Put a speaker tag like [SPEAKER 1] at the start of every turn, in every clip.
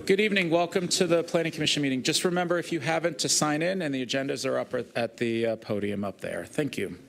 [SPEAKER 1] Good evening. Welcome to the Planning Commission meeting. Just remember, if you haven't, to sign in, and the agendas are up at the podium up there. Thank you.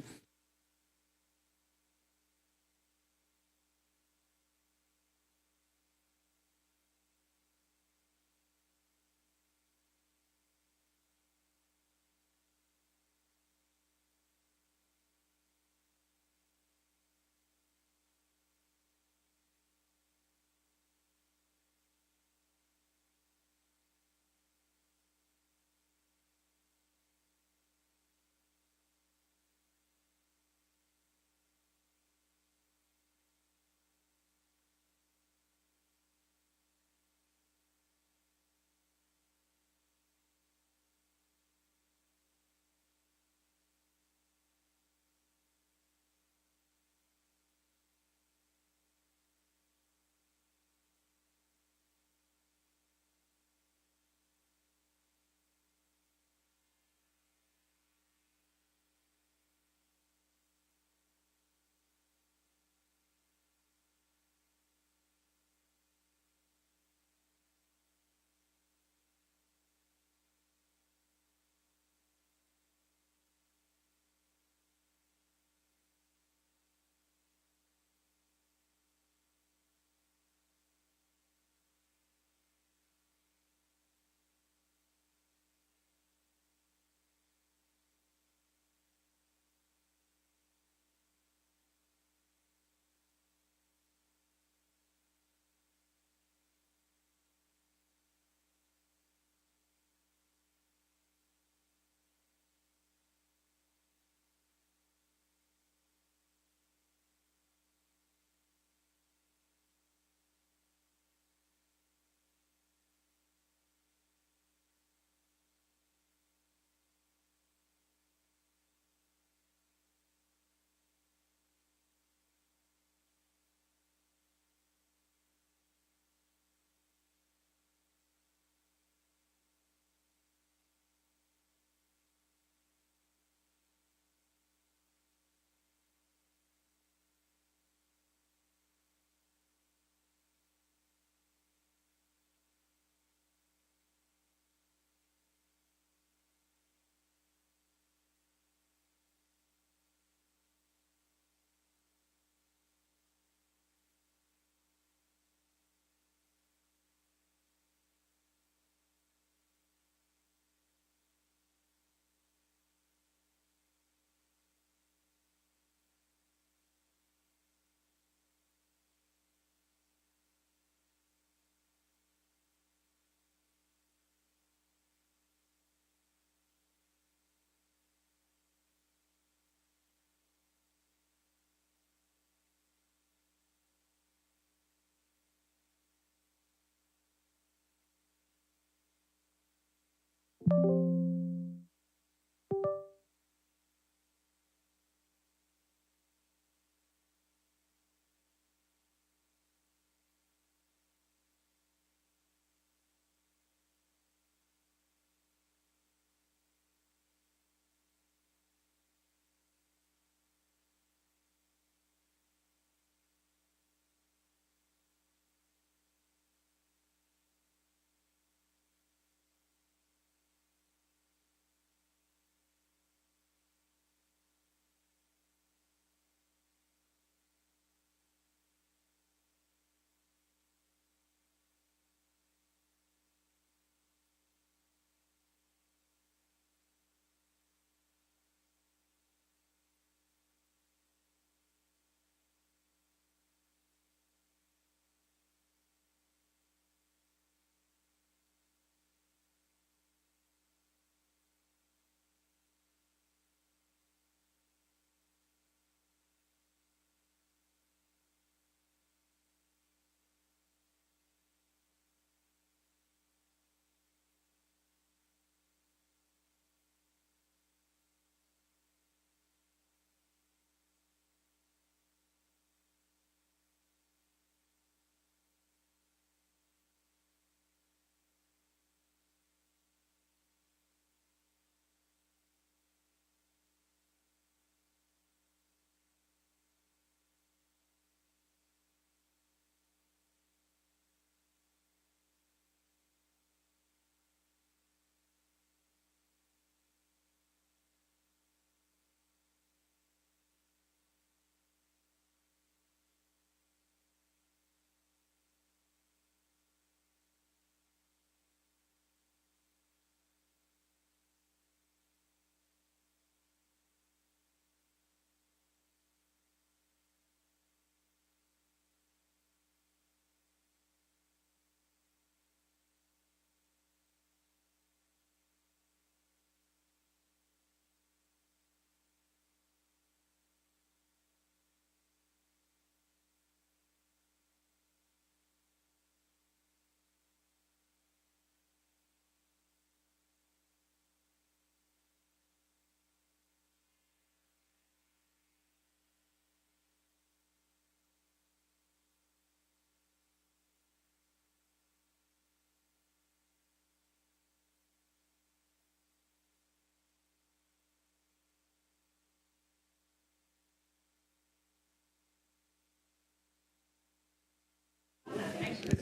[SPEAKER 1] Okay.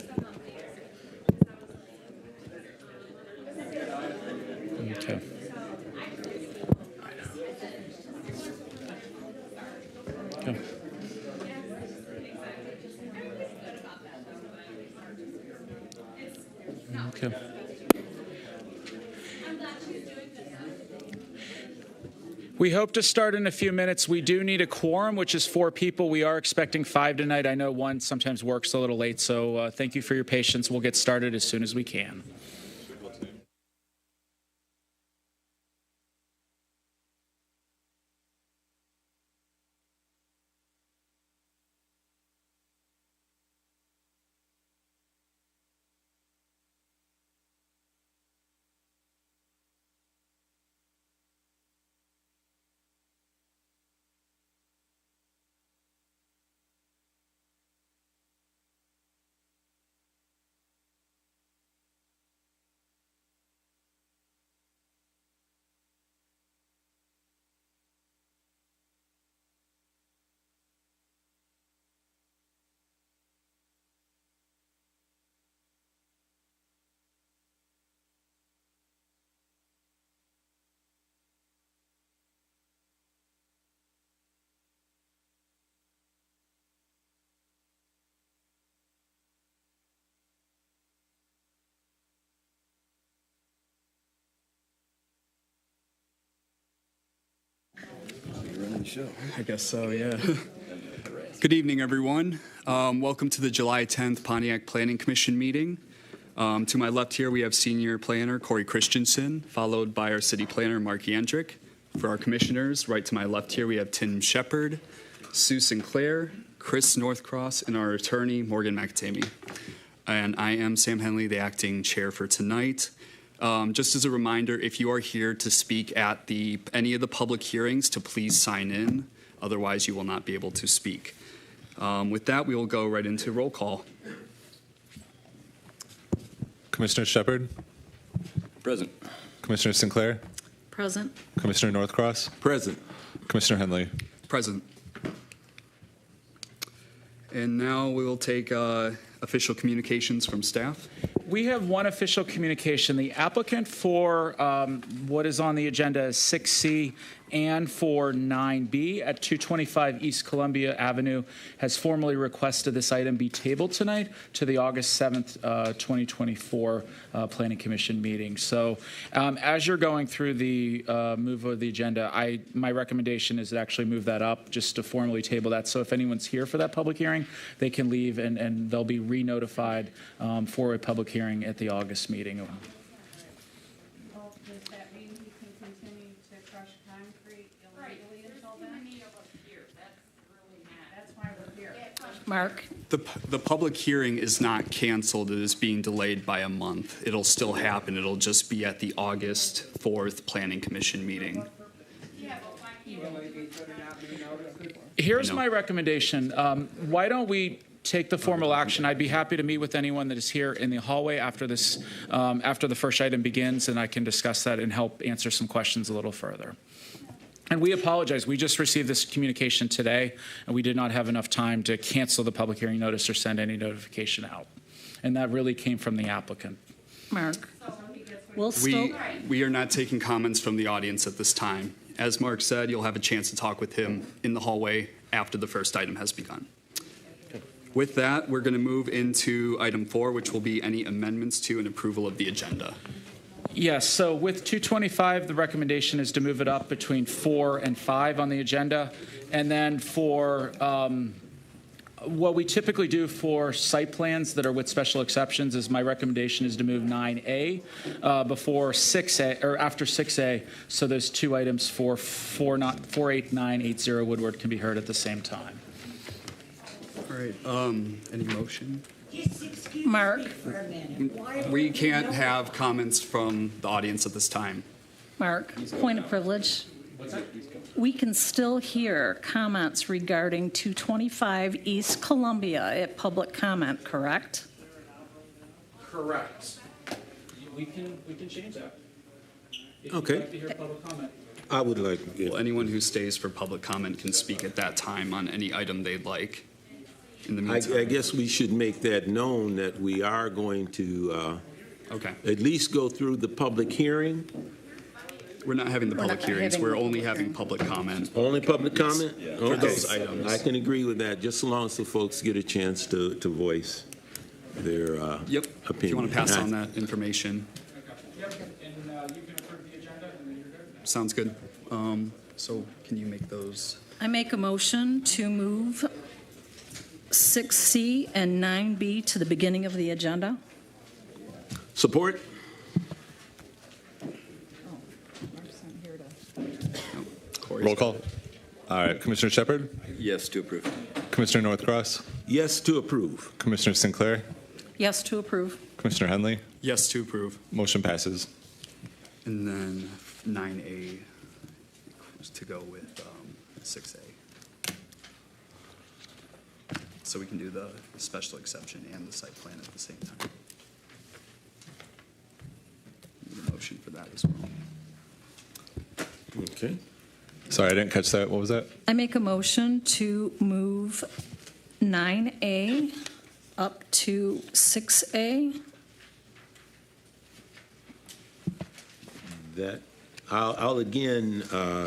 [SPEAKER 1] Okay. Okay. We hope to start in a few minutes. We do need a quorum, which is 4 people. We are expecting 5 tonight. I know one sometimes works a little late, so thank you for your patience. We'll get started as soon as we can.
[SPEAKER 2] I guess so, yeah. Good evening, everyone. Welcome to the July 10th Pontiac Planning Commission meeting. To my left here, we have Senior Planner Corey Christensen, followed by our City Planner Mark Yandrick. For our commissioners, right to my left here, we have Tim Shepard, Sue Sinclair, Chris Northcross, and our attorney, Morgan McAtamey. And I am Sam Henley, the acting chair for tonight. Just as a reminder, if you are here to speak at any of the public hearings, to please sign in. Otherwise, you will not be able to speak. With that, we will go right into roll call.
[SPEAKER 3] Commissioner Shepard?
[SPEAKER 4] Present.
[SPEAKER 3] Commissioner Sinclair?
[SPEAKER 5] Present.
[SPEAKER 3] Commissioner Northcross?
[SPEAKER 4] Present.
[SPEAKER 3] Commissioner Henley?
[SPEAKER 2] Present. And now we will take official communications from staff.
[SPEAKER 1] We have one official communication. The applicant for what is on the agenda is 6C and for 9B at 225 East Columbia Avenue has formally requested this item be tabled tonight to the August 7th, 2024 Planning Commission meeting. So as you're going through the move of the agenda, my recommendation is to actually move that up just to formally table that. So if anyone's here for that public hearing, they can leave and they'll be re-notified for a public hearing at the August meeting.
[SPEAKER 6] Well, does that mean he can continue to crush concrete illegally until then? That's why we're here.
[SPEAKER 5] Mark?
[SPEAKER 2] The public hearing is not canceled. It is being delayed by a month. It'll still happen. It'll just be at the August 4th Planning Commission meeting.
[SPEAKER 1] Here's my recommendation. Why don't we take the formal action? I'd be happy to meet with anyone that is here in the hallway after this, after the first item begins, and I can discuss that and help answer some questions a little further. And we apologize. We just received this communication today, and we did not have enough time to cancel the public hearing notice or send any notification out. And that really came from the applicant.
[SPEAKER 5] Mark? We'll still...
[SPEAKER 2] We are not taking comments from the audience at this time. As Mark said, you'll have a chance to talk with him in the hallway after the first item has begun. With that, we're going to move into item 4, which will be any amendments to and approval of the agenda.
[SPEAKER 1] Yes, so with 225, the recommendation is to move it up between 4 and 5 on the agenda. And then for what we typically do for site plans that are with special exceptions is my recommendation is to move 9A before 6A, or after 6A, so those two items for 48980 Woodward can be heard at the same time.
[SPEAKER 2] All right, any motion?
[SPEAKER 5] Mark?
[SPEAKER 2] We can't have comments from the audience at this time.
[SPEAKER 5] Mark, point of privilege. We can still hear comments regarding 225 East Columbia at public comment, correct?
[SPEAKER 1] Correct. We can change that. If
[SPEAKER 4] Okay.
[SPEAKER 1] you'd like to hear public comment.
[SPEAKER 4] I would like,
[SPEAKER 2] Well, anyone who stays for public comment can speak at that time on any item they'd like. in the
[SPEAKER 4] I
[SPEAKER 2] meantime?
[SPEAKER 4] guess we should make that known that we are going to
[SPEAKER 2] Okay.
[SPEAKER 4] at least go through the public hearing.
[SPEAKER 2] We're not having the
[SPEAKER 5] We're
[SPEAKER 2] public
[SPEAKER 5] not
[SPEAKER 2] hearings.
[SPEAKER 5] having
[SPEAKER 2] We're
[SPEAKER 5] the
[SPEAKER 2] only
[SPEAKER 5] public
[SPEAKER 2] having
[SPEAKER 5] hearing.
[SPEAKER 2] public comment.
[SPEAKER 4] Only public comment?
[SPEAKER 2] For those
[SPEAKER 4] Okay.
[SPEAKER 2] items.
[SPEAKER 4] I can agree with that, just so long as the folks get a chance to voice their
[SPEAKER 2] Yep.
[SPEAKER 4] opinion.
[SPEAKER 2] If you want to pass on that information,
[SPEAKER 1] Yep, and you can approve the agenda, and then you're good.
[SPEAKER 2] sounds good. So can you make those?
[SPEAKER 5] I make a motion to move 6C and 9B to the beginning of the agenda.
[SPEAKER 4] Support?
[SPEAKER 2] Corey's-
[SPEAKER 3] Roll call. All right, Commissioner Shepard,
[SPEAKER 4] Yes to approve.
[SPEAKER 3] Commissioner Northcross,
[SPEAKER 4] Yes to approve.
[SPEAKER 3] Commissioner Sinclair,
[SPEAKER 5] Yes to approve.
[SPEAKER 3] Commissioner Henley.
[SPEAKER 2] Yes to approve.
[SPEAKER 3] Motion passes.
[SPEAKER 2] And then 9A is to go with 6A. So we can do the special exception and the site plan at the same time. Need a motion for that as well.
[SPEAKER 4] Okay.
[SPEAKER 3] Sorry, I didn't catch that. What was that?
[SPEAKER 5] I make a motion to move 9A up to 6A.
[SPEAKER 4] That, I'll again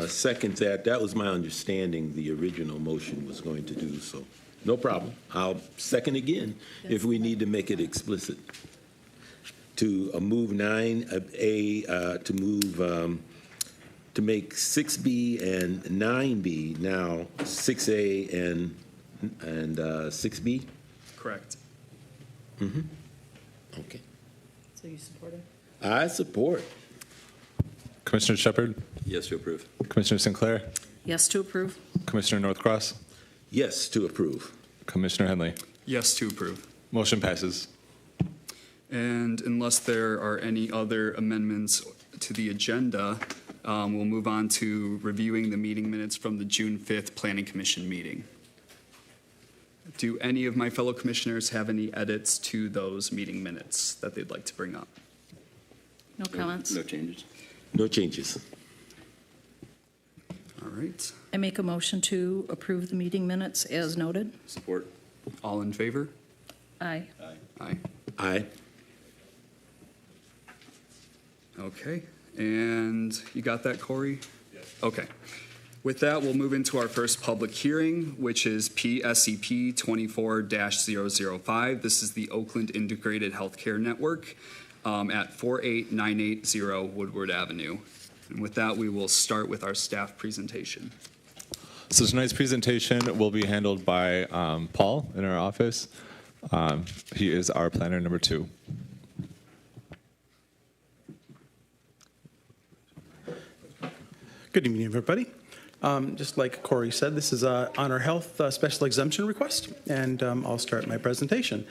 [SPEAKER 4] second that. That was my understanding the original motion was going to do, so no problem. I'll second again if we need to make it explicit. To move 9A, to move, to make 6B and 9B now 6A and 6B?
[SPEAKER 2] Correct.
[SPEAKER 4] Okay.
[SPEAKER 5] So you support it?
[SPEAKER 4] I support.
[SPEAKER 3] Commissioner Shepard,
[SPEAKER 4] Yes to approve.
[SPEAKER 3] Commissioner Sinclair,
[SPEAKER 5] Yes to approve.
[SPEAKER 3] Commissioner Northcross,
[SPEAKER 4] Yes to approve.
[SPEAKER 3] Commissioner Henley.
[SPEAKER 2] Yes to approve.
[SPEAKER 3] Motion passes.
[SPEAKER 2] And unless there are any other amendments to the agenda, we'll move on to reviewing the meeting minutes from the June 5th Planning Commission meeting. Do any of my fellow commissioners have any edits to those meeting minutes that they'd like to bring up?
[SPEAKER 5] No comments.
[SPEAKER 4] No changes. No changes.
[SPEAKER 2] All right.
[SPEAKER 5] I make a motion to approve the meeting minutes as noted.
[SPEAKER 4] Support.
[SPEAKER 2] All in favor?
[SPEAKER 5] Aye.
[SPEAKER 2] Aye.
[SPEAKER 4] Aye.
[SPEAKER 2] Okay. And you got that, Corey? Yes. Okay. With that, we'll move into our first public hearing, which is PSEP 24-005. This is the Oakland Integrated Healthcare Network at 48980 Woodward Avenue. And with that, we will start with our staff presentation.
[SPEAKER 3] So tonight's presentation will be handled by Paul in our office. He is our planner number 2.
[SPEAKER 7] Good evening, everybody. Just like Corey said, this is a Honor Health special exemption request, and I'll start my presentation.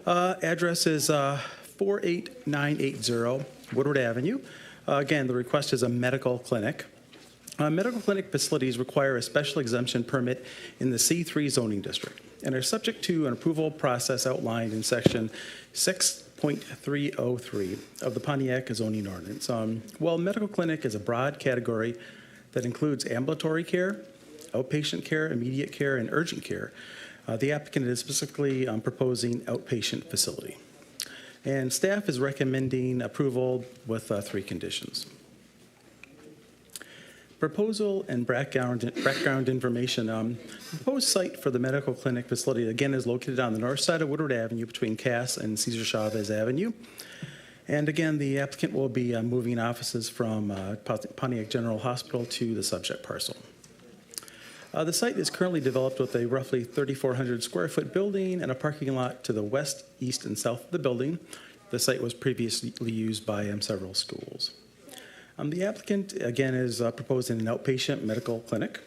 [SPEAKER 7] Address is 48980 Woodward Avenue. Again, the request is a medical clinic. Medical clinic facilities require a special exemption permit in the C3 zoning district and are subject to an approval process outlined in section 6.303 of the Pontiac zoning ordinance. While medical clinic is a broad category that includes ambulatory care, outpatient care, immediate care, and urgent care, the applicant is specifically proposing outpatient facility. And staff is recommending approval with 3 conditions. Proposal and background information. The proposed site for the medical clinic facility, again, is located on the north side of Woodward Avenue between Cass and Cesar Chavez Avenue. And again, the applicant will be moving offices from Pontiac General Hospital to the subject parcel. The site is currently developed with a roughly 3,400 square foot building and a parking lot to the west, east, and south of the building. The site was previously used by several schools. The applicant, again, is proposing an outpatient medical clinic.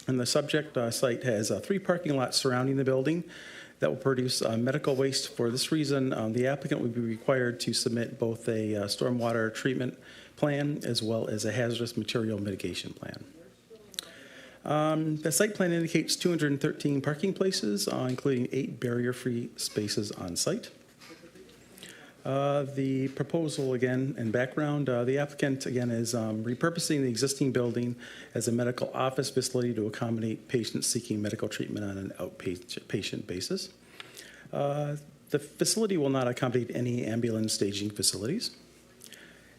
[SPEAKER 7] And the subject site has 3 parking lots surrounding the building that will produce medical waste. For this reason, the applicant would be required to submit both a stormwater treatment plan as well as a hazardous material mitigation plan. The site plan indicates 213 parking places, including 8 barrier-free spaces on site. The proposal, again, and background, the applicant, again, is repurposing the existing building as a medical office facility to accommodate patients seeking medical treatment on an outpatient basis. The facility will not accommodate any ambulance staging facilities.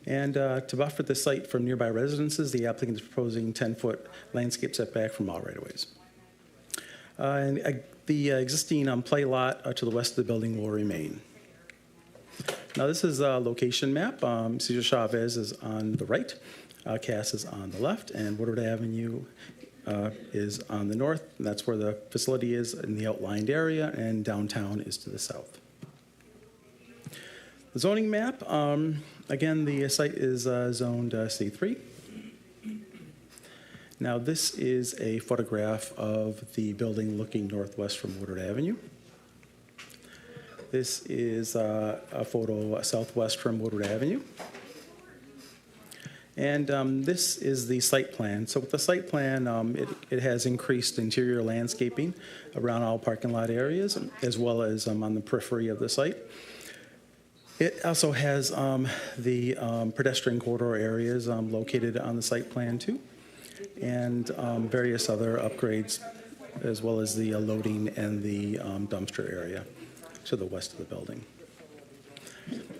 [SPEAKER 7] And to buffer the site from nearby residences, the applicant is proposing 10-foot landscape setback from all right-of-ways. The existing play lot to the west of the building will remain. Now, this is a location map. Cesar Chavez is on the right, Cass is on the left, and Woodward Avenue is on the north. That's where the facility is in the outlined area, and downtown is to the south. The zoning map, again, the site is zoned C3. Now, this is a photograph of the building looking northwest from Woodward Avenue. This is a photo southwest from Woodward Avenue. And this is the site plan. So with the site plan, it has increased interior landscaping around all parking lot areas, as well as on the periphery of the site. It also has the pedestrian corridor areas located on the site plan too, and various other upgrades, as well as the loading and the dumpster area to the west of the building.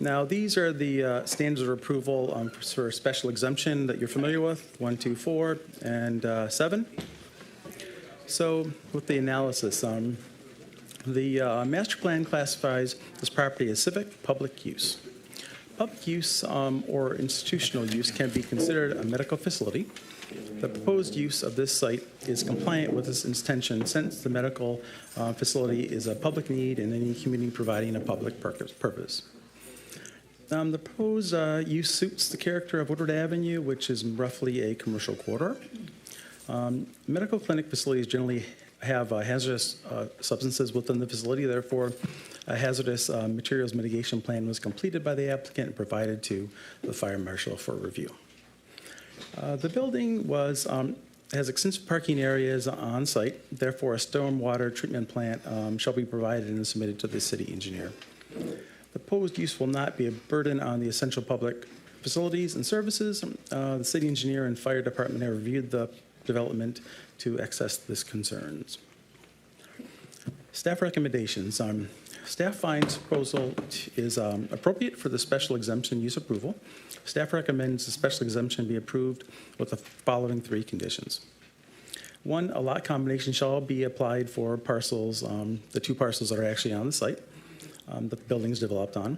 [SPEAKER 7] Now, these are the standards of approval for special exemption that you're familiar with, 1, 2, 4, and 7. So with the analysis, the master plan classifies this property as civic public use. Public use or institutional use can be considered a medical facility. The proposed use of this site is compliant with this intention since the medical facility is a public need in any community providing a public purpose. The proposed use suits the character of Woodward Avenue, which is roughly a commercial corridor. Medical clinic facilities generally have hazardous substances within the facility. Therefore, a hazardous materials mitigation plan was completed by the applicant and provided to the fire marshal for review. The building has extensive parking areas on site. Therefore, a stormwater treatment plant shall be provided and submitted to the city engineer. The proposed use will not be a burden on the essential public facilities and services. The city engineer and fire department have reviewed the development to assess this concerns. Staff recommendations. Staff finds proposal is appropriate for the special exemption use approval. Staff recommends the special exemption be approved with the following 3 conditions. 1, a lot combination shall be applied for parcels, the 2 parcels that are actually on the site, the building's developed on.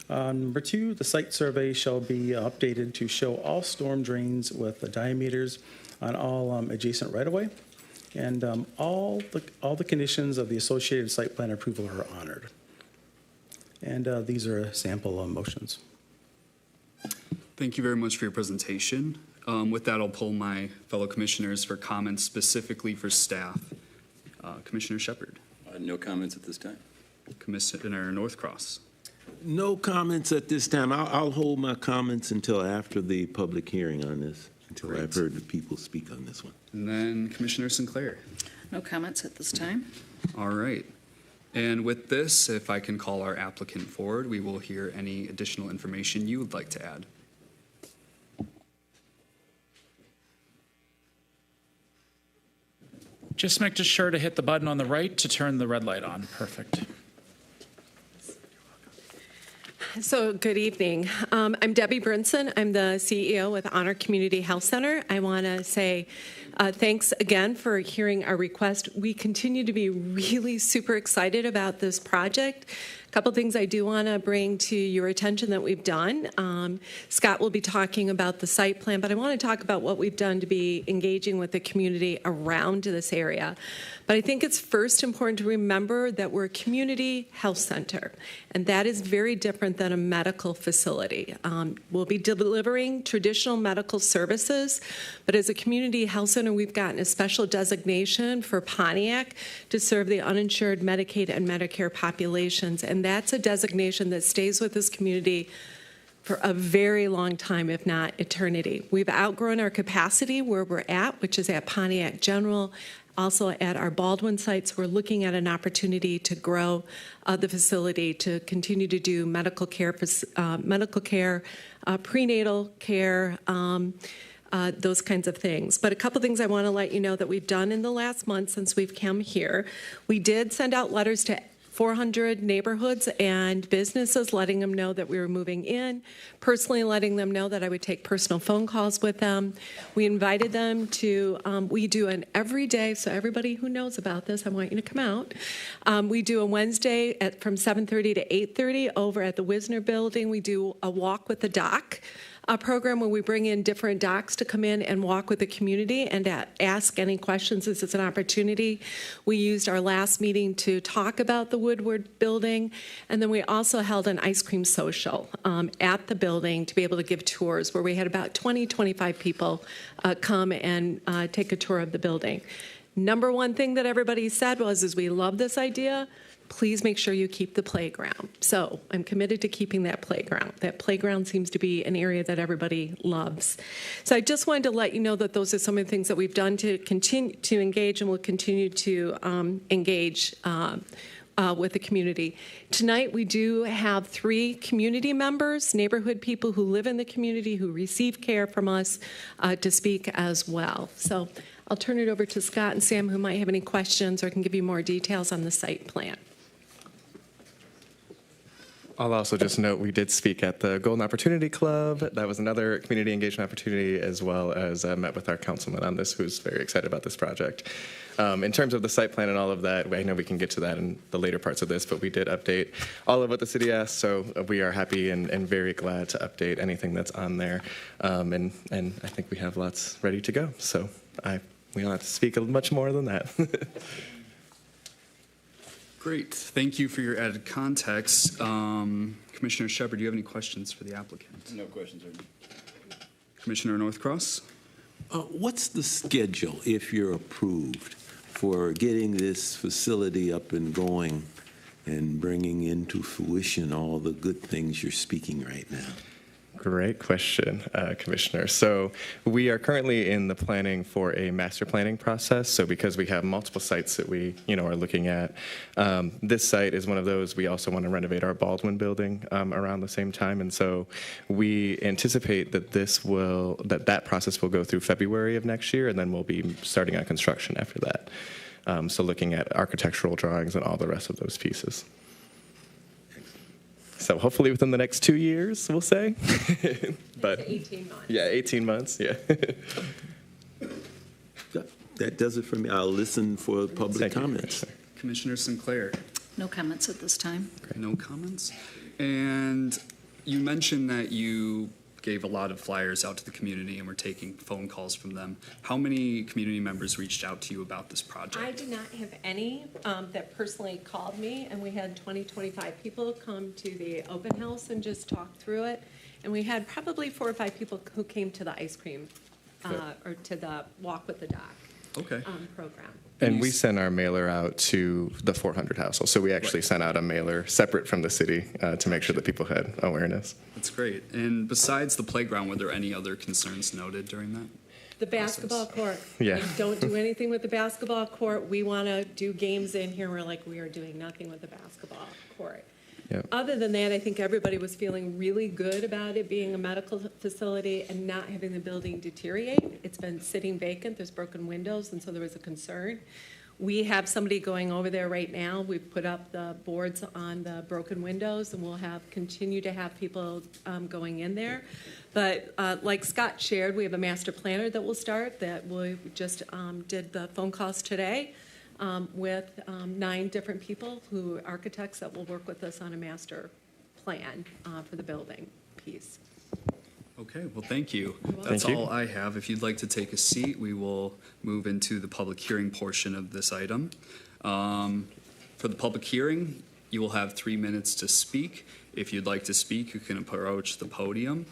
[SPEAKER 7] Number 2, the site survey shall be updated to show all storm drains with the diameters on all adjacent right-of-way, and all the conditions of the associated site plan approval are honored. And these are sample motions.
[SPEAKER 2] Thank you very much for your presentation. With that, I'll poll my fellow commissioners for comments specifically for staff. Commissioner Shepard.
[SPEAKER 8] No comments at this time.
[SPEAKER 2] Commissioner Northcross.
[SPEAKER 4] No comments at this time. I'll hold my comments until after the public hearing on this, until I've heard the people speak on this one.
[SPEAKER 2] And then Commissioner Sinclair.
[SPEAKER 5] No comments at this time.
[SPEAKER 2] All right. And with this, if I can call our applicant forward, we will hear any additional information you would like to add.
[SPEAKER 1] Just make sure to hit the button on the right to turn the red light on. Perfect.
[SPEAKER 9] So good evening. I'm Debbie Brinson. I'm the CEO with Honor Community Health Center. I want to say thanks again for hearing our request. We continue to be really super excited about this project. A couple things I do want to bring to your attention that we've done. Scott will be talking about the site plan, but I want to talk about what we've done to be engaging with the community around this area. But I think it's first important to remember that we're a community health center, and that is very different than a medical facility. We'll be delivering traditional medical services, but as a community health center, we've gotten a special designation for Pontiac to serve the uninsured Medicaid and Medicare populations, and that's a designation that stays with this community for a very long time, if not eternity. We've outgrown our capacity where we're at, which is at Pontiac General, also at our Baldwin sites. We're looking at an opportunity to grow the facility to continue to do medical care, prenatal care, those kinds of things. But a couple things I want to let you know that we've done in the last month since we've come here. We did send out letters to 400 neighborhoods and businesses letting them know that we were moving in, personally letting them know that I would take personal phone calls with them. We invited them to, we do an every day, so everybody who knows about this, I want you to come out. We do a Wednesday from 7:30 to 8:30 over at the Wisner Building. We do a walk with the doc. A program where we bring in different docs to come in and walk with the community and ask any questions. This is an opportunity. We used our last meeting to talk about the Woodward building, and then we also held an ice cream social at the building to be able to give tours where we had about 25 people come and take a tour of the building. Number one thing that everybody said is we love this idea. Please make sure you keep the playground. So I'm committed to keeping that playground. That playground seems to be an area that everybody loves. So I just wanted to let you know that those are some of the things that we've done to continue to engage and will continue to engage with the community. Tonight we do have 3 community members, neighborhood people who live in the community who receive care from us to speak as well. So I'll turn it over to Scott and Sam who might have any questions or can give you more details on the site plan.
[SPEAKER 10] I'll also just note we did speak at the Golden Opportunity Club. That was another community engagement opportunity, as well as met with our councilman on this, who's very excited about this project. In terms of the site plan and all of that, I know we can get to that in the later parts of this, but we did update all of what the city asked, so we are happy and very glad to update anything that's on there. And I think we have lots ready to go, so we don't have to speak much more than that.
[SPEAKER 2] Great. Thank you for your added context. Commissioner Shepard, do you have any questions for the applicant?
[SPEAKER 8] No questions, sir.
[SPEAKER 2] Commissioner Northcross?
[SPEAKER 4] What's the schedule, if you're approved, for getting this facility up and going and bringing into fruition all the good things you're speaking right now?
[SPEAKER 10] Great question, Commissioner. So we are currently in the planning for a master planning process. So because we have multiple sites that we, are looking at, this site is one of those. We also want to renovate our Baldwin building around the same time, and so we anticipate that that process will go through February of next year, and then we'll be starting on construction after that. So looking at architectural drawings and all the rest of those pieces. So hopefully within the next 2 years, we'll say. But
[SPEAKER 9] 18 months.
[SPEAKER 10] Yeah, 18 months, yeah.
[SPEAKER 4] That does it for me. I'll listen for public comments.
[SPEAKER 2] Commissioner Sinclair?
[SPEAKER 5] No comments at this time.
[SPEAKER 2] No comments. And you mentioned that you gave a lot of flyers out to the community and were taking phone calls from them. How many community members reached out to you about this project?
[SPEAKER 9] I did not have any that personally called me, and we had 25 people come to the open house and just talk through it. And we had probably 4 or 5 people who came to the ice cream or to the walk with the doc program.
[SPEAKER 10] And we sent our mailer out to the 400 households. So we actually sent out a mailer separate from the city to make sure that people had awareness.
[SPEAKER 2] That's great. And besides the playground, were there any other concerns noted during that?
[SPEAKER 9] The basketball court.
[SPEAKER 10] Yeah.
[SPEAKER 9] Like, don't do anything with the basketball court. We want to do games in here. We're like, we are doing nothing with the basketball court.
[SPEAKER 10] Yep.
[SPEAKER 9] Other than that, I think everybody was feeling really good about it being a medical facility and not having the building deteriorate. It's been sitting vacant. There's broken windows, and so there was a concern. We have somebody going over there right now. We've put up the boards on the broken windows, and we'll continue to have people going in there. But like Scott shared, we have a master planner that will start that we just did the phone calls today with 9 different people architects that will work with us on a master plan for the building piece.
[SPEAKER 2] Okay, well, thank you. That's all I have. If you'd like to take a seat, we will move into the public hearing portion of this item. For the public hearing, you will have 3 minutes to speak. If you'd like to speak, you can approach the podium,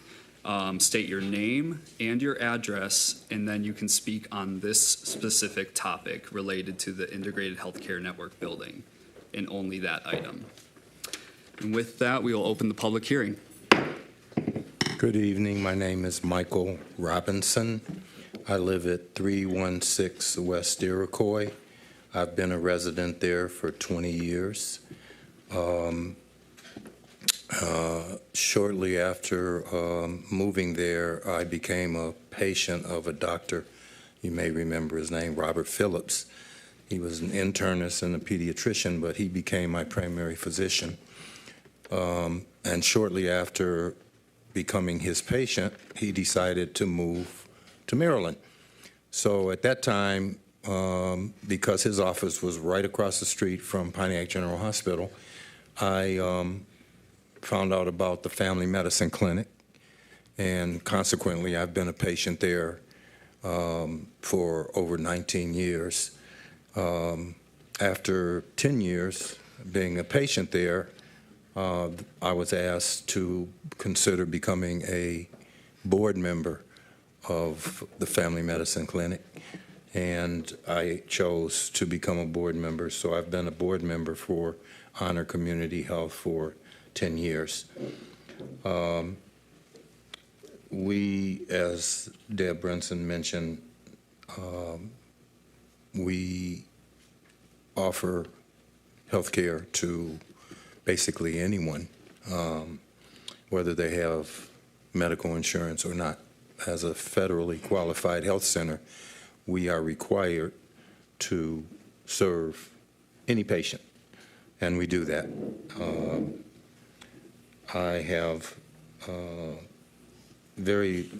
[SPEAKER 2] state your name and your address, and then you can speak on this specific topic related to the Integrated Healthcare Network building, and only that item. And with that, we will open the public hearing.
[SPEAKER 11] Good evening. My name is Michael Robinson. I live at 316 West Iroquois. I've been a resident there for 20 years. Shortly after moving there, I became a patient of a doctor. You may remember his name, Robert Phillips. He was an internist and a pediatrician, but he became my primary physician. And shortly after becoming his patient, he decided to move to Maryland. So at that time, because his office was right across the street from Pontiac General Hospital, I found out about the family medicine clinic, and consequently, I've been a patient there for over 19 years. After 10 years being a patient there, I was asked to consider becoming a board member of the family medicine clinic, and I chose to become a board member. So I've been a board member for Honor Community Health for 10 years. We, as Deb Brinson mentioned, we offer health care to basically anyone, whether they have medical insurance or not. As a federally qualified health center, we are required to serve any patient, and we do that. I have very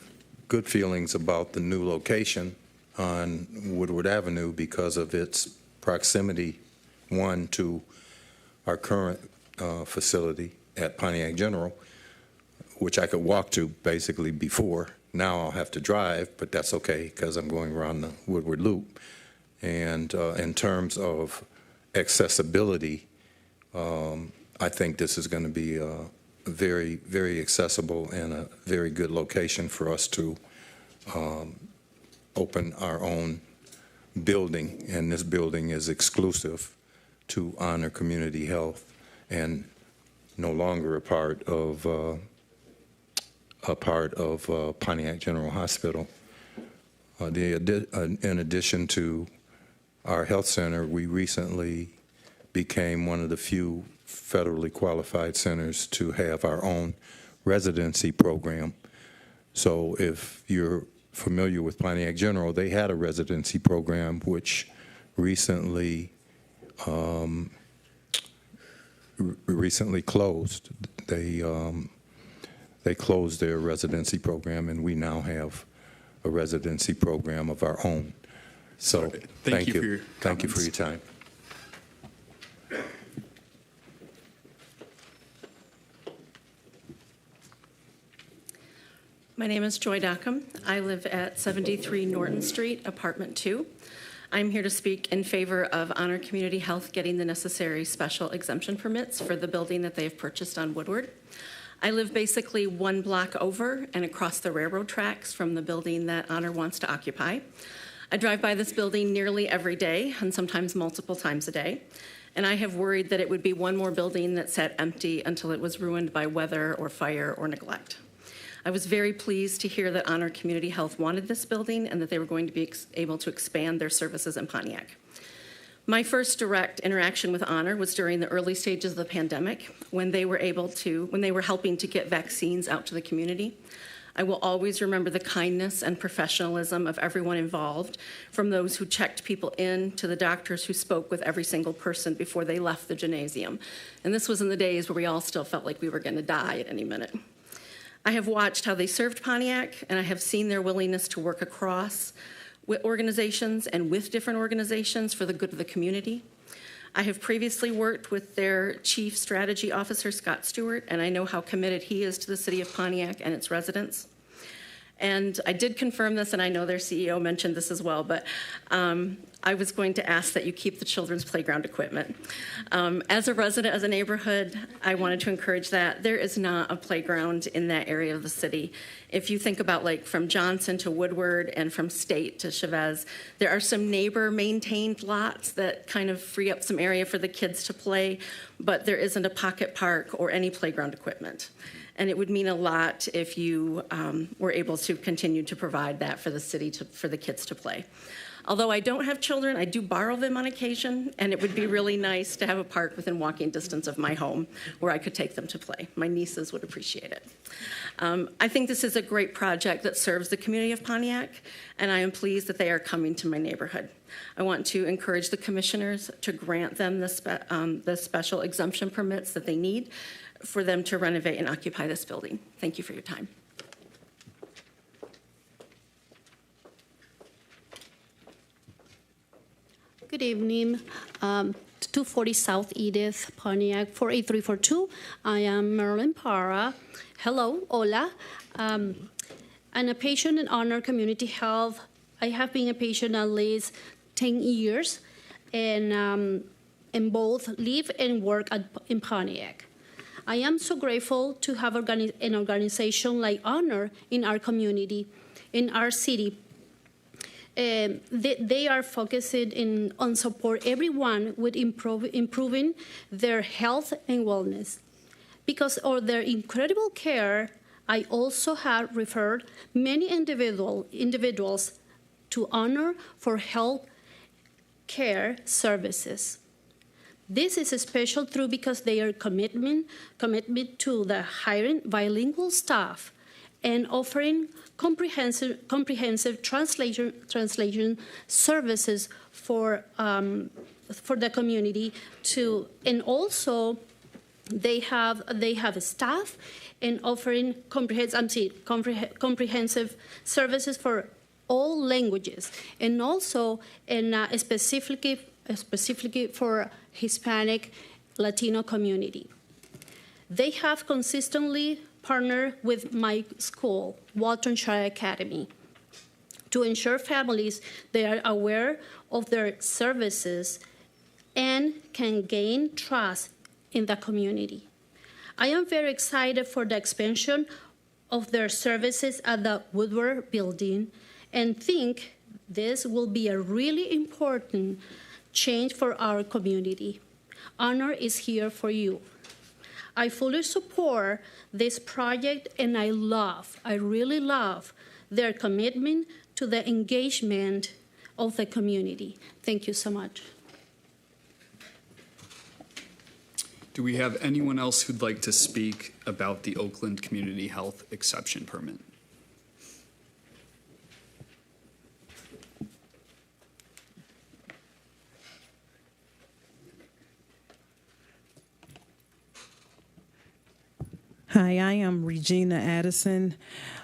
[SPEAKER 11] good feelings about the new location on Woodward Avenue because of its proximity, one, to our current facility at Pontiac General, which I could walk to basically before. Now I'll have to drive, but that's okay because I'm going around the Woodward Loop. And in terms of accessibility, I think this is going to be very, very accessible and a very good location for us to open our own building. And this building is exclusive to Honor Community Health and no longer a part of Pontiac General Hospital. In addition to our health center, we recently became one of the few federally qualified centers to have our own residency program. So if you're familiar with Pontiac General, they had a residency program which recently closed. They closed their residency program, and we now have a residency program of our own. So thank you. Thank you for your time.
[SPEAKER 5] My name is Joy Dockham. I live at 73 Norton Street, Apartment 2. I'm here to speak in favor of Honor Community Health getting the necessary special exemption permits for the building that they've purchased on Woodward. I live basically one block over and across the railroad tracks from the building that Honor wants to occupy. I drive by this building nearly every day and sometimes multiple times a day. And I have worried that it would be one more building that sat empty until it was ruined by weather or fire or neglect. I was very pleased to hear that Honor Community Health wanted this building and that they were going to be able to expand their services in Pontiac. My first direct interaction with Honor was during the early stages of the pandemic when they were helping to get vaccines out to the community. I will always remember the kindness and professionalism of everyone involved, from those who checked people in to the doctors who spoke with every single person before they left the gymnasium. And this was in the days where we all still felt like we were going to die at any minute. I have watched how they served Pontiac, and I have seen their willingness to work across with organizations and with different organizations for the good of the community. I have previously worked with their Chief Strategy Officer, Scott Stewart, and I know how committed he is to the city of Pontiac and its residents. And I did confirm this, and I know their CEO mentioned this as well, but I was going to ask that you keep the children's playground equipment. As a resident of the neighborhood, I wanted to encourage that. There is not a playground in that area of the city. If you think about like from Johnson to Woodward and from State to Chavez, there are some neighbor-maintained lots that kind of free up some area for the kids to play, but there isn't a pocket park or any playground equipment. And it would mean a lot if you were able to continue to provide that for the city, for the kids to play. Although I don't have children, I do borrow them on occasion, and it would be really nice to have a park within walking distance of my home where I could take them to play. My nieces would appreciate it. I think this is a great project that serves the community of Pontiac, and I am pleased that they are coming to my neighborhood. I want to encourage the commissioners to grant them the special exemption permits that they need for them to renovate and occupy this building. Thank you for your time.
[SPEAKER 12] Good evening. 240 South Edith, Pontiac, 48342. I am Marilyn Parra. Hello, hola. I'm a patient in Honor Community Health. I have been a patient at least 10 years, and both live and work in Pontiac. I am so grateful to have an organization like Honor in our community, in our city. They are focusing on support everyone with improving their health and wellness. Because of their incredible care, I also have referred many individuals to Honor for health care services. This is special through because they are commitment to the hiring bilingual staff and offering comprehensive translation services for the community and also they have a staff and offering comprehensive services for all languages, and also specifically for Hispanic Latino community. They have consistently partnered with my school, Waltonshire Academy, to ensure families they are aware of their services and can gain trust in the community. I am very excited for the expansion of their services at the Woodward building and think this will be a really important change for our community. Honor is here for you. I fully support this project, and I really love their commitment to the engagement of the community. Thank you so much.
[SPEAKER 2] Do we have anyone else who'd like to speak about the Oakland Community Health Exception Permit?
[SPEAKER 13] Hi, I am Regina Addison,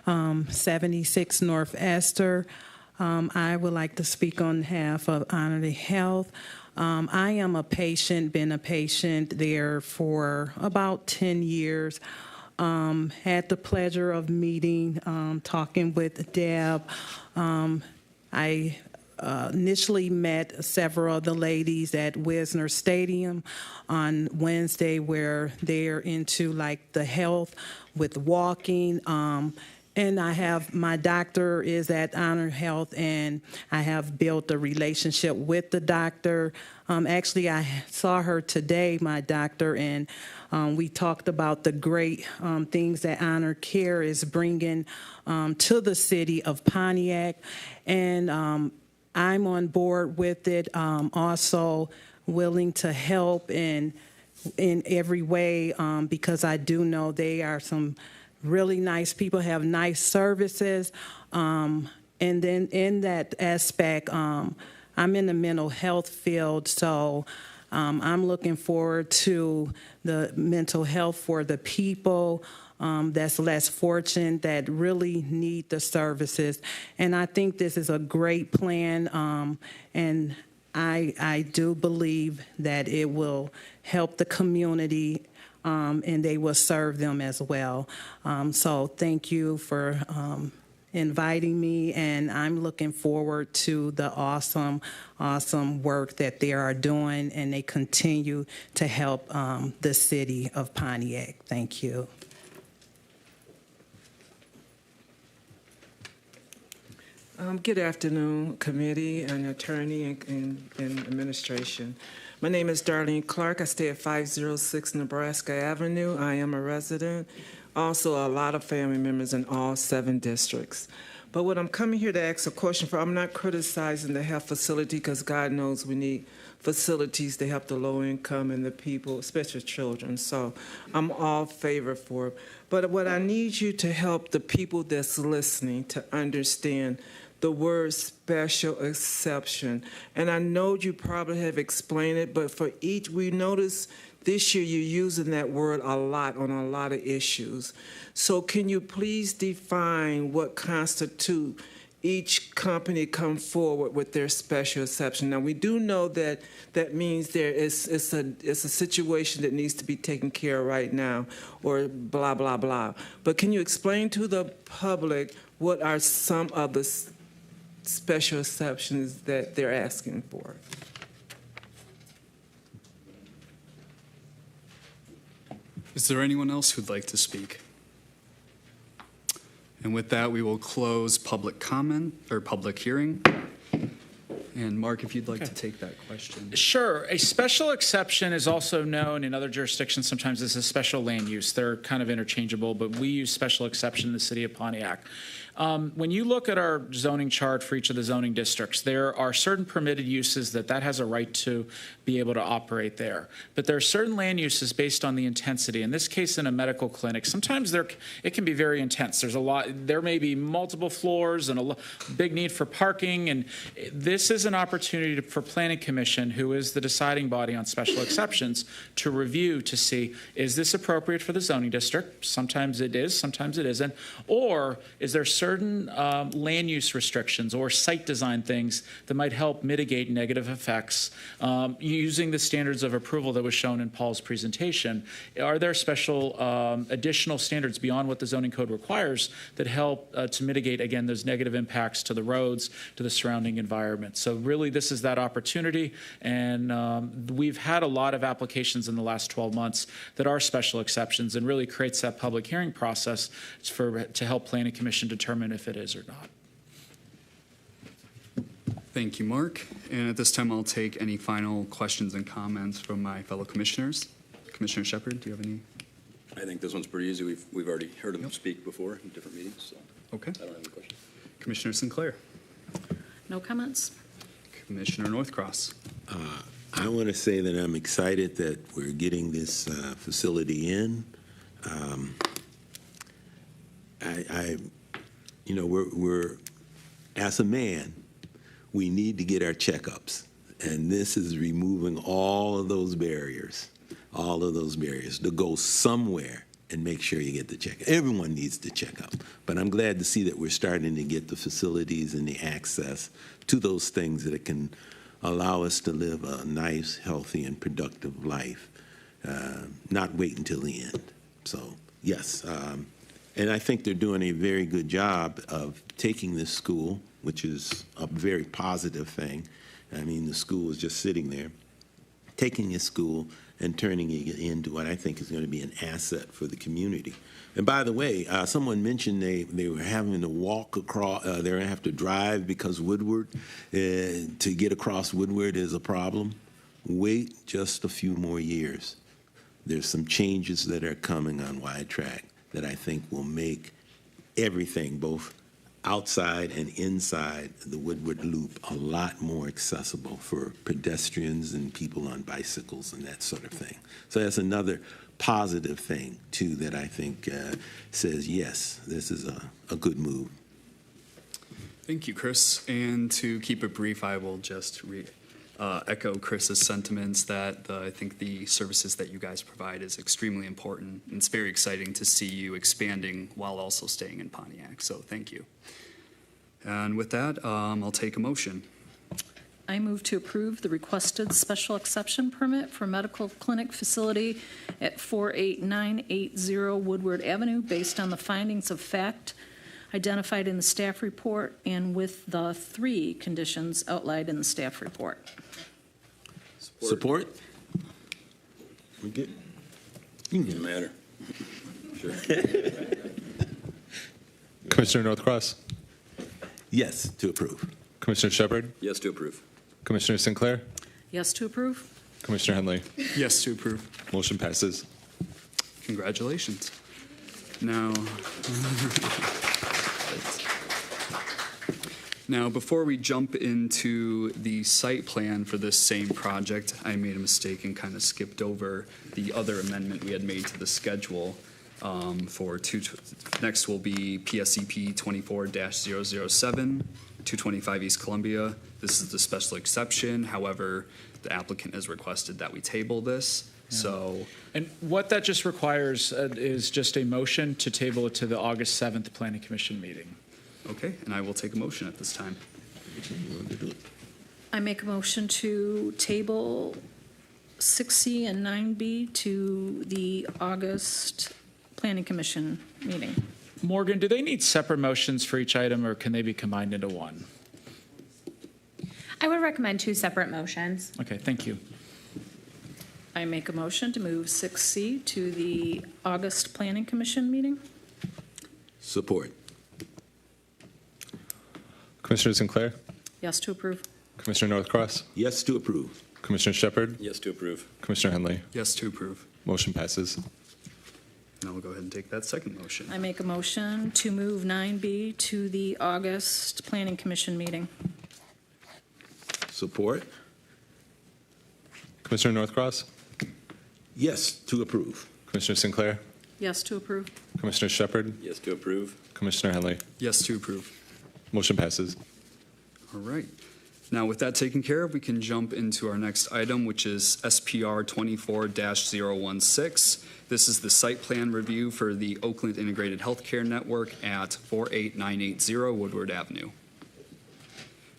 [SPEAKER 13] 76 North Astor. I would like to speak on behalf of Honor Health. I am a patient, been a patient there for about 10 years. Had the pleasure of meeting, talking with Deb. I initially met several of the ladies at Wisner Stadium on Wednesday, where they're into like the health with walking. And I have, my doctor is at Honor Health, and I have built a relationship with the doctor. Actually, I saw her today, my doctor, and we talked about the great things that Honor Care is bringing to the city of Pontiac. And I'm on board with it, also willing to help in every way, because I do know they are some really nice people, have nice services. And then in that aspect, I'm in the mental health field, so I'm looking forward to the mental health for the people that's less fortunate, that really need the services. And I think this is a great plan, and I do believe that it will help the community, and they will serve them as well. So thank you for inviting me, and I'm looking forward to the awesome work that they are doing, and they continue to help the city of Pontiac. Thank you.
[SPEAKER 14] Good afternoon, committee and attorney and administration. My name is Darlene Clark. I stay at 506 Nebraska Avenue. I am a resident. also a lot of family members in all 7 districts. But what I'm coming here to ask a question for, I'm not criticizing the health facility because God knows we need facilities to help the low income and the people, especially children. So I'm all favor for it. But what I need you to help the people that's listening to understand the word special exception. And I know you probably have explained it, but for each, we notice this year you're using that word a lot on a lot of issues. So can you please define what constitutes each company come forward with their special exception? Now, we do know that that means it's a situation that needs to be taken care of right now, or blah, blah, blah. But can you explain to the public what are some of the special exceptions that they're asking for?
[SPEAKER 2] Is there anyone else who'd like to speak? And with that, we will close public comment or public hearing. And Mark, if you'd like to take that question.
[SPEAKER 1] Sure. A special exception is also known in other jurisdictions sometimes as a special land use. They're kind of interchangeable, but we use special exception in the city of Pontiac. When you look at our zoning chart for each of the zoning districts, there are certain permitted uses that has a right to be able to operate there. But there are certain land uses based on the intensity. In this case, in a medical clinic, sometimes it can be very intense. There may be multiple floors and a big need for parking. And this is an opportunity for Planning Commission, who is the deciding body on special exceptions, to review to see, is this appropriate for the zoning district? Sometimes it is, sometimes it isn't. Or is there certain land use restrictions or site design things that might help mitigate negative effects using the standards of approval that was shown in Paul's presentation? Are there special additional standards beyond what the zoning code requires that help to mitigate, again, those negative impacts to the roads, to the surrounding environment? So really, this is that opportunity, and we've had a lot of applications in the last 12 months that are special exceptions, and really creates that public hearing process to help Planning Commission determine if it is or not.
[SPEAKER 2] Thank you, Mark. And at this time, I'll take any final questions and comments from my fellow commissioners. Commissioner Shepard, do you have any?
[SPEAKER 8] I think this one's pretty easy. We've already heard him speak before in different meetings, so
[SPEAKER 2] Okay.
[SPEAKER 8] I don't have any questions.
[SPEAKER 2] Commissioner Sinclair.
[SPEAKER 5] No comments?
[SPEAKER 2] Commissioner Northcross.
[SPEAKER 4] I want to say that I'm excited that we're getting this facility in. We're as a man, we need to get our checkups, and this is removing all of those barriers to go somewhere and make sure you get the checkup. Everyone needs the checkup, but I'm glad to see that we're starting to get the facilities and the access to those things that can allow us to live a nice, healthy, and productive life, not wait until the end. So, yes. And I think they're doing a very good job of taking this school, which is a very positive thing. I mean, the school is just sitting there, taking this school and turning it into what I think is going to be an asset for the community. And by the way, someone mentioned they were having to walk across, they're going to have to drive because Woodward, to get across Woodward is a problem. Wait just a few more years. There's some changes that are coming on Wide Track that I think will make everything, both outside and inside the Woodward Loop, a lot more accessible for pedestrians and people on bicycles and that sort of thing. So that's another positive thing, too, that I think says, yes, this is a good move.
[SPEAKER 2] Thank you, Chris. And to keep it brief, I will just echo Chris's sentiments that I think the services that you guys provide is extremely important. And it's very exciting to see you expanding while also staying in Pontiac. So thank you. And with that, I'll take a motion.
[SPEAKER 15] I move to approve the requested special exception permit for medical clinic facility at 48980 Woodward Avenue based on the findings of fact identified in the staff report and with the 3 conditions outlined in the staff report.
[SPEAKER 4] Support? We good?
[SPEAKER 8] Doesn't matter. Sure.
[SPEAKER 3] Commissioner Northcross.
[SPEAKER 4] Yes, to approve.
[SPEAKER 3] Commissioner Shepard.
[SPEAKER 8] Yes to approve.
[SPEAKER 3] Commissioner Sinclair.
[SPEAKER 15] Yes to approve?
[SPEAKER 3] Commissioner Henley.
[SPEAKER 2] Yes to approve.
[SPEAKER 3] Motion passes.
[SPEAKER 2] Congratulations. Now, now, before we jump into the site plan for this same project, I made a mistake and kind of skipped over the other amendment we had made to the schedule. Next will be PSCP 24-007, 225 East Columbia. This is the special exception. However, the applicant has requested that we table this. So,
[SPEAKER 1] And what that just requires is just a motion to table it to the August 7th Planning Commission meeting.
[SPEAKER 2] okay, and I will take a motion at this time.
[SPEAKER 15] I make a motion to table 6C and 9B to the August Planning Commission meeting.
[SPEAKER 1] Morgan, do they need separate motions for each item, or can they be combined into one?
[SPEAKER 16] I would recommend two separate motions.
[SPEAKER 1] Okay, thank you.
[SPEAKER 15] I make a motion to move 6C to the August Planning Commission meeting.
[SPEAKER 4] Support.
[SPEAKER 3] Commissioner Sinclair,
[SPEAKER 15] Yes to approve.
[SPEAKER 3] Commissioner Northcross,
[SPEAKER 4] Yes to approve.
[SPEAKER 3] Commissioner Shepard,
[SPEAKER 8] Yes to approve.
[SPEAKER 3] Commissioner Henley.
[SPEAKER 2] Yes to approve.
[SPEAKER 3] Motion passes.
[SPEAKER 2] Now we'll go ahead and take that second motion.
[SPEAKER 15] I make a motion to move 9B to the August Planning Commission meeting.
[SPEAKER 4] Support.
[SPEAKER 3] Commissioner Northcross,
[SPEAKER 4] Yes to approve.
[SPEAKER 3] Commissioner Sinclair,
[SPEAKER 15] Yes to approve.
[SPEAKER 3] Commissioner Shepard,
[SPEAKER 8] Yes to approve.
[SPEAKER 3] Commissioner Henley.
[SPEAKER 2] Yes to approve.
[SPEAKER 3] Motion passes.
[SPEAKER 2] All right. Now, with that taken care of, we can jump into our next item, which is SPR 24-016. This is the site plan review for the Oakland Integrated Healthcare Network at 48980 Woodward Avenue.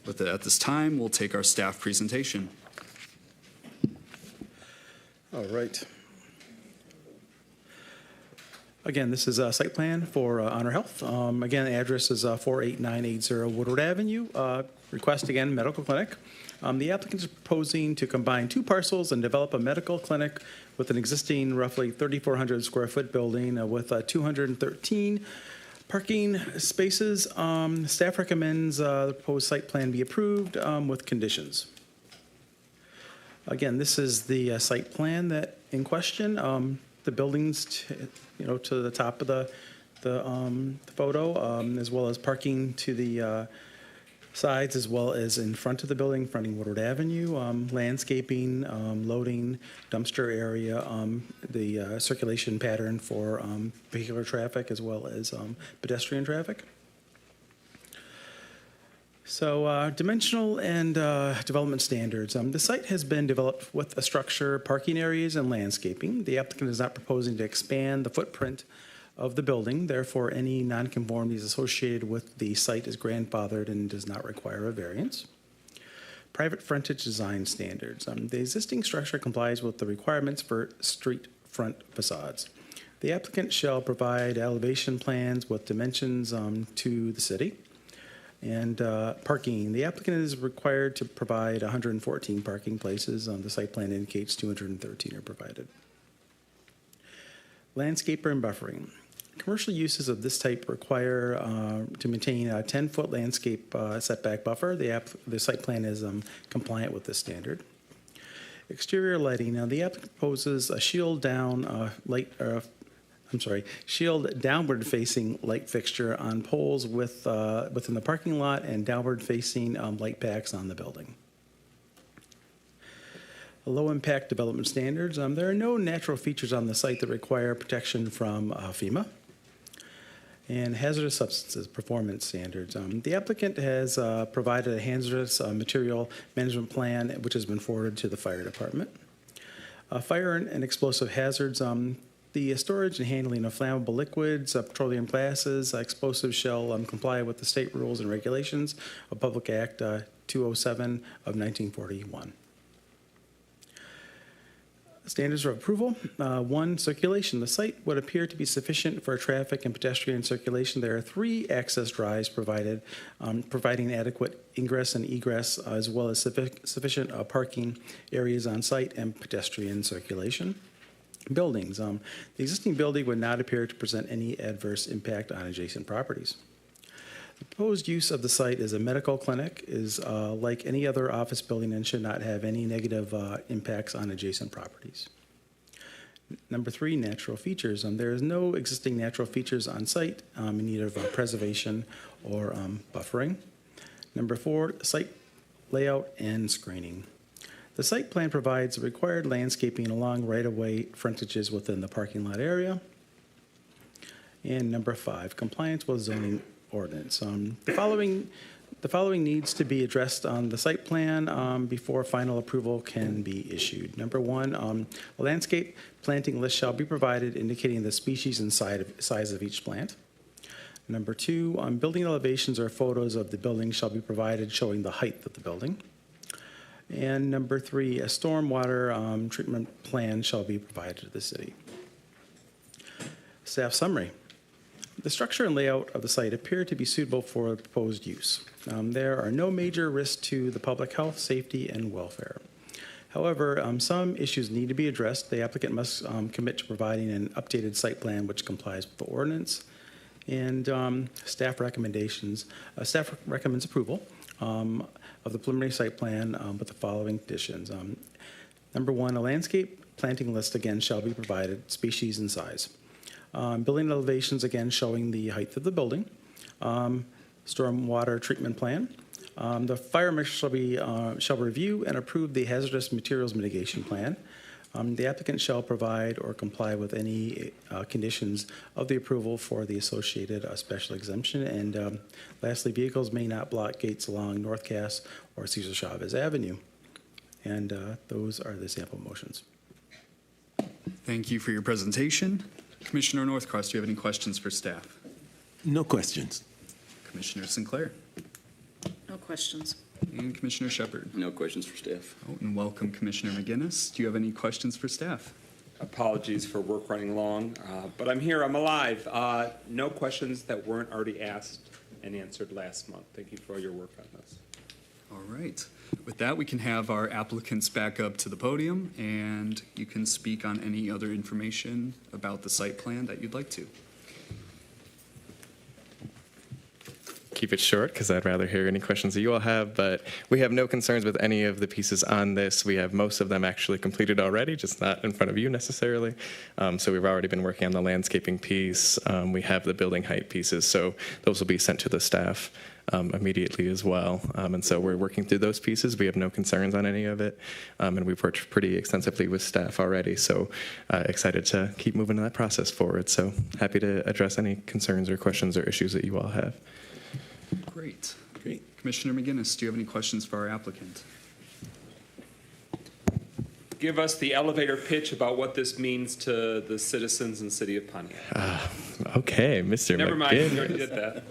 [SPEAKER 2] With that, at this time, we'll take our staff presentation.
[SPEAKER 7] All right. Again, this is a site plan for Honor Health. Again, the address is 48980 Woodward Avenue. Request again, medical clinic. The applicant is proposing to combine two parcels and develop a medical clinic with an existing roughly 3,400 square foot building with 213 parking spaces. Staff recommends the proposed site plan be approved with conditions. Again, this is the site plan that in question. The buildings, to the top of the photo, as well as parking to the sides, as well as in front of the building, fronting Woodward Avenue, landscaping, loading, dumpster area, the circulation pattern for vehicular traffic, as well as pedestrian traffic. So dimensional and development standards. The site has been developed with a structure, parking areas, and landscaping. The applicant is not proposing to expand the footprint of the building. Therefore, any nonconformities associated with the site is grandfathered and does not require a variance. Private frontage design standards. The existing structure complies with the requirements for street front facades. The applicant shall provide elevation plans with dimensions to the city. And parking, the applicant is required to provide 114 parking places. The site plan indicates 213 are provided. Landscaper and buffering. Commercial uses of this type require to maintain a 10-foot landscape setback buffer. The site plan is compliant with this standard. Exterior lighting. Now, the applicant proposes a shield downward facing light fixture on poles within the parking lot and downward facing light packs on the building. Low impact development standards. There are no natural features on the site that require protection from FEMA. And hazardous substances performance standards. The applicant has provided a hazardous material management plan, which has been forwarded to the fire department. Fire and explosive hazards. The storage and handling of flammable liquids, petroleum gases, explosives shall comply with the state rules and regulations of Public Act 207 of 1941. Standards of approval. 1, circulation. The site would appear to be sufficient for traffic and pedestrian circulation. There are 3 access drives provided, providing adequate ingress and egress, as well as sufficient parking areas on site and pedestrian circulation. Buildings. The existing building would not appear to present any adverse impact on adjacent properties. The proposed use of the site as a medical clinic is like any other office building and should not have any negative impacts on adjacent properties. Number 3, natural features. There is no existing natural features on site in need of preservation or buffering. Number 4, site layout and screening. The site plan provides required landscaping along right-of-way frontages within the parking lot area. And number 5, compliance with zoning ordinance. The following needs to be addressed on the site plan before final approval can be issued. Number 1, a landscape planting list shall be provided indicating the species and size of each plant. Number 2, building elevations or photos of the building shall be provided showing the height of the building. And number 3, a stormwater treatment plan shall be provided to the city. Staff summary. The structure and layout of the site appear to be suitable for proposed use. There are no major risks to the public health, safety, and welfare. However, some issues need to be addressed. The applicant must commit to providing an updated site plan which complies with the ordinance. And staff recommendations. Staff recommends approval of the preliminary site plan with the following conditions. Number 1, a landscape planting list again shall be provided, species and size. Building elevations again showing the height of the building. Stormwater treatment plan. The fire marshal shall review and approve the hazardous materials mitigation plan. The applicant shall provide or comply with any conditions of the approval for the associated special exemption. And lastly, vehicles may not block gates along North Cass or Cesar Chavez Avenue. And those are the sample motions.
[SPEAKER 2] Thank you for your presentation. Commissioner Northcross, do you have any questions for staff?
[SPEAKER 4] No questions.
[SPEAKER 2] Commissioner Sinclair.
[SPEAKER 15] No questions.
[SPEAKER 2] And Commissioner Shepard.
[SPEAKER 8] No questions for staff.
[SPEAKER 2] Oh, and welcome, Commissioner McGinnis. Do you have any questions for staff?
[SPEAKER 17] Apologies for work running long, but I'm here, I'm alive. No questions that weren't already asked and answered last month. Thank you for all your work on this.
[SPEAKER 2] All right. With that, we can have our applicants back up to the podium, and you can speak on any other information about the site plan that you'd like to.
[SPEAKER 10] Keep it short because I'd rather hear any questions that you all have, but we have no concerns with any of the pieces on this. We have most of them actually completed already, just not in front of you necessarily. So we've already been working on the landscaping piece. We have the building height pieces, so those will be sent to the staff immediately as well. And so we're working through those pieces. We have no concerns on any of it. And we've worked pretty extensively with staff already. So excited to keep moving that process forward. So happy to address any concerns or questions or issues that you all have.
[SPEAKER 2] Great. Commissioner McGinnis, do you have any questions for our applicant?
[SPEAKER 17] Give us the elevator pitch about what this means to the citizens and city of Pontiac.
[SPEAKER 10] Okay, Mr.
[SPEAKER 17] Never mind, you already did that.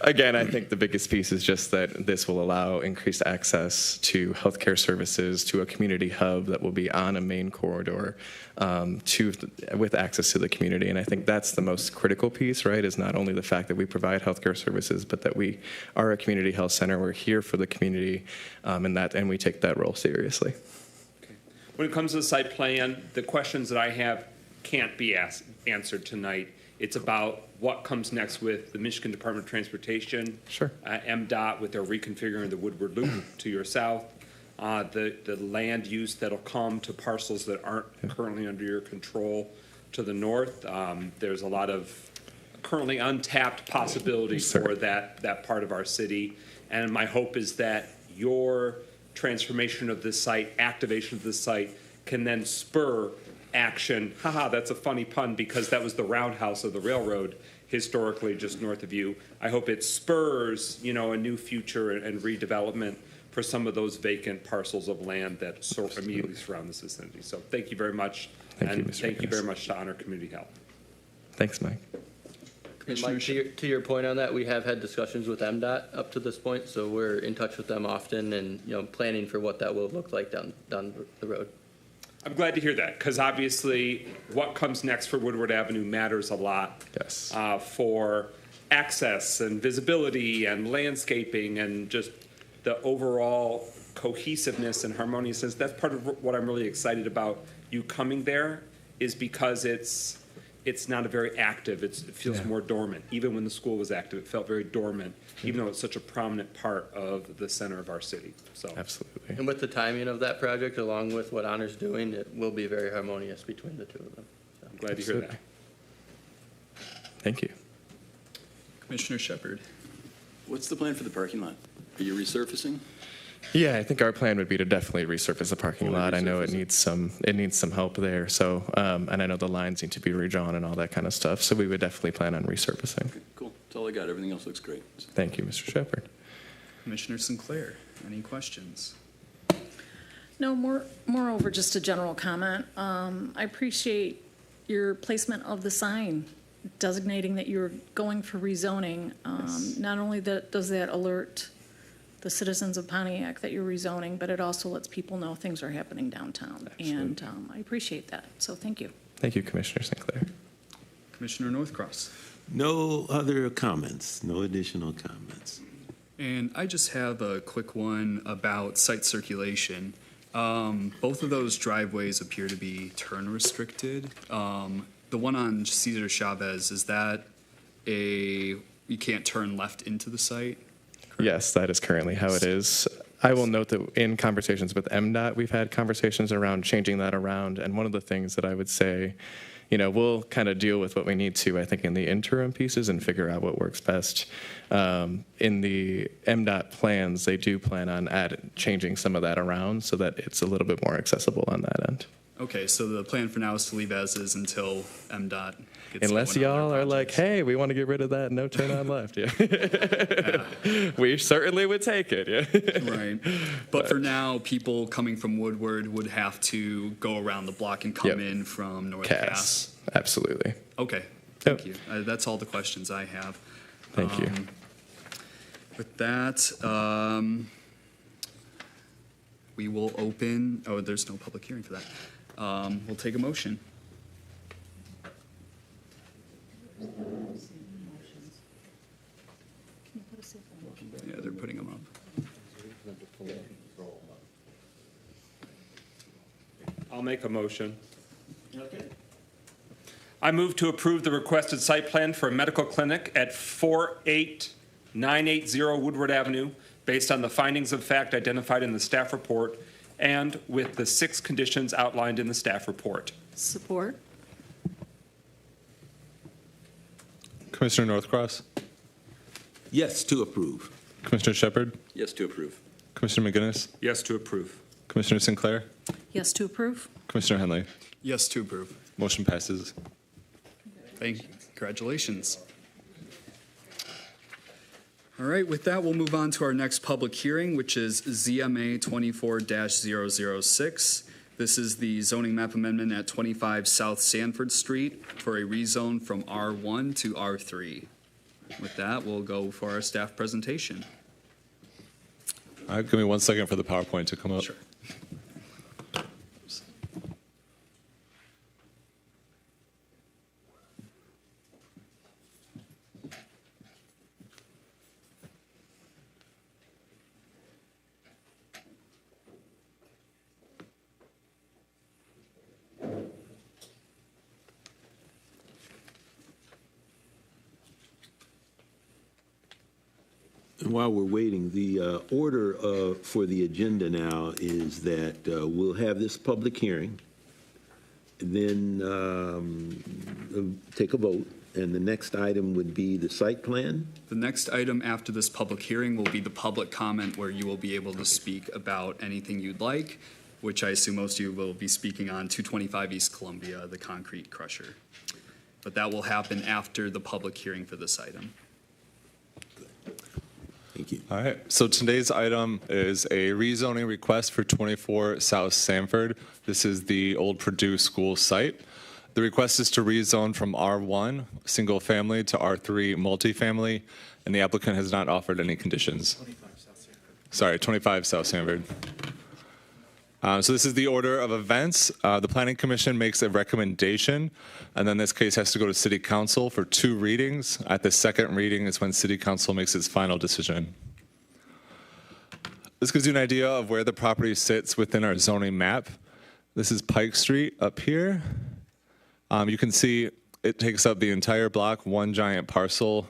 [SPEAKER 10] Again, I think the biggest piece is just that this will allow increased access to healthcare services, to a community hub that will be on a main corridor with access to the community. And I think that's the most critical piece, right, is not only the fact that we provide healthcare services, but that we are a community health center. We're here for the community, and we take that role seriously.
[SPEAKER 17] Okay. When it comes to the site plan, the questions that I have can't be answered tonight. It's about what comes next with the Michigan Department of Transportation,
[SPEAKER 10] sure,
[SPEAKER 17] MDOT with their reconfiguring the Woodward Loop to your south, the land use that'll come to parcels that aren't currently under your control to the north. There's a lot of currently untapped possibilities for that part of our city, and my hope is that your transformation of this site, activation of this site, can then spur action. Haha, that's a funny pun because that was the roundhouse of the railroad historically just north of you. I hope it spurs, a new future and redevelopment for some of those vacant parcels of land that immediately surround this vicinity. So thank you very much. Thank you very much to Honor Community Health.
[SPEAKER 10] Thanks, Mike.
[SPEAKER 18] And Mike, to your point on that, we have had discussions with MDOT up to this point, so we're in touch with them often and planning for what that will look like down the road.
[SPEAKER 17] I'm glad to hear that because obviously what comes next for Woodward Avenue matters a lot.
[SPEAKER 10] Yes.
[SPEAKER 17] For access and visibility and landscaping and just the overall cohesiveness and harmoniousness. That's part of what I'm really excited about you coming there is because it's it's not a very active, it feels more dormant. Even when the school was active, it felt very dormant, even though it's such a prominent part of the center of our city. So
[SPEAKER 10] Absolutely.
[SPEAKER 18] And with the timing of that project, along with what Honor's doing, it will be very harmonious between the two of them. So.
[SPEAKER 17] I'm glad to hear that.
[SPEAKER 10] Thank you.
[SPEAKER 2] Commissioner Shepard.
[SPEAKER 8] What's the plan for the parking lot? Are you resurfacing?
[SPEAKER 10] Yeah, I think our plan would be to definitely resurface the parking lot. I know it needs some help there. So, and I know the lines need to be redrawn and all that kind of stuff. So we would definitely plan on resurfacing.
[SPEAKER 8] Okay, cool. That's all I got. Everything else looks great. So.
[SPEAKER 10] Thank you, Mr. Shepard.
[SPEAKER 2] Commissioner Sinclair, any questions?
[SPEAKER 15] No, moreover, just a general comment. I appreciate your placement of the sign designating that you're going for rezoning. Not only does that alert the citizens of Pontiac that you're rezoning, but it also lets people know things are happening downtown. Absolutely. And I appreciate that. So thank you.
[SPEAKER 10] Thank you, Commissioner Sinclair.
[SPEAKER 2] Commissioner Northcross.
[SPEAKER 4] No other comments, no additional comments.
[SPEAKER 2] And I just have a quick one about site circulation. Both of those driveways appear to be turn restricted. The one on Cesar Chavez, is that you can't turn left into the site? Correct?
[SPEAKER 10] Yes, that is currently how it is. I will note that in conversations with MDOT, we've had conversations around changing that around. And one of the things that I would say, we'll kind of deal with what we need to, I think, in the interim pieces and figure out what works best. In the MDOT plans, they do plan on changing some of that around so that it's a little bit more accessible on that end.
[SPEAKER 2] Okay, so the plan for now is to leave as is until MDOT gets
[SPEAKER 10] Unless y'all are like, hey, we want to get rid of that, no turn on left. Yeah. We certainly would take it. Yeah.
[SPEAKER 2] Right. But for now, people coming from Woodward would have to go around the block and come in from North Cass.
[SPEAKER 10] Absolutely.
[SPEAKER 2] Okay. Thank you. That's all the questions I have.
[SPEAKER 10] Thank you.
[SPEAKER 2] With that, we will open. Oh, there's no public hearing for that. We'll take a motion. Yeah, they're putting them up.
[SPEAKER 17] I'll make a motion. Okay. I move to approve the requested site plan for a medical clinic at 48980 Woodward Avenue based on the findings of fact identified in the staff report and with the 6 conditions outlined in the staff report.
[SPEAKER 5] Support.
[SPEAKER 3] Commissioner Northcross?
[SPEAKER 4] Yes, to approve.
[SPEAKER 3] Commissioner Shepard?
[SPEAKER 8] Yes to approve.
[SPEAKER 3] Commissioner McGinnis?
[SPEAKER 17] Yes to approve.
[SPEAKER 3] Commissioner Sinclair?
[SPEAKER 15] Yes to approve.
[SPEAKER 3] Commissioner Henley?
[SPEAKER 2] Yes to approve.
[SPEAKER 3] Motion passes.
[SPEAKER 2] Thank you. Congratulations. All right, with that, we'll move on to our next public hearing, which is ZMA 24-006. This is the zoning map amendment at 25 South Sanford Street for a rezone from R1 to R3. With that, we'll go for our staff presentation.
[SPEAKER 3] All right, give me 1 second for the PowerPoint to come up.
[SPEAKER 2] Sure.
[SPEAKER 4] And while we're waiting, the order for the agenda now is that we'll have this public hearing, then take a vote, and the next item would be the site plan.
[SPEAKER 2] The next item after this public hearing will be the public comment where you will be able to speak about anything you'd like, which I assume most of you will be speaking on 225 East Columbia, the concrete crusher. But that will happen after the public hearing for this item.
[SPEAKER 4] Thank you.
[SPEAKER 3] All right, so today's item is a rezoning request for 24 South Sanford. This is the old Purdue school site. The request is to rezone from R1, single family, to R3, multifamily, and the applicant has not offered any conditions. 25 South Sanford. So this is the order of events. The Planning Commission makes a recommendation, and then this case has to go to City Council for 2 readings. At the second reading is when City Council makes its final decision. This gives you an idea of where the property sits within our zoning map. This is Pike Street up here. You can see it takes up the entire block, one giant parcel.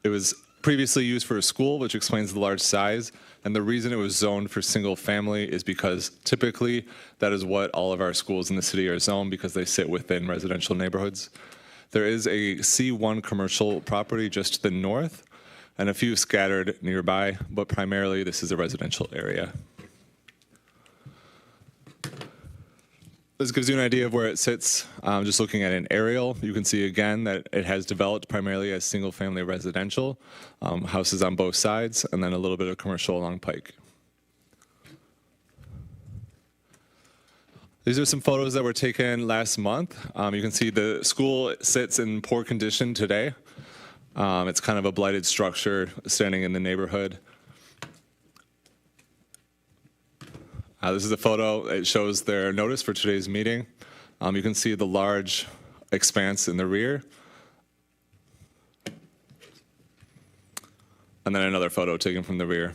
[SPEAKER 3] It was previously used for a school, which explains the large size. And the reason it was zoned for single family is because typically that is what all of our schools in the city are zoned because they sit within residential neighborhoods. There is a C1 commercial property just to the north and a few scattered nearby, but primarily this is a residential area. This gives you an idea of where it sits. Just looking at an aerial, you can see again that it has developed primarily as single-family residential, houses on both sides, and then a little bit of commercial along Pike. These are some photos that were taken last month. You can see the school sits in poor condition today. It's kind of a blighted structure standing in the neighborhood. This is a photo. It shows their notice for today's meeting. You can see the large expanse in the rear. And then another photo taken from the rear.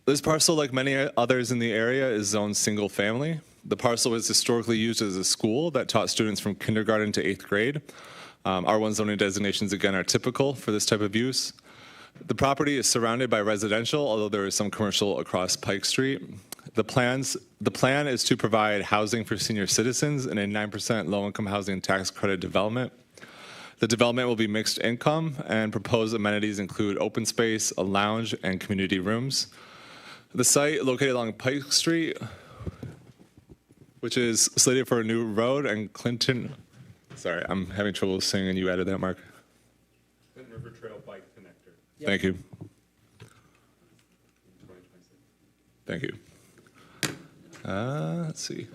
[SPEAKER 3] This parcel, like many others in the area, is zoned single family. The parcel was historically used as a school that taught students from kindergarten to 8th grade. R1 zoning designations, again, are typical for this type of use. The property is surrounded by residential, although there is some commercial across Pike Street. The plan is to provide housing for senior citizens in a 9% low-income housing tax credit development. The development will be mixed income, and proposed amenities include open space, a lounge, and community rooms. The site, located along Pike Street, which is slated for a new road, and Clinton, sorry, I'm having trouble saying, and you added that, Mark.
[SPEAKER 17] Clinton River Trail Bike Connector.
[SPEAKER 3] Yep. Thank you. Thank you. Let's see.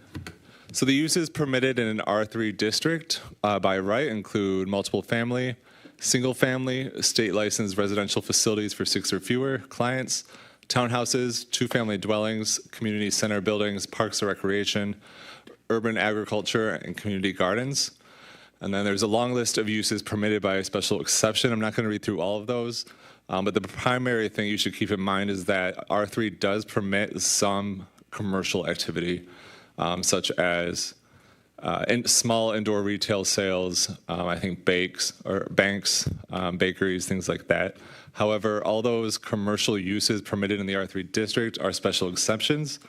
[SPEAKER 3] So the uses permitted in an R3 district by right include multiple family, single family, state licensed residential facilities for 6 or fewer clients, townhouses, 2-family dwellings, community center buildings, parks and recreation, urban agriculture, and community gardens. And then there's a long list of uses permitted by a special exception. I'm not going to read through all of those, but the primary thing you should keep in mind is that R3 does permit some commercial activity, such as small indoor retail sales, I think banks, bakeries, things like that. However, all those commercial uses permitted in the R3 district are special exceptions,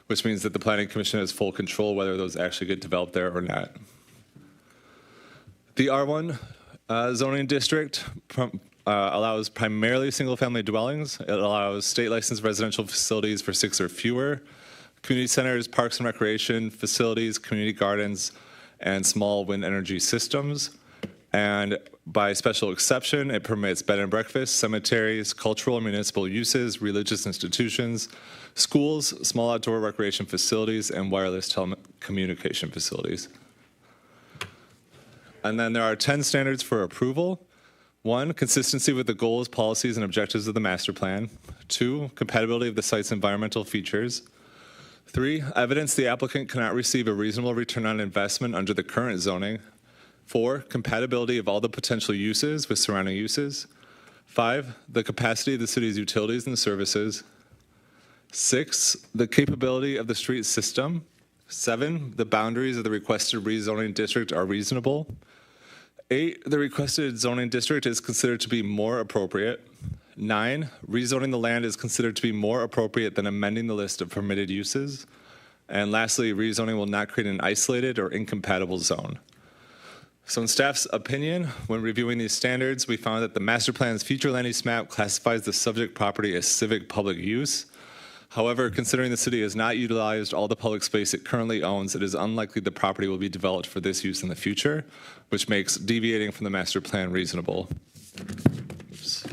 [SPEAKER 3] which means that the Planning Commission has full control whether those actually get developed there or not. The R1 zoning district allows primarily single-family dwellings. It allows state-licensed residential facilities for 6 or fewer, community centers, parks and recreation facilities, community gardens, and small wind energy systems. And by special exception, it permits bed and breakfast, cemeteries, cultural and municipal uses, religious institutions, schools, small outdoor recreation facilities, and wireless telecommunication facilities. And then there are 10 standards for approval. 1, consistency with the goals, policies, and objectives of the master plan. 2, compatibility of the site's environmental features. 3, evidence the applicant cannot receive a reasonable return on investment under the current zoning. 4, compatibility of all the potential uses with surrounding uses. 5, the capacity of the city's utilities and services. 6, the capability of the street system. 7, the boundaries of the requested rezoning district are reasonable. 8, the requested zoning district is considered to be more appropriate. 9, rezoning the land is considered to be more appropriate than amending the list of permitted uses. And lastly, rezoning will not create an isolated or incompatible zone. So in staff's opinion, when reviewing these standards, we found that the master plan's future land use map classifies the subject property as civic public use. However, considering the city has not utilized all the public space it currently owns, it is unlikely the property will be developed for this use in the future, which makes deviating from the master plan reasonable. Oops.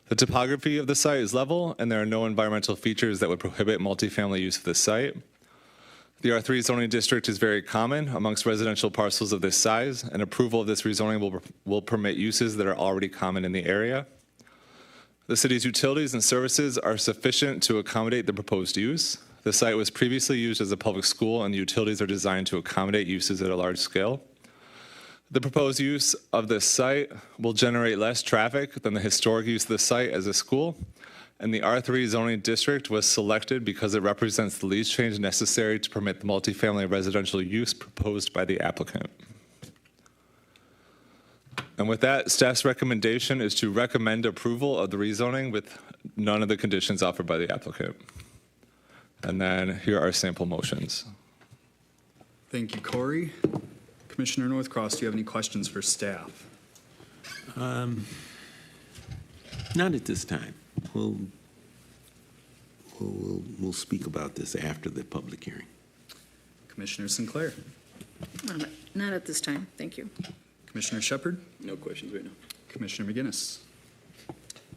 [SPEAKER 3] The topography of the site is level, and there are no environmental features that would prohibit multifamily use of the site. The R3 zoning district is very common amongst residential parcels of this size, and approval of this rezoning will permit uses that are already common in the area. The city's utilities and services are sufficient to accommodate the proposed use. The site was previously used as a public school, and the utilities are designed to accommodate uses at a large scale. The proposed use of this site will generate less traffic than the historic use of the site as a school, And the R3 zoning district was selected because it represents the least change necessary to permit the multifamily residential use proposed by the applicant. And with that, staff's recommendation is to recommend approval of the rezoning with none of the conditions offered by the applicant. And then here are sample motions.
[SPEAKER 2] Thank you, Corey. Commissioner Northcross, do you have any questions for staff?
[SPEAKER 4] Not at this time. We'll speak about this after the public hearing.
[SPEAKER 2] Commissioner Sinclair.
[SPEAKER 15] Not at this time, thank you.
[SPEAKER 2] Commissioner Shepard.
[SPEAKER 8] No questions right now.
[SPEAKER 2] Commissioner McGinnis.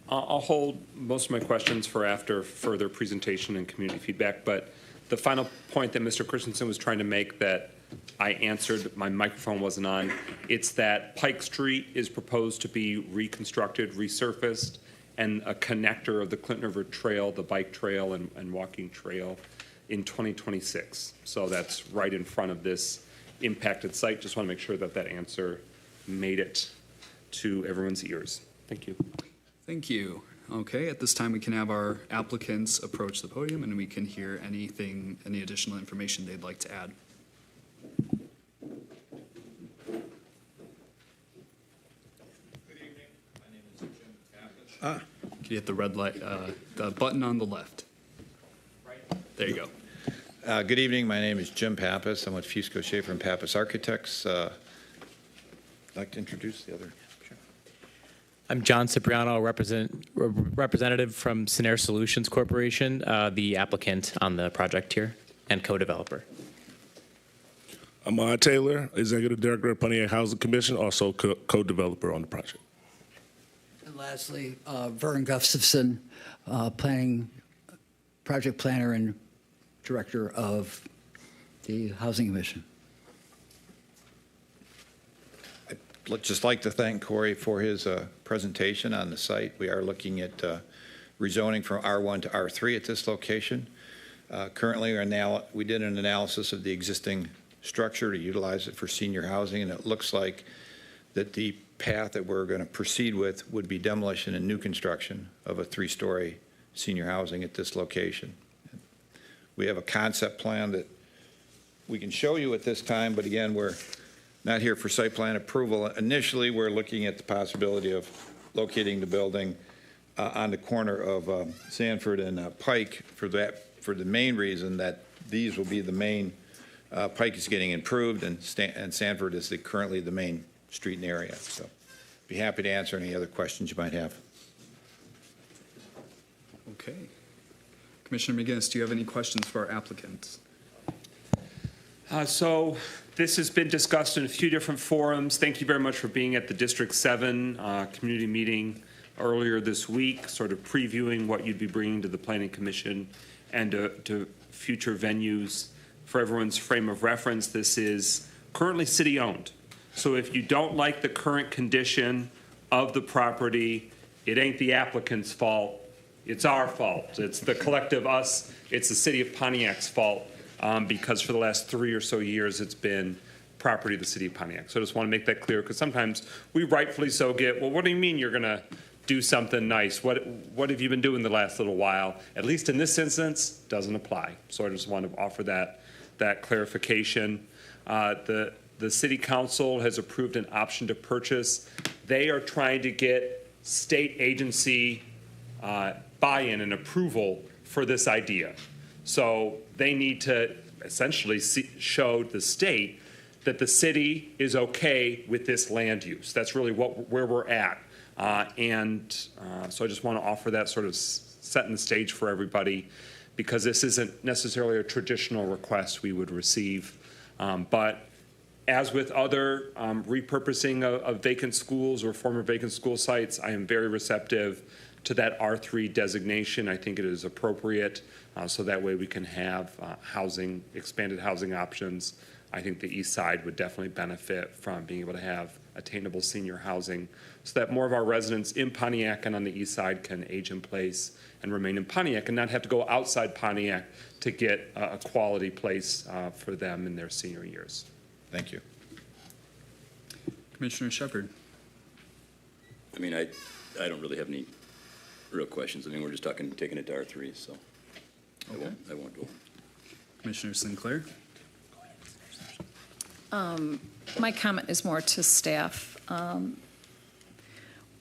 [SPEAKER 17] I'll hold most of my questions for after further presentation and community feedback, but the final point that Mr. Christensen was trying to make that I answered, my microphone wasn't on, it's that Pike Street is proposed to be reconstructed, resurfaced, and a connector of the Clinton River Trail, the bike trail and walking trail in 2026. So that's right in front of this impacted site. Just want to make sure that that answer made it to everyone's ears. Thank you.
[SPEAKER 2] Thank you. Okay, at this time we can have our applicants approach the podium and we can hear any additional information they'd like to add. Can you hit the red light, the button on the left? There you go.
[SPEAKER 19] Good evening. My name is Jim Pappas. I'm with Fusco Schaefer and Pappas Architects. I'd like to introduce the other. Sure.
[SPEAKER 20] I'm John Cipriano, representative from Scenair Solutions Corporation, the applicant on the project here and co-developer.
[SPEAKER 21] I'm Taylor, Executive Director of Pontiac Housing Commission, also co-developer on the project.
[SPEAKER 22] And lastly, Vern Gustafson, project planner and director of the Housing Commission.
[SPEAKER 19] I'd just like to thank Corey for his presentation on the site. We are looking at rezoning from R1 to R3 at this location. Currently, we did an analysis of the existing structure to utilize it for senior housing, and it looks like that the path that we're going to proceed with would be demolition and new construction of a 3-story senior housing at this location. We have a concept plan that we can show you at this time, but again, we're not here for site plan approval. Initially, we're looking at the possibility of locating the building on the corner of Sanford and Pike for the main reason that these will be the main, Pike is getting improved and Sanford is currently the main street in the area. So be happy to answer any other questions you might have.
[SPEAKER 2] Okay. Commissioner McGinnis, do you have any questions for our applicants?
[SPEAKER 17] So this has been discussed in a few different forums. Thank you very much for being at the District 7 community meeting earlier this week, sort of previewing what you'd be bringing to the Planning Commission and to future venues. For everyone's frame of reference, this is currently city-owned. So if you don't like the current condition of the property, it ain't the applicant's fault. It's our fault. It's the collective us. It's the city of Pontiac's fault because for the last 3 or so years, it's been property of the city of Pontiac. So I just want to make that clear because sometimes we rightfully so get, well, what do you mean you're going to do something nice? What have you been doing the last little while? At least in this instance, doesn't apply. So I just want to offer that clarification. The city council has approved an option to purchase. They are trying to get state agency buy-in and approval for this idea. So they need to essentially show the state that the city is okay with this land use. That's really where we're at. So I just want to offer that sort of setting the stage for everybody because this isn't necessarily a traditional request we would receive. But as with other repurposing of vacant schools or former vacant school sites, I am very receptive to that R3 designation. I think it is appropriate so that way we can have expanded housing options. I think the east side would definitely benefit from being able to have attainable senior housing so that more of our residents in Pontiac and on the east side can age in place and remain in Pontiac and not have to go outside Pontiac to get a quality place for them in their senior years.
[SPEAKER 19] Thank you.
[SPEAKER 2] Commissioner Shepard.
[SPEAKER 8] I mean, I don't really have any real questions. I mean, we're just taking it to R3, so I won't go.
[SPEAKER 2] Commissioner Sinclair?
[SPEAKER 15] My comment is more to staff.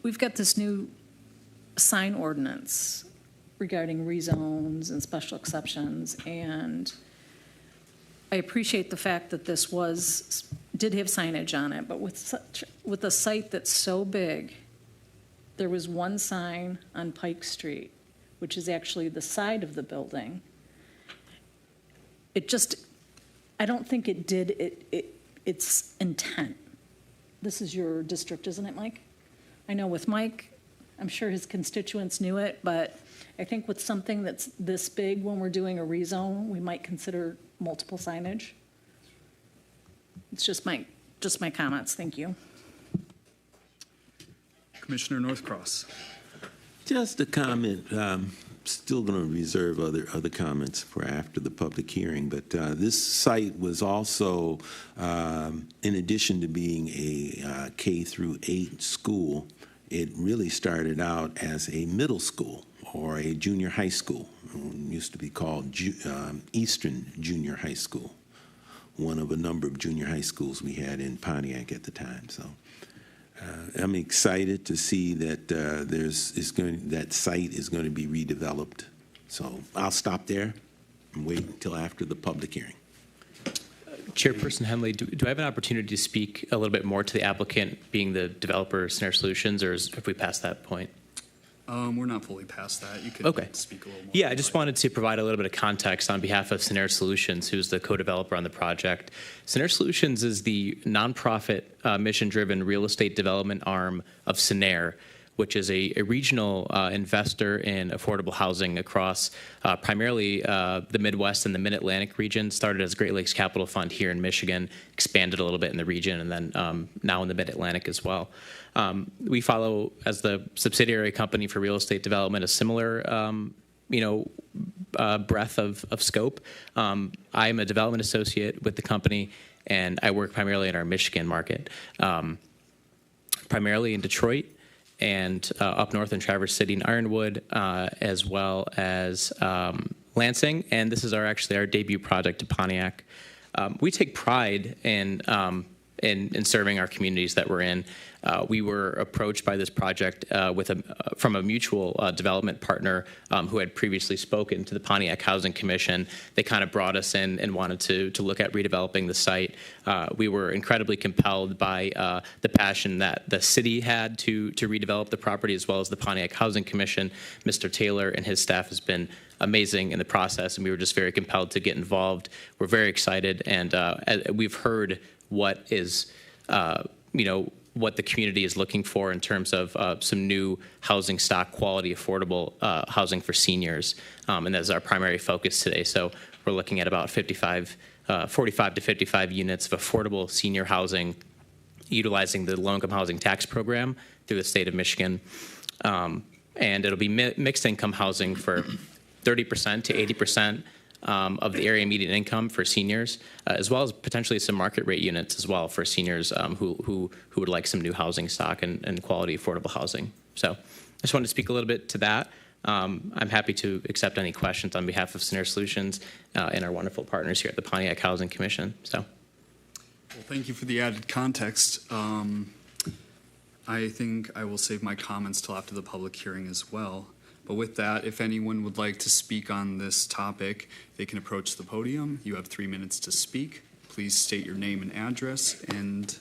[SPEAKER 15] We've got this new sign ordinance regarding rezones and special exceptions, and I appreciate the fact that this did have signage on it, but with a site that's so big, there was one sign on Pike Street, which is actually the side of the building. I don't think it did its intent. This is your district, isn't it, Mike? I know with Mike, I'm sure his constituents knew it, but I think with something that's this big, when we're doing a rezone, we might consider multiple signage. It's just my comments. Thank you.
[SPEAKER 2] Commissioner Northcross?
[SPEAKER 4] Just a comment. Still going to reserve other comments for after the public hearing, but this site was also, in addition to being a K through 8 school, it really started out as a middle school or a junior high school. It used to be called Eastern Junior High School, one of a number of junior high schools we had in Pontiac at the time. So I'm excited to see that that site is going to be redeveloped. So I'll stop there and wait until after the public hearing.
[SPEAKER 20] Chairperson Henley, do I have an opportunity to speak a little bit more to the applicant being the developer, Snare Solutions, or have we passed that point?
[SPEAKER 2] We're not fully past that. You could speak a little more.
[SPEAKER 20] Yeah, I just wanted to provide a little bit of context on behalf of Snare Solutions, who's the co-developer on the project. Snare Solutions is the nonprofit, mission-driven real estate development arm of Snare, which is a regional investor in affordable housing across primarily the Midwest and the Mid-Atlantic region. Started as Great Lakes Capital Fund here in Michigan, expanded a little bit in the region, and then now in the Mid-Atlantic as well. We follow, as the subsidiary company for real estate development, a similar breadth of scope. I'm a development associate with the company, and I work primarily in our Michigan market, primarily in Detroit, and up north in Traverse City and Ironwood, as well as Lansing. And this is actually our debut project to Pontiac. We take pride in serving our communities that we're in. We were approached by this project from a mutual development partner who had previously spoken to the Pontiac Housing Commission. They kind of brought us in and wanted to look at redeveloping the site. We were incredibly compelled by the passion that the city had to redevelop the property, as well as the Pontiac Housing Commission. Mr. Taylor and his staff has been amazing in the process, and we were just very compelled to get involved. We're very excited, and we've heard what is, what the community is looking for in terms of some new housing stock, quality, affordable housing for seniors, and that's our primary focus today. So we're looking at about 45 to 55 units of affordable senior housing, utilizing the low-income housing tax program through the state of Michigan, and it'll be mixed income housing for 30% to 80% of the area median income for seniors, as well as potentially some market rate units as well for seniors who would like some new housing stock and quality affordable housing. So I just wanted to speak a little bit to that. I'm happy to accept any questions on behalf of Snare Solutions and our wonderful partners here at the Pontiac Housing Commission. So,
[SPEAKER 2] well, thank you for the added context. I think I will save my comments till after the public hearing as well. But with that, if anyone would like to speak on this topic, they can approach the podium. You have 3 minutes to speak. Please state your name and address, and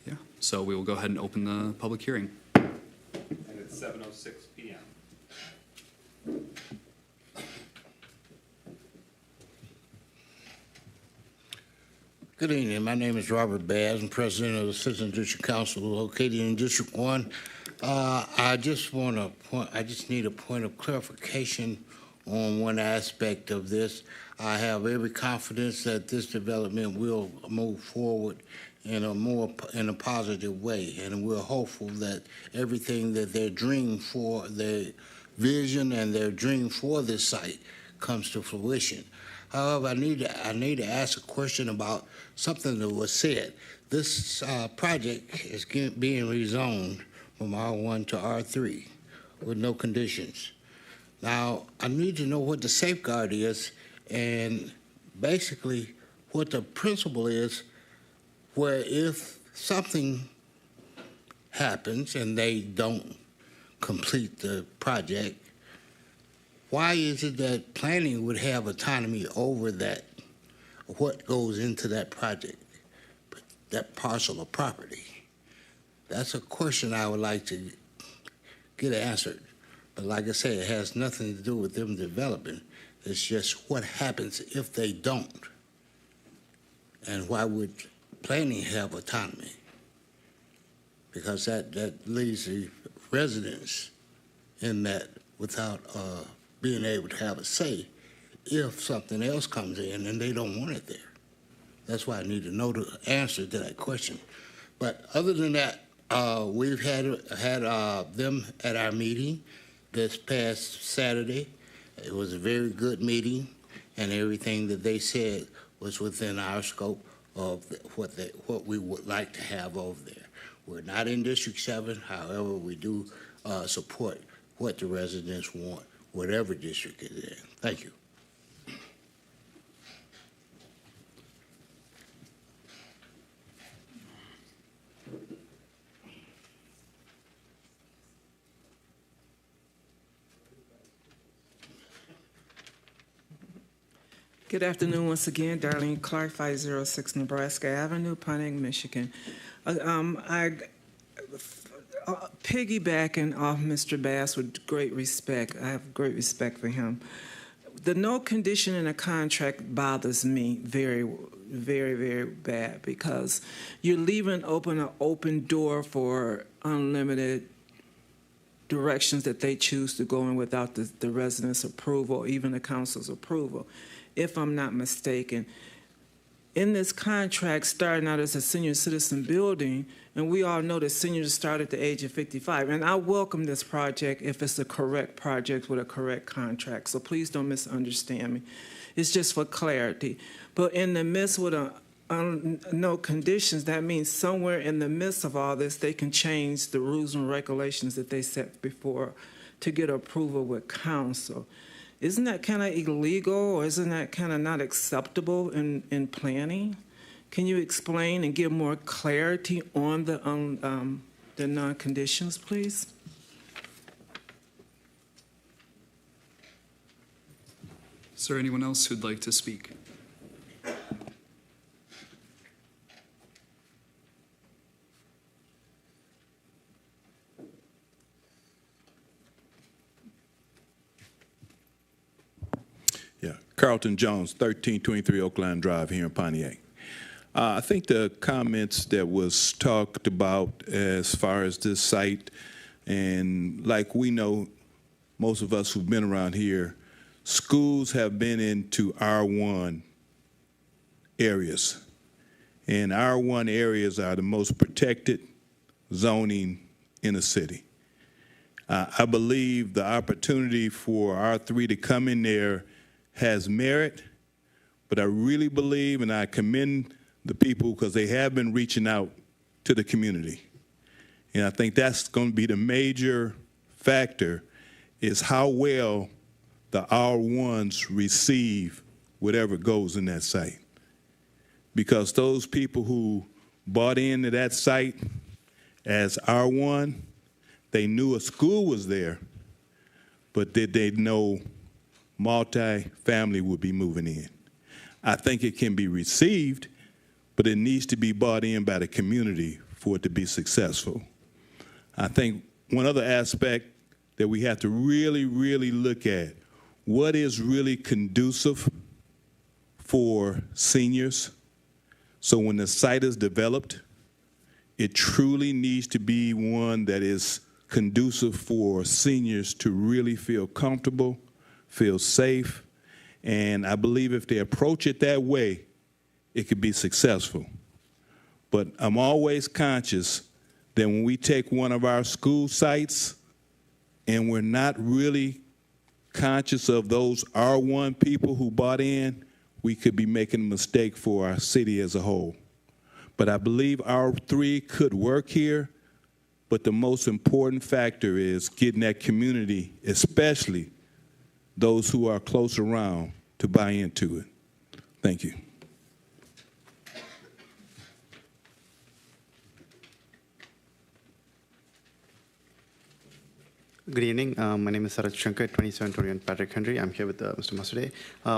[SPEAKER 2] yeah, so we will go ahead and open the public hearing.
[SPEAKER 17] And it's 7:06 p.m.
[SPEAKER 6] Good evening. My name is Robert Bass. I'm president of the Citizens District Council located in District 1. I just need a point of clarification on one aspect of this. I have every confidence that this development will move forward in a positive way, and we're hopeful that everything that their dream for, their vision and their dream for this site comes to fruition. However, I need to ask a question about something that was said. This project is being rezoned from R1 to R3. with no conditions. Now, I need to know what the safeguard is and basically what the principle is where if something happens and they don't complete the project, why is it that planning would have autonomy over that, what goes into that project, that parcel of property? That's a question I would like to get answered. But like I say, it has nothing to do with them developing. It's just what happens if they don't. And why would planning have autonomy? Because that leaves the residents in that without being able to have a say if something else comes in and they don't want it there. That's why I need to know the answer to that question. But other than that, we've had them at our meeting this past Saturday. It was a very good meeting, and everything that they said was within our scope of what we would like to have over there. We're not in District 7, however, we do support what the residents want, whatever district it is in. Thank you.
[SPEAKER 14] Good afternoon once again. Darlene Clark, 506 Nebraska Avenue, Pontiac, Michigan. Piggybacking off Mr. Bass with great respect, I have great respect for him. The no condition in a contract bothers me very, very, very bad because you're leaving an open door for unlimited directions that they choose to go in without the residents' approval, even the council's approval, if I'm not mistaken. In this contract, starting out as a senior citizen building, and we all know that seniors start at the age of 55, and I welcome this project if it's a correct project with a correct contract, so please don't misunderstand me. It's just for clarity. But in the midst with no conditions, that means somewhere in the midst of all this, they can change the rules and regulations that they set before to get approval with council. Isn't that kind of illegal, or isn't that kind of not acceptable in planning? Can you explain and give more clarity on the non-conditions, please?
[SPEAKER 2] Is there anyone else who'd like to speak?
[SPEAKER 9] Yeah, Carlton Jones, 1323 Oakland Drive here in Pontiac. I think the comments that was talked about as far as this site, and like we know, most of us who've been around here, schools have been into R1 areas. And R1 areas are the most protected zoning in the city. I believe the opportunity for R3 to come in there has merit, but I really believe, and I commend the people because they have been reaching out to the community. And I think that's going to be the major factor, is how well the R1s receive whatever goes in that site. Because those people who bought into that site as R1, they knew a school was there, but did they know multi-family would be moving in? I think it can be received, but it needs to be bought in by the community for it to be successful. I think one other aspect that we have to really, really look at, what is really conducive for seniors? So when the site is developed, it truly needs to be one that is conducive for seniors to really feel comfortable, feel safe, and I believe if they approach it that way, it could be successful. But I'm always conscious that when we take one of our school sites and we're not really conscious of those R1 people who bought in, we could be making a mistake for our city as a whole. But I believe R3 could work here, but the most important factor is getting that community, especially those who are close around, to buy into it. Thank you.
[SPEAKER 11] Good evening. My name is Saraj Shankar, 2721 Patrick Henry. I'm here with Mr. Masude.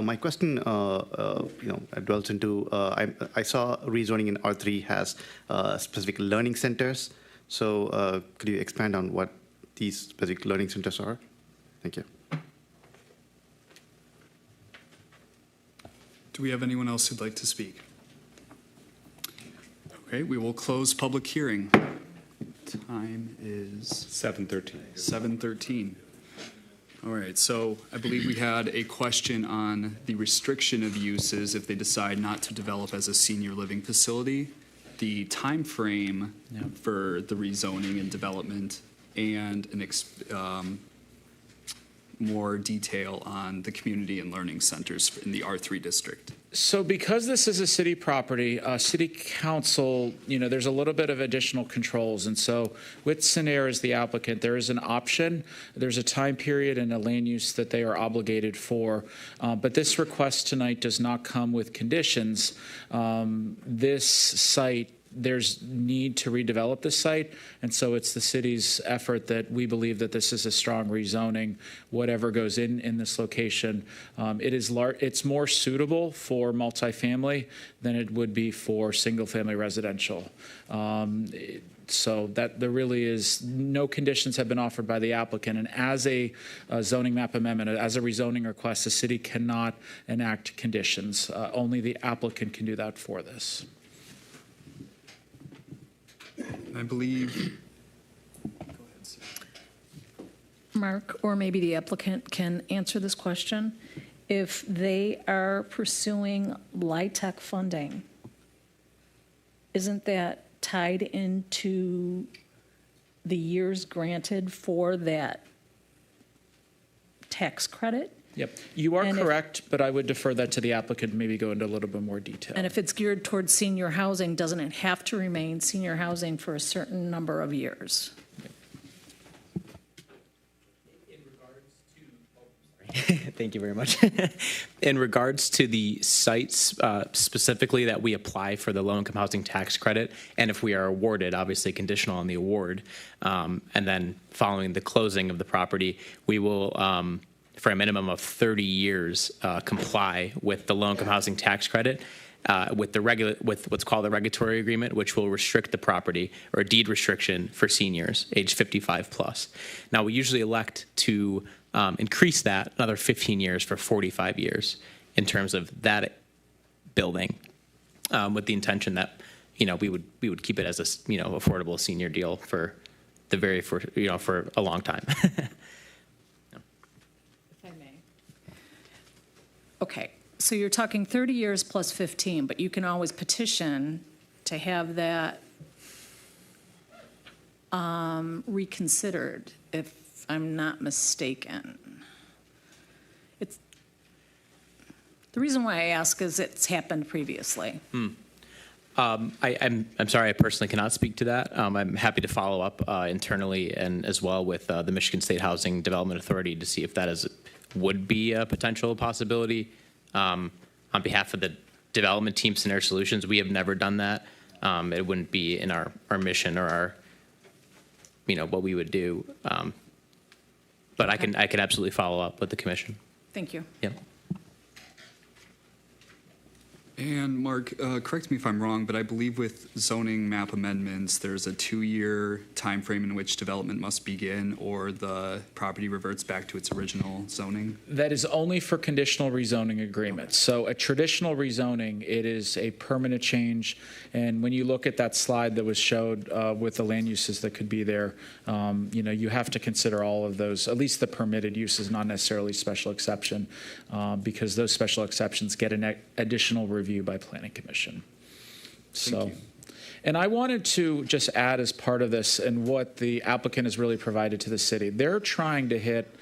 [SPEAKER 11] My question, dwells into, I saw rezoning in R3 has specific learning centers. So could you expand on what these specific learning centers are? Thank you.
[SPEAKER 2] Do we have anyone else who'd like to speak? Okay, we will close public hearing. Time is
[SPEAKER 17] 7:13.
[SPEAKER 2] 7:13. All right, so I believe we had a question on the restriction of uses if they decide not to develop as a senior living facility, the time frame for the rezoning and development, and more detail on the community and learning centers in the R3 district.
[SPEAKER 1] So because this is a city property, city council, there's a little bit of additional controls. And so with Sinair as the applicant, there is an option. There's a time period and a land use that they are obligated for. But this request tonight does not come with conditions. This site, there's need to redevelop the site, and so it's the city's effort that we believe that this is a strong rezoning, whatever goes in this location. It's more suitable for multifamily than it would be for single-family residential. So that there really is no conditions have been offered by the applicant, and as a zoning map amendment, as a rezoning request, the city cannot enact conditions. Only the applicant can do that for this.
[SPEAKER 2] I believe.
[SPEAKER 15] Mark, or maybe the applicant can answer this question. If they are pursuing LIHTC funding, isn't that tied into the years granted for that tax credit?
[SPEAKER 1] Yep, you are correct, but I would defer that to the applicant and maybe go into a little bit more detail.
[SPEAKER 15] And if it's geared towards senior housing, doesn't it have to remain senior housing for a certain number of years?
[SPEAKER 20] Thank you very much. In regards to the sites specifically that we apply for the low-income housing tax credit, and if we are awarded, obviously conditional on the award, and then following the closing of the property, we will, for a minimum of 30 years, comply with the low-income housing tax credit. With what's called a regulatory agreement, which will restrict the property, or a deed restriction for seniors age 55 plus. Now, we usually elect to increase that another 15 years for 45 years in terms of that building, with the intention that we would keep it as a affordable senior deal for for a long time.
[SPEAKER 15] If I may. Okay. So you're talking 30 years plus 15, but you can always petition to have that reconsidered, if I'm not mistaken. The reason why I ask is it's happened previously.
[SPEAKER 20] I'm sorry, I personally cannot speak to that. I'm happy to follow up internally and as well with the Michigan State Housing Development Authority to see if that would be a potential possibility. On behalf of the development team, Sinair Solutions, we have never done that. It wouldn't be in our mission or our, what we would do. But I can absolutely follow up with the commission.
[SPEAKER 15] Thank you.
[SPEAKER 20] Yeah.
[SPEAKER 2] And Mark, correct me if I'm wrong, but I believe with zoning map amendments, there's a 2-year time frame in which development must begin, or the property reverts back to its original zoning.
[SPEAKER 1] That is only for conditional rezoning agreements. So a traditional rezoning, it is a permanent change. And when you look at that slide that was showed with the land uses that could be there, you have to consider all of those, at least the permitted uses, not necessarily special exception, because those special exceptions get an additional review by Planning Commission. So, and I wanted to just add as part of this and what the applicant has really provided to the city. They're trying to hit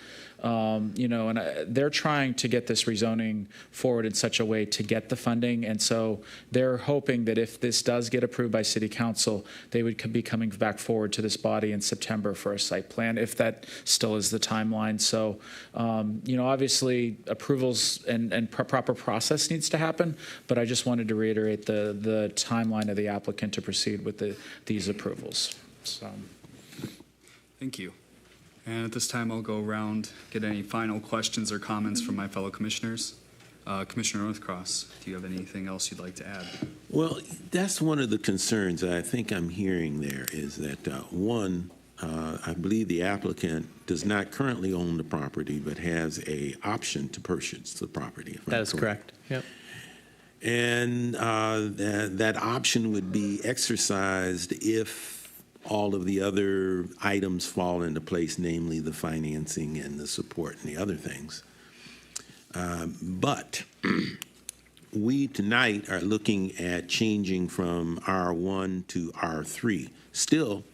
[SPEAKER 1] they're trying to get this rezoning forward in such a way to get the funding. And so they're hoping that if this does get approved by City Council, they would be coming back forward to this body in September for a site plan, if that still is the timeline. So, obviously approvals and proper process needs to happen, but I just wanted to reiterate the timeline of the applicant to proceed with these approvals. So.
[SPEAKER 2] Thank you. And at this time, I'll go around, get any final questions or comments from my fellow commissioners. Commissioner Northcross, do you have anything else you'd like to add?
[SPEAKER 4] Well, that's one of the concerns I think I'm hearing there is that, one, I believe the applicant does not currently own the property, but has a option to purchase the property.
[SPEAKER 20] That is correct. Yep.
[SPEAKER 4] And that option would be exercised if all of the other items fall into place, namely the financing and the support and the other things. But we tonight are looking at changing from R1 to R3. Still,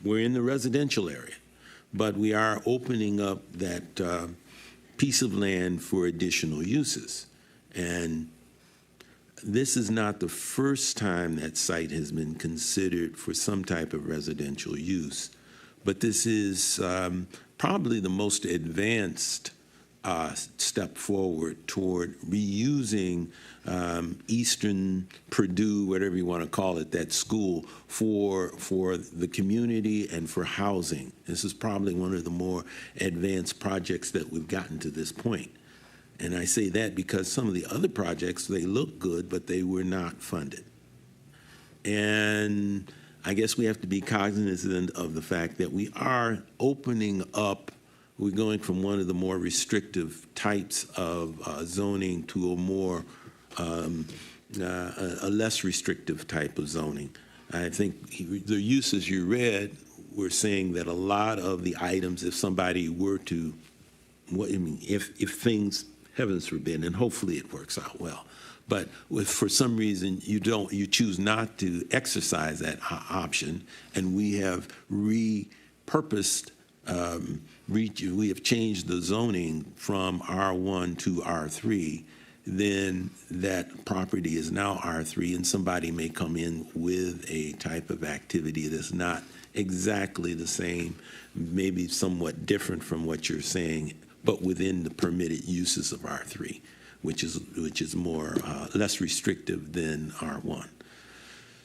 [SPEAKER 4] we're in the residential area, but we are opening up that piece of land for additional uses. And this is not the first time that site has been considered for some type of residential use, but this is probably the most advanced step forward toward reusing Eastern Purdue, whatever you want to call it, that school for the community and for housing. This is probably one of the more advanced projects that we've gotten to this point. And I say that because some of the other projects, they look good, but they were not funded. And I guess we have to be cognizant of the fact that we are opening up, we're going from one of the more restrictive types of zoning to a more, a less restrictive type of zoning. I think the uses you read were saying that a lot of the items, if somebody were to, if things, heavens forbid, and hopefully it works out well. But if for some reason you choose not to exercise that option, and we have repurposed, we have changed the zoning from R1 to R3, then that property is now R3, and somebody may come in with a type of activity that's not exactly the same, maybe somewhat different from what you're saying, but within the permitted uses of R3, which is more less restrictive than R1.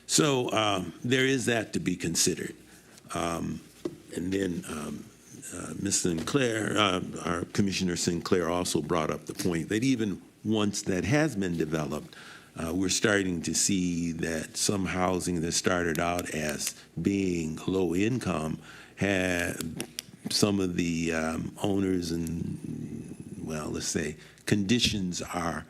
[SPEAKER 4] So there is that to be considered. And then Ms. Sinclair, our Commissioner Sinclair, also brought up the point that even once that has been developed, we're starting to see that some housing that started out as being low income had some of the owners and, well, let's say, conditions are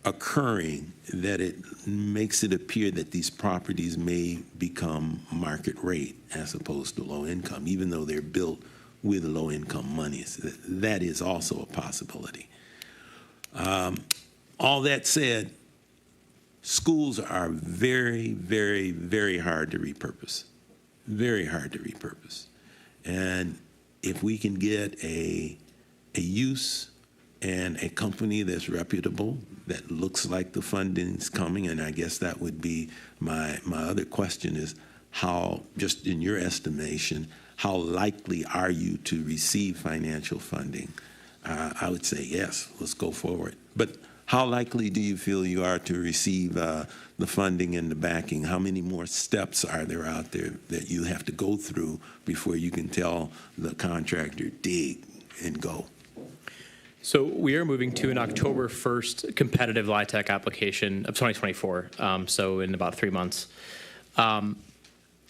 [SPEAKER 4] occurring that it makes it appear that these properties may become market rate as opposed to low income, even though they're built with low income monies. That is also a possibility. All that said, schools are very, very, very hard to repurpose. Very hard to repurpose. And if we can get a use and a company that's reputable, that looks like the funding's coming, and I guess that would be my other question is how, just in your estimation, how likely are you to receive financial funding? I would say yes, let's go forward. But how likely do you feel you are to receive the funding and the backing? How many more steps are there out there that you have to go through before you can tell the contractor, dig and go?
[SPEAKER 20] So we are moving to an October 1st competitive LIHTC application of 2024, so in about 3 months.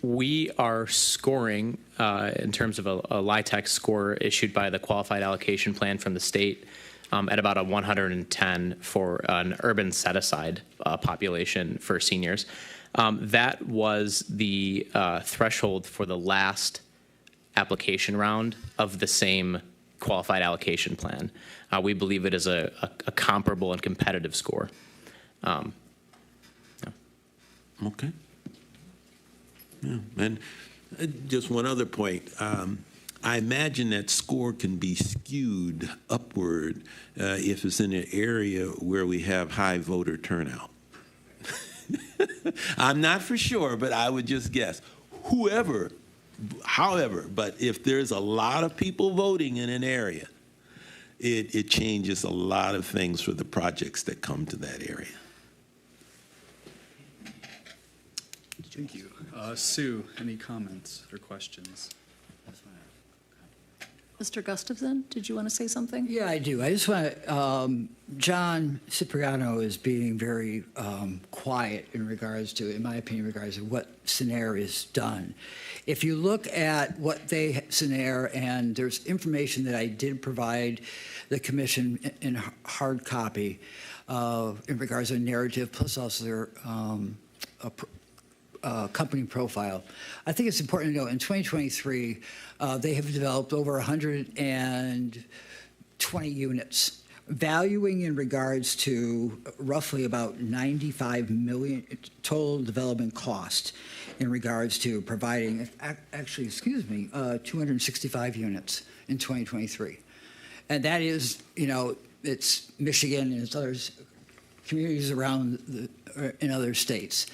[SPEAKER 20] We are scoring in terms of a LIHTC score issued by the Qualified Allocation Plan from the state at about a 110 for an urban set-aside population for seniors. That was the threshold for the last application round of the same Qualified Allocation Plan. We believe it is a comparable and competitive score.
[SPEAKER 4] Yeah. Okay. Yeah. And just one other point. I imagine that score can be skewed upward if it's in an area where we have high voter turnout. I'm not for sure, but I would just guess. However, but if there's a lot of people voting in an area, it changes a lot of things for the projects that come to that area.
[SPEAKER 2] Thank you. Sue, any comments or questions?
[SPEAKER 15] Mr. Gustafson, did you want to say something?
[SPEAKER 22] Yeah, I do. I just want to, John Cipriano is being very quiet in regards to, in my opinion, in regards to what SENER has done. If you look at what SENER, and there's information that I did provide the commission in hard copy in regards to narrative, plus also their company profile. I think it's important to know in 2023, they have developed over 120 units, valuing in regards to roughly about 95 million total development cost in regards to providing, actually, 265 units in 2023. And that is, it's Michigan and it's others, communities around in other states.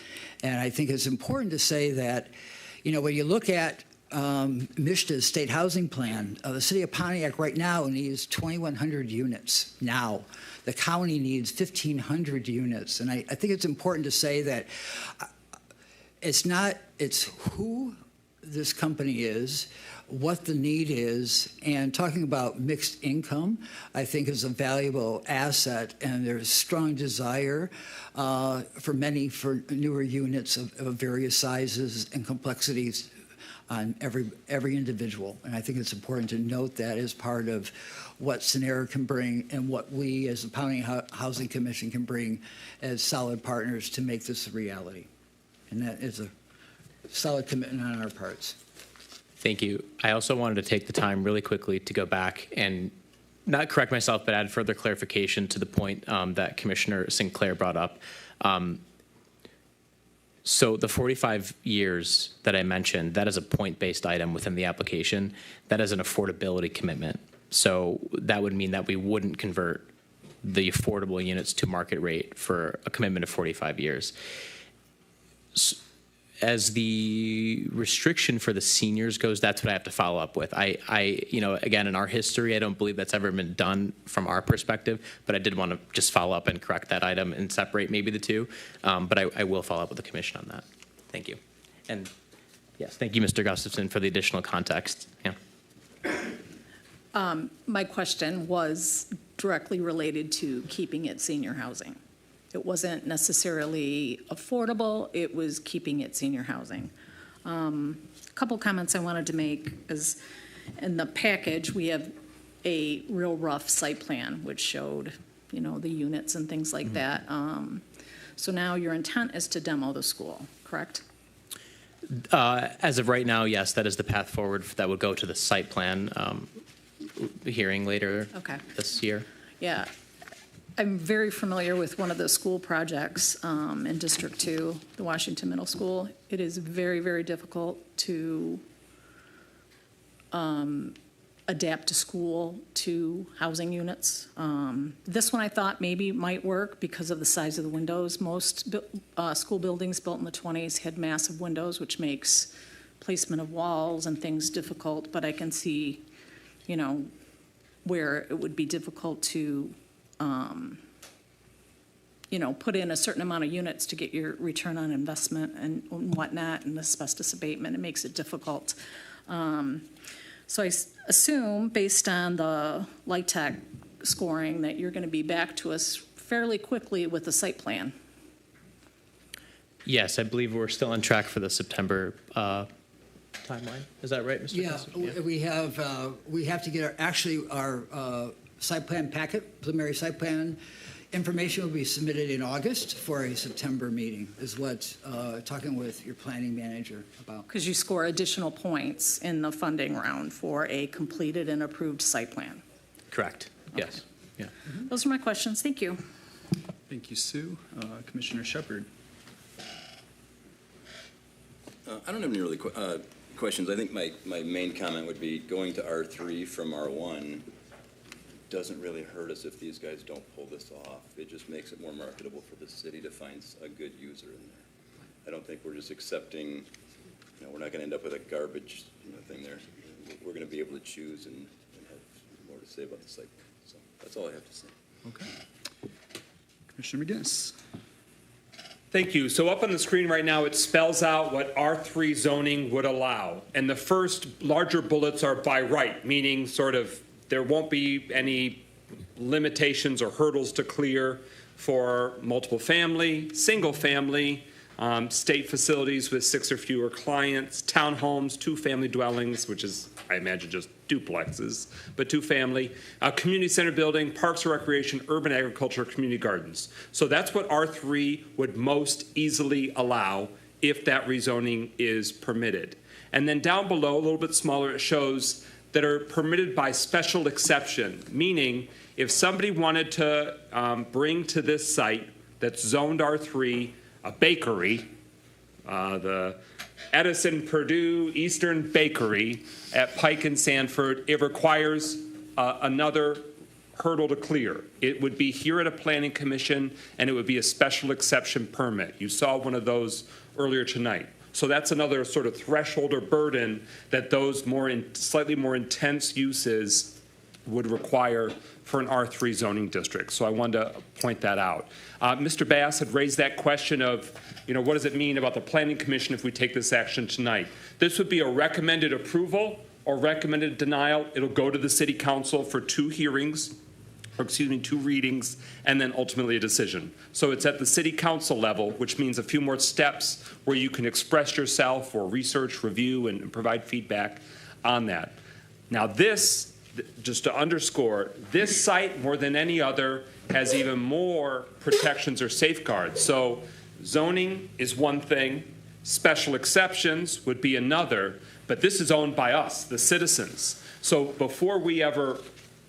[SPEAKER 22] And I think it's important to say that, when you look at MISHDA's state housing plan, the city of Pontiac right now needs 2,100 units now. The county needs 1,500 units. And I think it's important to say that it's who this company is, what the need is, and talking about mixed income, I think is a valuable asset, and there's strong desire for newer units of various sizes and complexities on every individual. And I think it's important to note that as part of what SENER can bring and what we as the Pontiac Housing Commission can bring as solid partners to make this a reality. And that is a solid commitment on our parts.
[SPEAKER 20] Thank you. I also wanted to take the time really quickly to go back and not correct myself, but add further clarification to the point that Commissioner Sinclair brought up. So the 45 years that I mentioned, that is a point-based item within the application. That is an affordability commitment. So that would mean that we wouldn't convert the affordable units to market rate for a commitment of 45 years. As the restriction for the seniors goes, that's what I have to follow up with. Again, in our history, I don't believe that's ever been done from our perspective, but I did want to just follow up and correct that item and separate maybe the two. But I will follow up with the commission on that. Thank you. And yes, thank you, Mr. Gustafson, for the additional context. Yeah.
[SPEAKER 15] My question was directly related to keeping it senior housing. It wasn't necessarily affordable, it was keeping it senior housing. A couple comments I wanted to make is in the package, we have a real rough site plan, which showed, the units and things like that. So now your intent is to demo the school, correct?
[SPEAKER 20] As of right now, yes, that is the path forward that would go to the site plan hearing later this year.
[SPEAKER 15] Yeah. I'm very familiar with one of the school projects in District 2, the Washington Middle School. It is very, very difficult to adapt a school to housing units. This one I thought maybe might work because of the size of the windows. Most school buildings built in the 20s had massive windows, which makes placement of walls and things difficult, but I can see, where it would be difficult to put in a certain amount of units to get your return on investment and whatnot, and asbestos abatement, it makes it difficult. So I assume, based on the LIHTC scoring, that you're going to be back to us fairly quickly with the site plan.
[SPEAKER 20] Yes, I believe we're still on track for the September timeline. Is that right, Mr.
[SPEAKER 22] Yeah, we have to get our site plan packet, preliminary site plan information will be submitted in August for a September meeting, is what talking with your planning manager about.
[SPEAKER 15] Because you score additional points in the funding round for a completed and approved site plan.
[SPEAKER 2] Correct.
[SPEAKER 15] Okay.
[SPEAKER 2] Yes. Yeah.
[SPEAKER 15] Those are my questions. Thank you.
[SPEAKER 2] Thank you, Sue. Commissioner Shepard.
[SPEAKER 8] I don't have any really questions. I think my main comment would be going to R3 from R1 doesn't really hurt us if these guys don't pull this off. It just makes it more marketable for the city to find a good user in there. I don't think we're just accepting, we're not going to end up with a garbage thing there. We're going to be able to choose and have more to say about the site. So that's all I have to say.
[SPEAKER 2] Okay. Commissioner McGinnis.
[SPEAKER 17] Thank you. So up on the screen right now, it spells out what R3 zoning would allow. And the first larger bullets are by right, meaning sort of there won't be any limitations or hurdles to clear for multiple family, single family, state facilities with 6 or fewer clients, townhomes, 2-family dwellings, which is, I imagine, just duplexes, but 2-family, community center building, parks and recreation, urban agriculture, community gardens. So that's what R3 would most easily allow if that rezoning is permitted. And then down below, a little bit smaller, it shows that are permitted by special exception, meaning if somebody wanted to bring to this site that's zoned R3 a bakery, the Edison Purdue Eastern Bakery at Pike and Sanford, it requires another hurdle to clear. It would be here at a planning commission, and it would be a special exception permit. You saw one of those earlier tonight. So that's another sort of threshold or burden that those slightly more intense uses would require for an R3 zoning district. So I wanted to point that out. Mr. Bass had raised that question of, what does it mean about the Planning Commission if we take this action tonight? This would be a recommended approval or recommended denial. It'll go to the City Council for 2 hearings, or 2 readings, and then ultimately a decision. So it's at the City Council level, which means a few more steps where you can express yourself or research, review, and provide feedback on that. Now this, just to underscore, this site more than any other has even more protections or safeguards. So zoning is one thing, special exceptions would be another, but this is owned by us, the citizens. So before we ever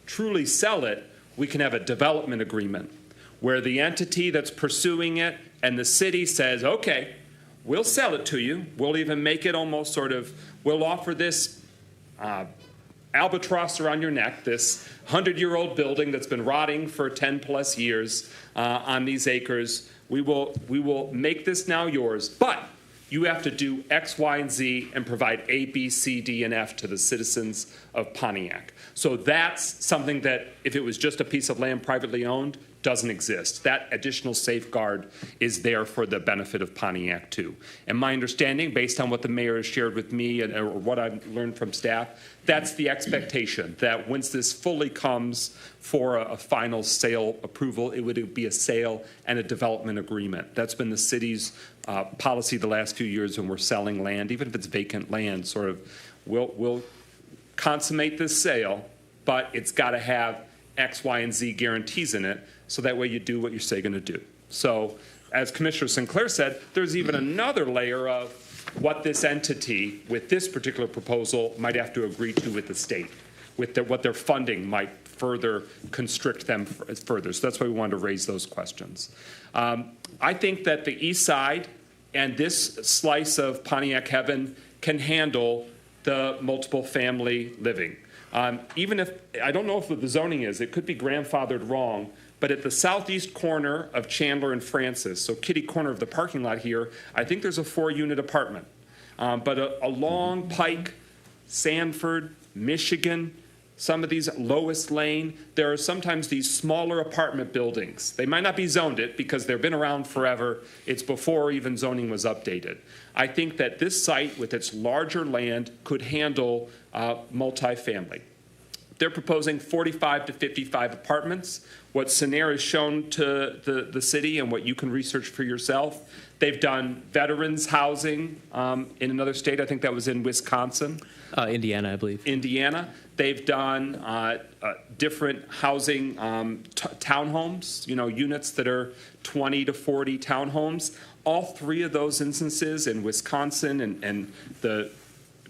[SPEAKER 17] truly sell it, we can have a development agreement where the entity that's pursuing it and the city says, okay, we'll sell it to you. We'll even make it almost we'll offer this albatross around your neck, this 100-year-old building that's been rotting for 10 plus years on these acres. We will make this now yours, but you have to do X, Y, and Z and provide A, B, C, D, and F to the citizens of Pontiac. So that's something that, if it was just a piece of land privately owned, doesn't exist. That additional safeguard is there for the benefit of Pontiac too. And my understanding, based on what the mayor has shared with me or what I've learned from staff, that's the expectation, that once this fully comes for a final sale approval, it would be a sale and a development agreement. That's been the city's policy the last few years when we're selling land, even if it's vacant land, we'll consummate this sale, but it's got to have X, Y, and Z guarantees in it, so that way you do what you say you're going to do. So as Commissioner Sinclair said, there's even another layer of what this entity with this particular proposal might have to agree to with the state, with what their funding might further constrict them further. So that's why we wanted to raise those questions. I think that the east side and this slice of Pontiac heaven can handle the multiple family living. Even if, I don't know if the zoning is, it could be grandfathered wrong, but at the southeast corner of Chandler and Francis, so kitty corner of the parking lot here, I think there's a 4-unit apartment. But along Pike, Sanford, Michigan, some of these Lois Lane, there are sometimes these smaller apartment buildings. They might not be zoned it because they've been around forever. It's before even zoning was updated. I think that this site with its larger land could handle multifamily. They're proposing 45 to 55 apartments. What Scenair has shown to the city and what you can research for yourself, they've done veterans housing in another state. I think that was in Wisconsin.
[SPEAKER 20] Indiana, I believe.
[SPEAKER 17] Indiana. They've done different housing townhomes, units that are 20 to 40 townhomes. All 3 of those instances in Wisconsin and the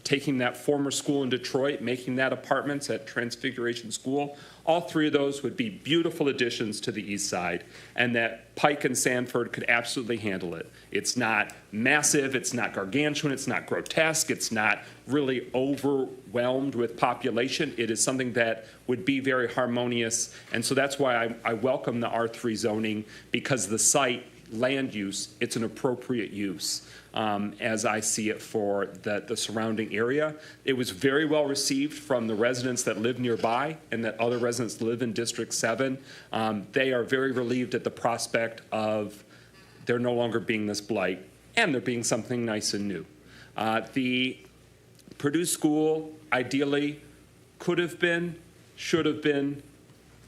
[SPEAKER 17] taking that former school in Detroit, making that apartments at Transfiguration School. All three of those would be beautiful additions to the east side, and that Pike and Sanford could absolutely handle it. It's not massive, it's not gargantuan, it's not grotesque, it's not really overwhelmed with population. It is something that would be very harmonious, and so that's why I welcome the R3 zoning, because the site, land use, it's an appropriate use. As I see it for the surrounding area. It was very well received from the residents that live nearby and that other residents live in District 7. They are very relieved at the prospect of there no longer being this blight and there being something nice and new. The Purdue School ideally could have been, should have been,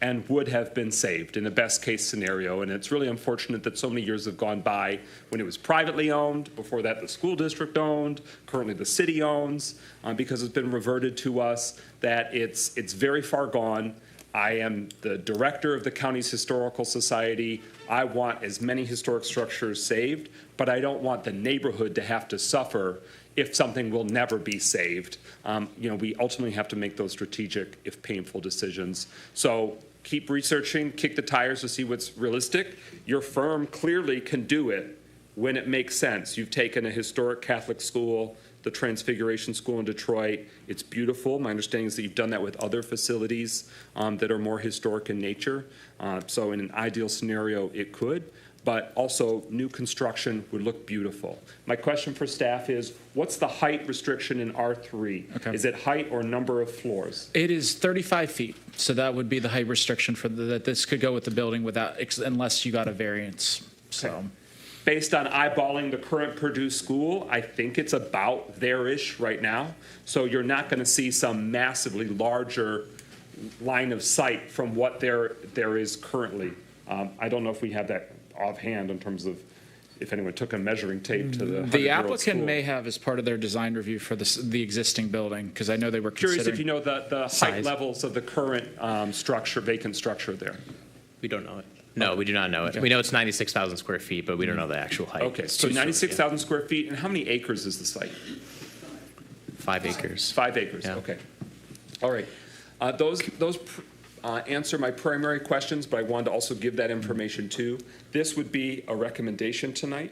[SPEAKER 17] and would have been saved in the best case scenario. And it's really unfortunate that so many years have gone by when it was privately owned, before that the school district owned, currently the city owns, because it's been reverted to us that it's very far gone. I am the director of the county's historical society. I want as many historic structures saved, but I don't want the neighborhood to have to suffer if something will never be saved. We ultimately have to make those strategic, if painful, decisions. So keep researching, kick the tires to see what's realistic. Your firm clearly can do it when it makes sense. You've taken a historic Catholic school, the Transfiguration School in Detroit. It's beautiful. My understanding is that you've done that with other facilities that are more historic in nature. So in an ideal scenario, it could. But also new construction would look beautiful. My question for staff is, what's the height restriction in R3?
[SPEAKER 1] Okay.
[SPEAKER 17] Is it height or number of floors?
[SPEAKER 1] It is 35 feet, so that would be the height restriction for that this could go with the building without, unless you got a variance. So,
[SPEAKER 17] okay. Based on eyeballing the current Purdue school, I think it's about there-ish right now. So you're not going to see some massively larger line of sight from what there is currently. I don't know if we have that offhand in terms of if anyone took a measuring tape to the 100-year-old
[SPEAKER 1] applicant
[SPEAKER 17] school.
[SPEAKER 1] may have as part of their design review for the existing building, because I know they were
[SPEAKER 17] Curious
[SPEAKER 1] considering.
[SPEAKER 17] if you know the height levels of the current vacant structure there.
[SPEAKER 20] We don't know it. No, we do not know it. We know it's 96,000 square feet, but we don't know the actual height.
[SPEAKER 17] Okay, so 96,000 square feet, and how many acres is the site?
[SPEAKER 20] 5 acres.
[SPEAKER 17] 5 acres,
[SPEAKER 20] Yeah.
[SPEAKER 17] okay. All right. Those answer my primary questions, but I wanted to also give that information too. This would be a recommendation tonight,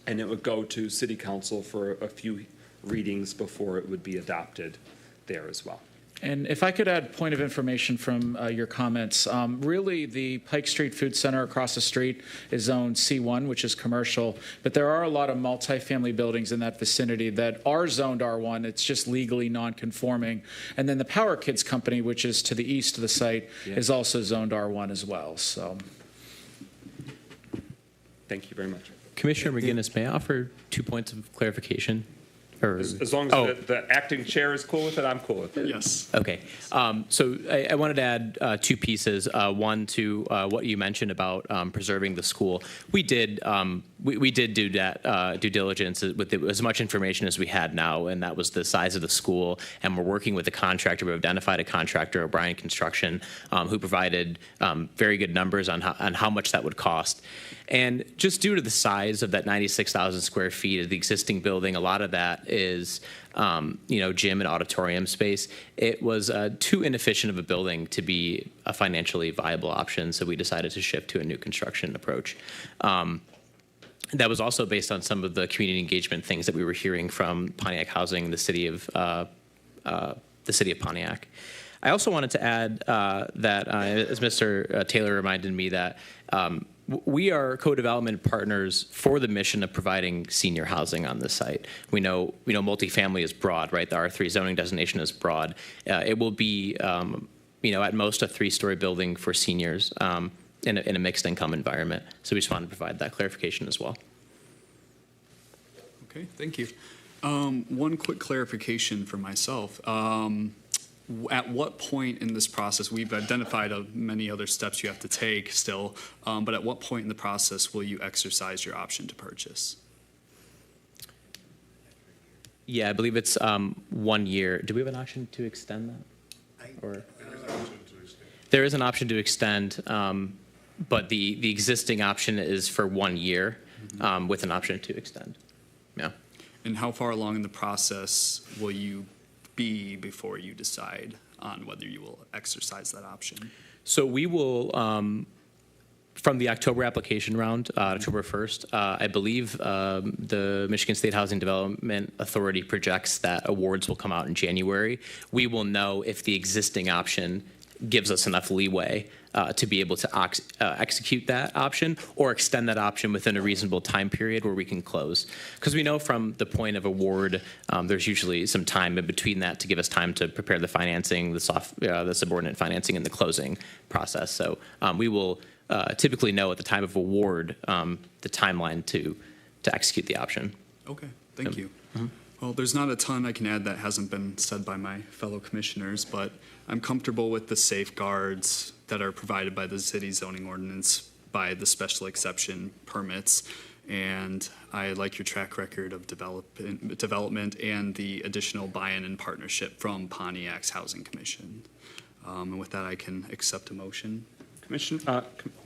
[SPEAKER 17] and it would go to City Council for a few readings before it would be adopted there as well.
[SPEAKER 1] And if I could add point of information from your comments, really the Pike Street Food Center across the street is zoned C1, which is commercial, but there are a lot of multifamily buildings in that vicinity that are zoned R1. It's just legally non-conforming. And then the Power Kids Company, which is to the east of the site, is also zoned R1 as well. So,
[SPEAKER 17] thank you very much.
[SPEAKER 20] Commissioner McGinnis, may I offer 2 points of clarification?
[SPEAKER 17] As long as the acting chair is cool with it, I'm cool with it.
[SPEAKER 2] Yes.
[SPEAKER 20] Okay. So I wanted to add 2 pieces. One to what you mentioned about preserving the school. We did do that due diligence with as much information as we had now, and that was the size of the school. And we're working with a contractor. We've identified a contractor, O'Brien Construction, who provided very good numbers on how much that would cost. And just due to the size of that 96,000 square feet of the existing building, a lot of that is, gym and auditorium space. It was too inefficient of a building to be a financially viable option, so we decided to shift to a new construction approach. That was also based on some of the community engagement things that we were hearing from Pontiac Housing, the city of Pontiac. I also wanted to add that, as Mr. Taylor reminded me, that we are co-development partners for the mission of providing senior housing on this site. We know multifamily is broad, right? The R3 zoning designation is broad. It will be, at most a 3-story building for seniors in a mixed income environment. So we just wanted to provide that clarification as well.
[SPEAKER 2] Okay, thank you. One quick clarification for myself. At what point in this process, we've identified many other steps you have to take still, but at what point in the process will you exercise your option to purchase?
[SPEAKER 20] Yeah, I believe it's 1 year. Do we have an option to extend that? Or there is an option to extend, but the existing option is for 1 year with an option to extend. Yeah.
[SPEAKER 2] And how far along in the process will you be before you decide on whether you will exercise that option?
[SPEAKER 20] So we will, from the October application round, October 1st, I believe the Michigan State Housing Development Authority projects that awards will come out in January. We will know if the existing option gives us enough leeway to be able to execute that option or extend that option within a reasonable time period where we can close. Because we know from the point of award, there's usually some time in between that to give us time to prepare the financing, the subordinate financing, and the closing process. So we will typically know at the time of award the timeline to execute the option.
[SPEAKER 2] Okay, thank you. Well, there's not a ton I can add that hasn't been said by my fellow commissioners, but I'm comfortable with the safeguards that are provided by the city zoning ordinance by the special exception permits. And I like your track record of development and the additional buy-in and partnership from Pontiac's Housing Commission. And with that, I can accept a motion.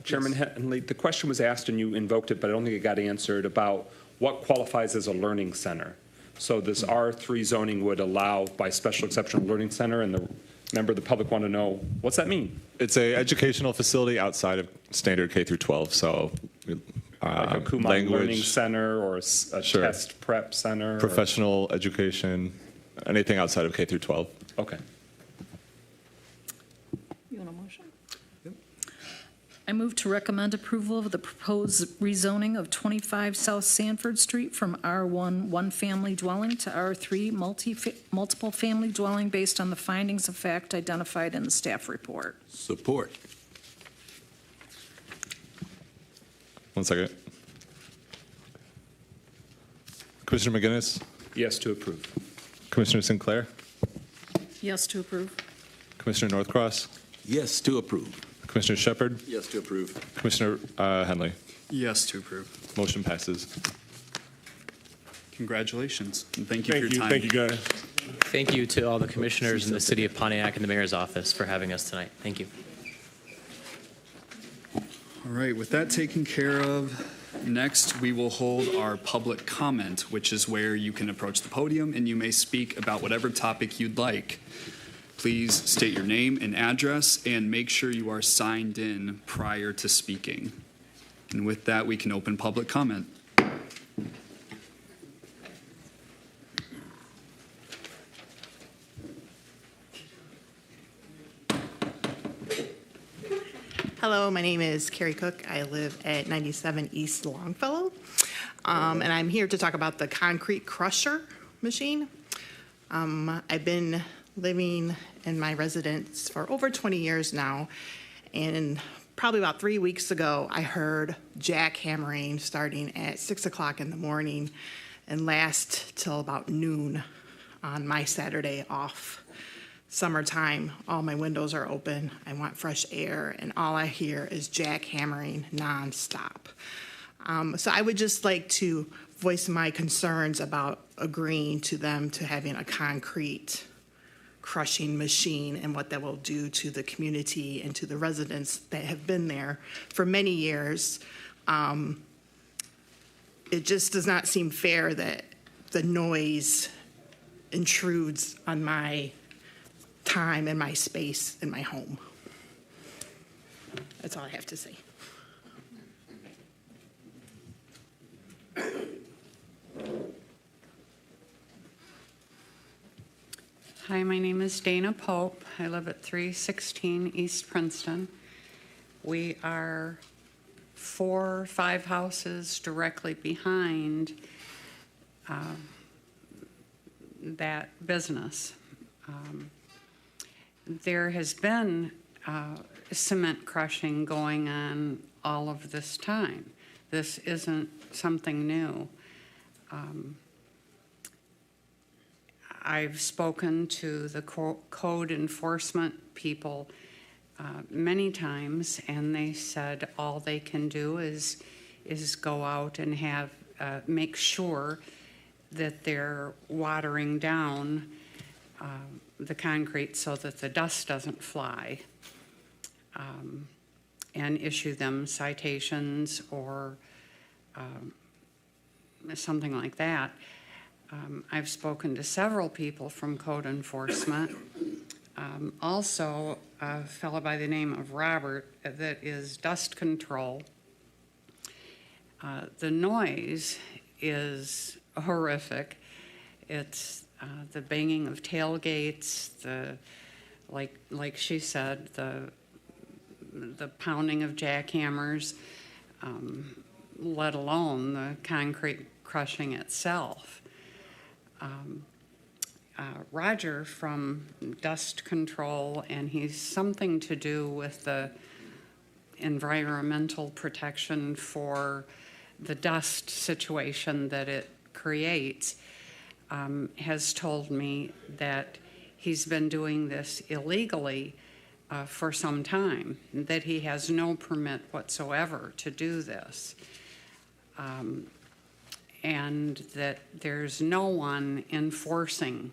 [SPEAKER 17] Chairman Henley, the question was asked and you invoked it, but I don't think it got answered about what qualifies as a learning center. So this R3 zoning would allow by special exception a learning center, and the member of the public want to know, what's that mean?
[SPEAKER 3] It's a educational facility outside of standard K through 12, so
[SPEAKER 17] Like a Kumon
[SPEAKER 3] language,
[SPEAKER 17] Learning Center or a test prep center?
[SPEAKER 3] professional education, anything outside of K through 12.
[SPEAKER 17] Okay.
[SPEAKER 15] You want a motion? I move to recommend approval of the proposed rezoning of 25 South Sanford Street from R1 one-family dwelling to R3 multiple family dwelling based on the findings of fact identified in the staff report.
[SPEAKER 4] Support.
[SPEAKER 3] One second. Commissioner McGinnis?
[SPEAKER 17] Yes to approve.
[SPEAKER 3] Commissioner Sinclair?
[SPEAKER 15] Yes to approve.
[SPEAKER 3] Commissioner Northcross?
[SPEAKER 4] Yes to approve.
[SPEAKER 3] Commissioner Shepard?
[SPEAKER 8] Yes to approve.
[SPEAKER 3] Commissioner Henley?
[SPEAKER 2] Yes to approve.
[SPEAKER 3] Motion passes.
[SPEAKER 2] Congratulations, and thank you for your time.
[SPEAKER 21] Thank you, guys.
[SPEAKER 20] Thank you to all the commissioners in the city of Pontiac and the mayor's office for having us tonight. Thank you.
[SPEAKER 2] All right, with that taken care of, next we will hold our public comment, which is where you can approach the podium and you may speak about whatever topic you'd like. Please state your name and address and make sure you are signed in prior to speaking. And with that, we can open public comment.
[SPEAKER 12] Hello, my name is Carrie Cook. I live at 97 East Longfellow, and I'm here to talk about the concrete crusher machine. I've been living in my residence for over 20 years now, and probably about 3 weeks ago, I heard jackhammering starting at 6 o'clock in the morning and last till about noon on my Saturday off. Summertime, all my windows are open, I want fresh air, and all I hear is jackhammering nonstop. So I would just like to voice my concerns about agreeing to them to having a concrete crushing machine and what that will do to the community and to the residents that have been there for many years. It just does not seem fair that the noise intrudes on my time and my space in my home. That's all I have to say.
[SPEAKER 13] Hi, my name is Dana Pope. I live at 316 East Princeton. We are 4 or 5 houses directly behind that business. There has been cement crushing going on all of this time. This isn't something new. I've spoken to the code enforcement people many times, and they said all they can do is go out and have make sure that they're watering down the concrete so that the dust doesn't fly, and issue them citations or something like that. I've spoken to several people from code enforcement. Also, a fellow by the name of Robert that is dust control. The noise is horrific. It's the banging of tailgates, like she said, the pounding of jackhammers, let alone the concrete crushing itself. Roger from Dust Control, and he's something to do with the environmental protection for the dust situation that it creates, has told me that he's been doing this illegally for some time, that he has no permit whatsoever to do this. And that there's no one enforcing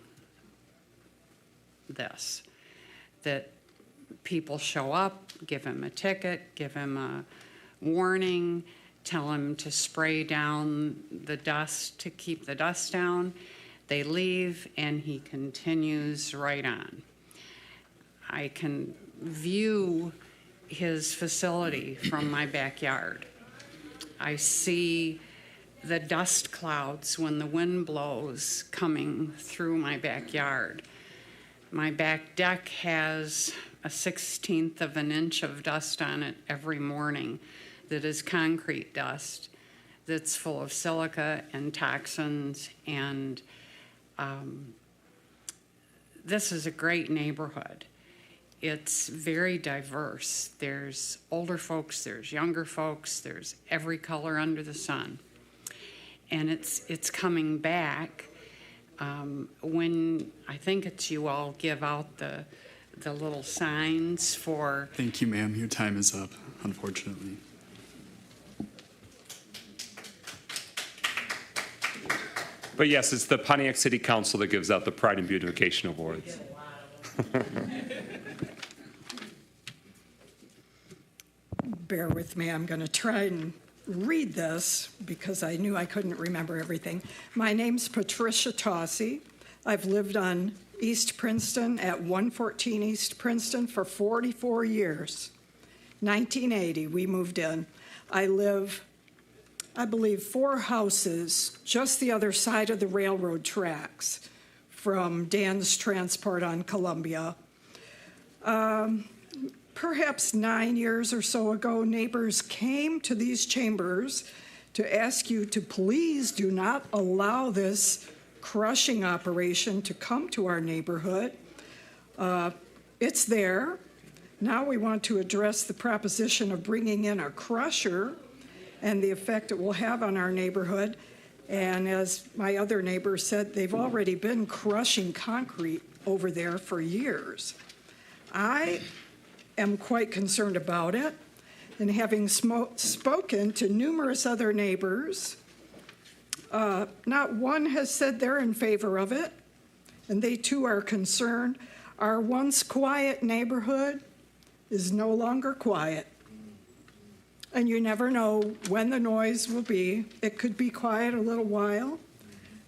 [SPEAKER 13] this, that people show up, give him a ticket, give him a warning, tell him to spray down the dust to keep the dust down. They leave and he continues right on. I can view his facility from my backyard. I see the dust clouds when the wind blows coming through my backyard. My back deck has a 1/16 of an inch of dust on it every morning that is concrete dust that's full of silica and toxins, and this is a great neighborhood. It's very diverse. There's older folks, there's younger folks, there's every color under the sun. And it's coming back when I think it's you all give out the little signs for.
[SPEAKER 2] Thank you, ma'am. Your time is up, unfortunately.
[SPEAKER 17] But yes, it's the Pontiac City Council that gives out the Pride and Beautification Awards.
[SPEAKER 7] Bear with me, I'm going to try and read this because I knew I couldn't remember everything. My name's Patricia Tossi. I've lived on East Princeton at 114 East Princeton for 44 years. 1980, we moved in. I live, I believe, 4 houses just the other side of the railroad tracks from Dan's Transport on Columbia. Perhaps 9 years or so ago, neighbors came to these chambers to ask you to please do not allow this crushing operation to come to our neighborhood. It's there. Now we want to address the proposition of bringing in a crusher and the effect it will have on our neighborhood. And as my other neighbor said, they've already been crushing concrete over there for years. I am quite concerned about it, and having spoken to numerous other neighbors, not one has said they're in favor of it, and they too are concerned. Our once quiet neighborhood is no longer quiet, and you never know when the noise will be. It could be quiet a little while,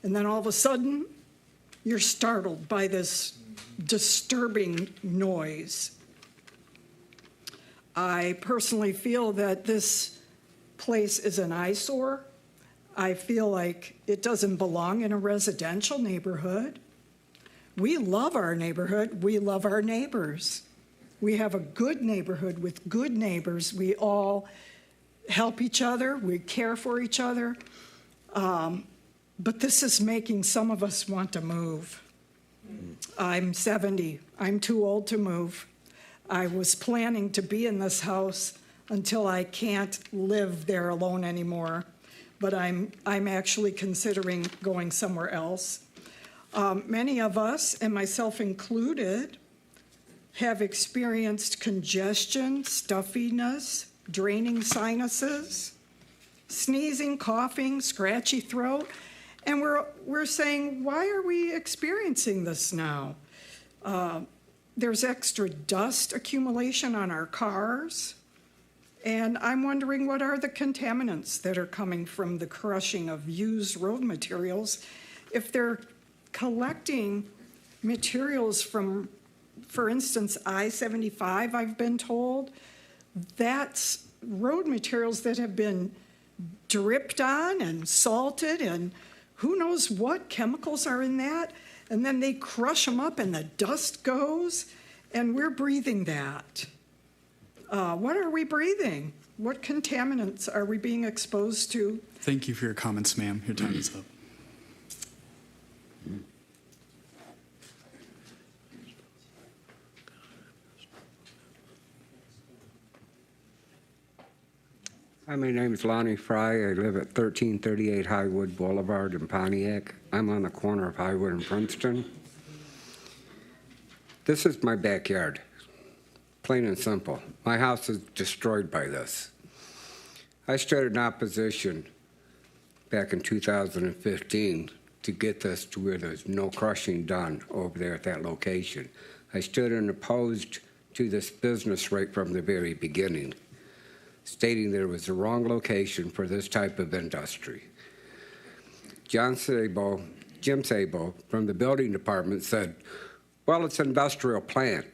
[SPEAKER 7] and then all of a sudden, you're startled by this disturbing noise. I personally feel that this place is an eyesore. I feel like it doesn't belong in a residential neighborhood. We love our neighborhood. We love our neighbors. We have a good neighborhood with good neighbors. We all help each other. We care for each other. But this is making some of us want to move. I'm 70. I'm too old to move. I was planning to be in this house until I can't live there alone anymore, but I'm actually considering going somewhere else. Many of us, and myself included, have experienced congestion, stuffiness, draining sinuses, sneezing, coughing, scratchy throat, and we're saying, why are we experiencing this now? There's extra dust accumulation on our cars, and I'm wondering what are the contaminants that are coming from the crushing of used road materials if they're collecting materials from, for instance, I-75, I've been told, that's road materials that have been dripped on and salted and who knows what chemicals are in that, and then they crush them up and the dust goes, and we're breathing that. What are we breathing? What contaminants are we being exposed to?
[SPEAKER 2] Thank you for your comments, ma'am. Your time is up.
[SPEAKER 16] Hi, my name is Lonnie Fry. I live at 1338 Highwood Boulevard in Pontiac. I'm on the corner of Highwood and Princeton. This is my backyard, plain and simple. My house is destroyed by this. I stood in opposition back in 2015 to get this to where there's no crushing done over there at that location. I stood and opposed to this business right from the very beginning, stating there was the wrong location for this type of industry. Jim Sabo from the building department said, well, it's an industrial plant.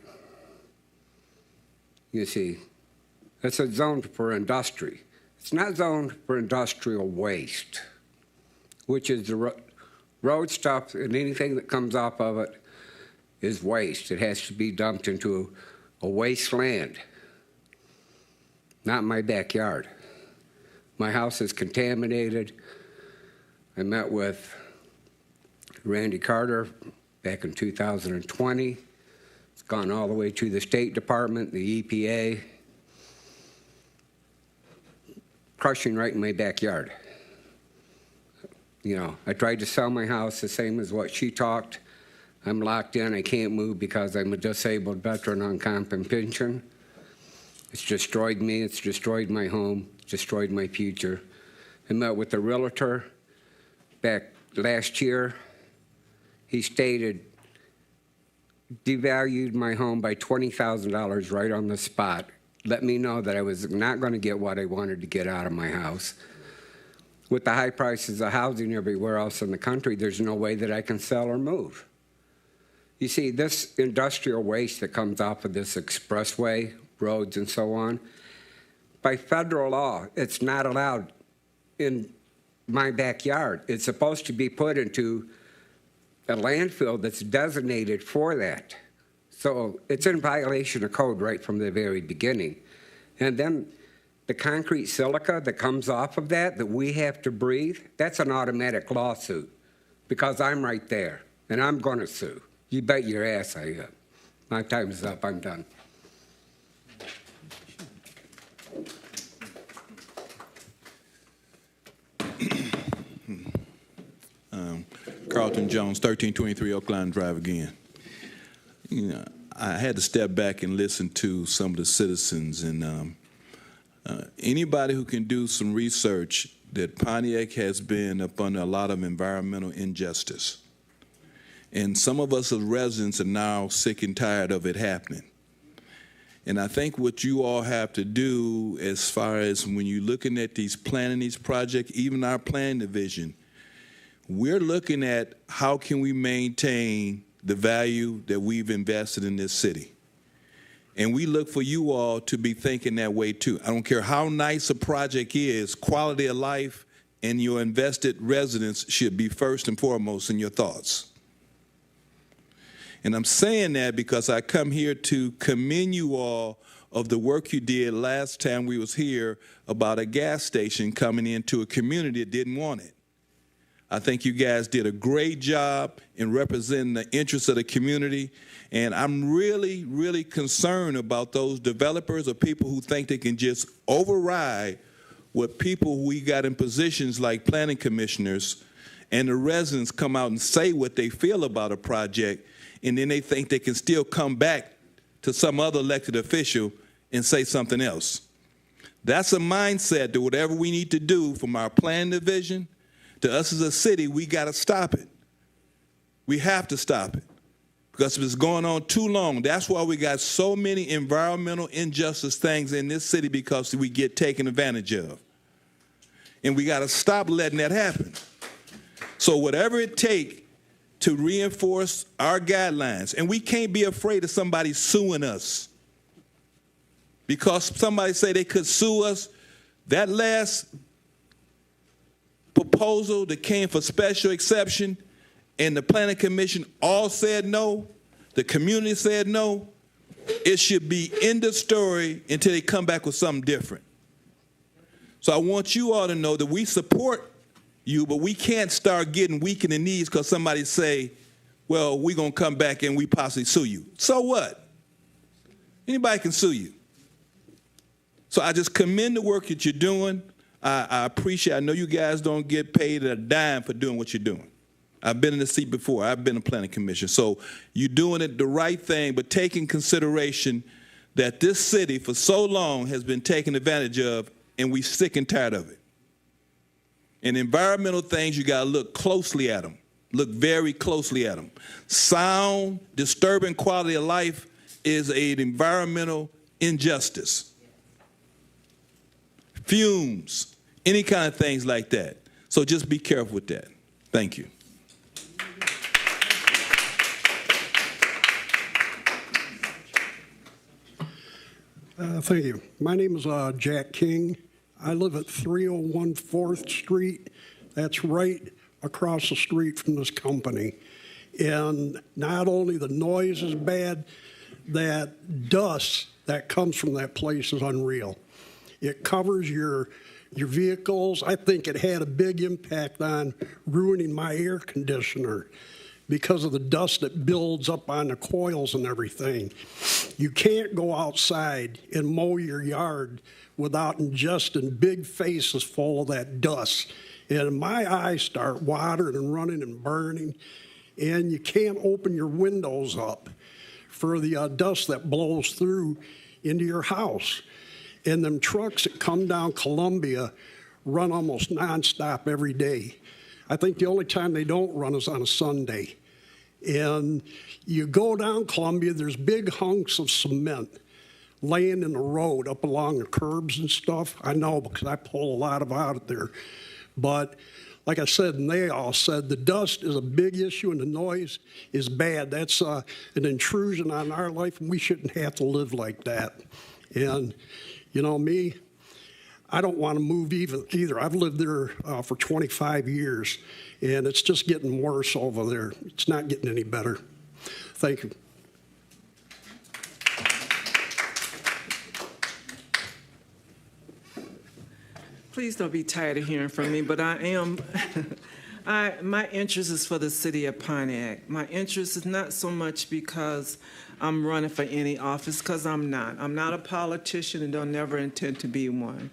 [SPEAKER 16] You see, it's zoned for industry. It's not zoned for industrial waste, which is the road stuff, and anything that comes off of it is waste. It has to be dumped into a wasteland. Not my backyard. My house is contaminated. I met with Randy Carter back in 2020. It's gone all the way to the State Department, the EPA. Crushing right in my backyard. You know, I tried to sell my house the same as what she talked. I'm locked in. I can't move because I'm a disabled veteran on comp and pension. It's destroyed me, it's destroyed my home, it's destroyed my future. I met with the realtor back last year. He stated, devalued my home by $20,000 right on the spot. Let me know that I was not going to get what I wanted to get out of my house. With the high prices of housing everywhere else in the country, there's no way that I can sell or move. You see, this industrial waste that comes off of this expressway, roads and so on, by federal law, it's not allowed in my backyard. It's supposed to be put into a landfill that's designated for that. So it's in violation of code right from the very beginning. And then the concrete silica that comes off of that we have to breathe, that's an automatic lawsuit because I'm right there and I'm going to sue. You bet your ass I am. My time is up. I'm done.
[SPEAKER 9] Carlton Jones, 1323 Oakland Drive again. You know, I had to step back and listen to some of the citizens, and anybody who can do some research that Pontiac has been up under a lot of environmental injustice. And some of us as residents are now sick and tired of it happening. And I think what you all have to do as far as when you're looking at these planning these projects, even our planning division, we're looking at how can we maintain the value that we've invested in this city. And we look for you all to be thinking that way too. I don't care how nice a project is, quality of life and your invested residents should be first and foremost in your thoughts. And I'm saying that because I come here to commend you all of the work you did last time we was here about a gas station coming into a community that didn't want it. I think you guys did a great job in representing the interests of the community, and I'm really, really concerned about those developers or people who think they can just override what people we got in positions like planning commissioners and the residents come out and say what they feel about a project, and then they think they can still come back to some other elected official and say something else. That's a mindset that whatever we need to do from our planning division to us as a city, we got to stop it. We have to stop it because if it's going on too long, that's why we got so many environmental injustice things in this city because we get taken advantage of. And we got to stop letting that happen. So whatever it takes to reinforce our guidelines, and we can't be afraid of somebody suing us. Because somebody say they could sue us, that last proposal that came for special exception and the Planning Commission all said no, the community said no, it should be end of story until they come back with something different. So I want you all to know that we support you, but we can't start getting weak in the knees because somebody say, well, we're going to come back and we possibly sue you. So what? Anybody can sue you. So I just commend the work that you're doing. I appreciate, I know you guys don't get paid a dime for doing what you're doing. I've been in the seat before. I've been a planning commission. So you're doing it the right thing, but taking consideration that this city for so long has been taken advantage of, and we sick and tired of it. And environmental things, you got to look closely at them. Look very closely at them. Sound, disturbing quality of life is an environmental injustice. Fumes, any kind of things like that. So just be careful with that. Thank you.
[SPEAKER 10] Thank you. My name is Jack King. I live at 301 4th Street. That's right across the street from this company. And not only the noise is bad, that dust that comes from that place is unreal. It covers your vehicles. I think it had a big impact on ruining my air conditioner because of the dust that builds up on the coils and everything. You can't go outside and mow your yard without ingesting big faces full of that dust. And my eyes start watering and running and burning, and you can't open your windows up for the dust that blows through into your house. And them trucks that come down Columbia run almost nonstop every day. I think the only time they don't run is on a Sunday. And you go down Columbia, there's big hunks of cement laying in the road up along the curbs and stuff. I know because I pull a lot of out there. But like I said, and they all said, the dust is a big issue and the noise is bad. That's an intrusion on our life, and we shouldn't have to live like that. And, you know, me, I don't want to move either. I've lived there for 25 years, and it's just getting worse over there. It's not getting any better. Thank you.
[SPEAKER 14] Please don't be tired of hearing from me, but I am. My interest is for the city of Pontiac. My interest is not so much because I'm running for any office, because I'm not. I'm not a politician and don't never intend to be one.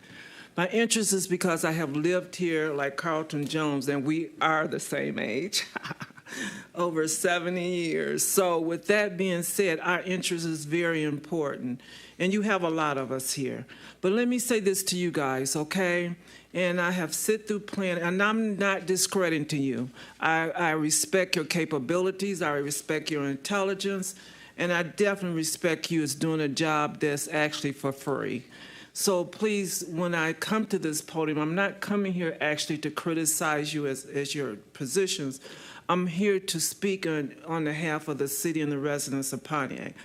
[SPEAKER 14] My interest is because I have lived here like Carlton Jones, and we are the same age, over 70 years. So with that being said, our interest is very important, and you have a lot of us here. But let me say this to you guys, okay? And I have sit through planning, and I'm not discrediting to you. I respect your capabilities, I respect your intelligence, and I definitely respect you as doing a job that's actually for free. So please, when I come to this podium, I'm not coming here actually to criticize you as your positions. I'm here to speak on behalf of the city and the residents of Pontiac.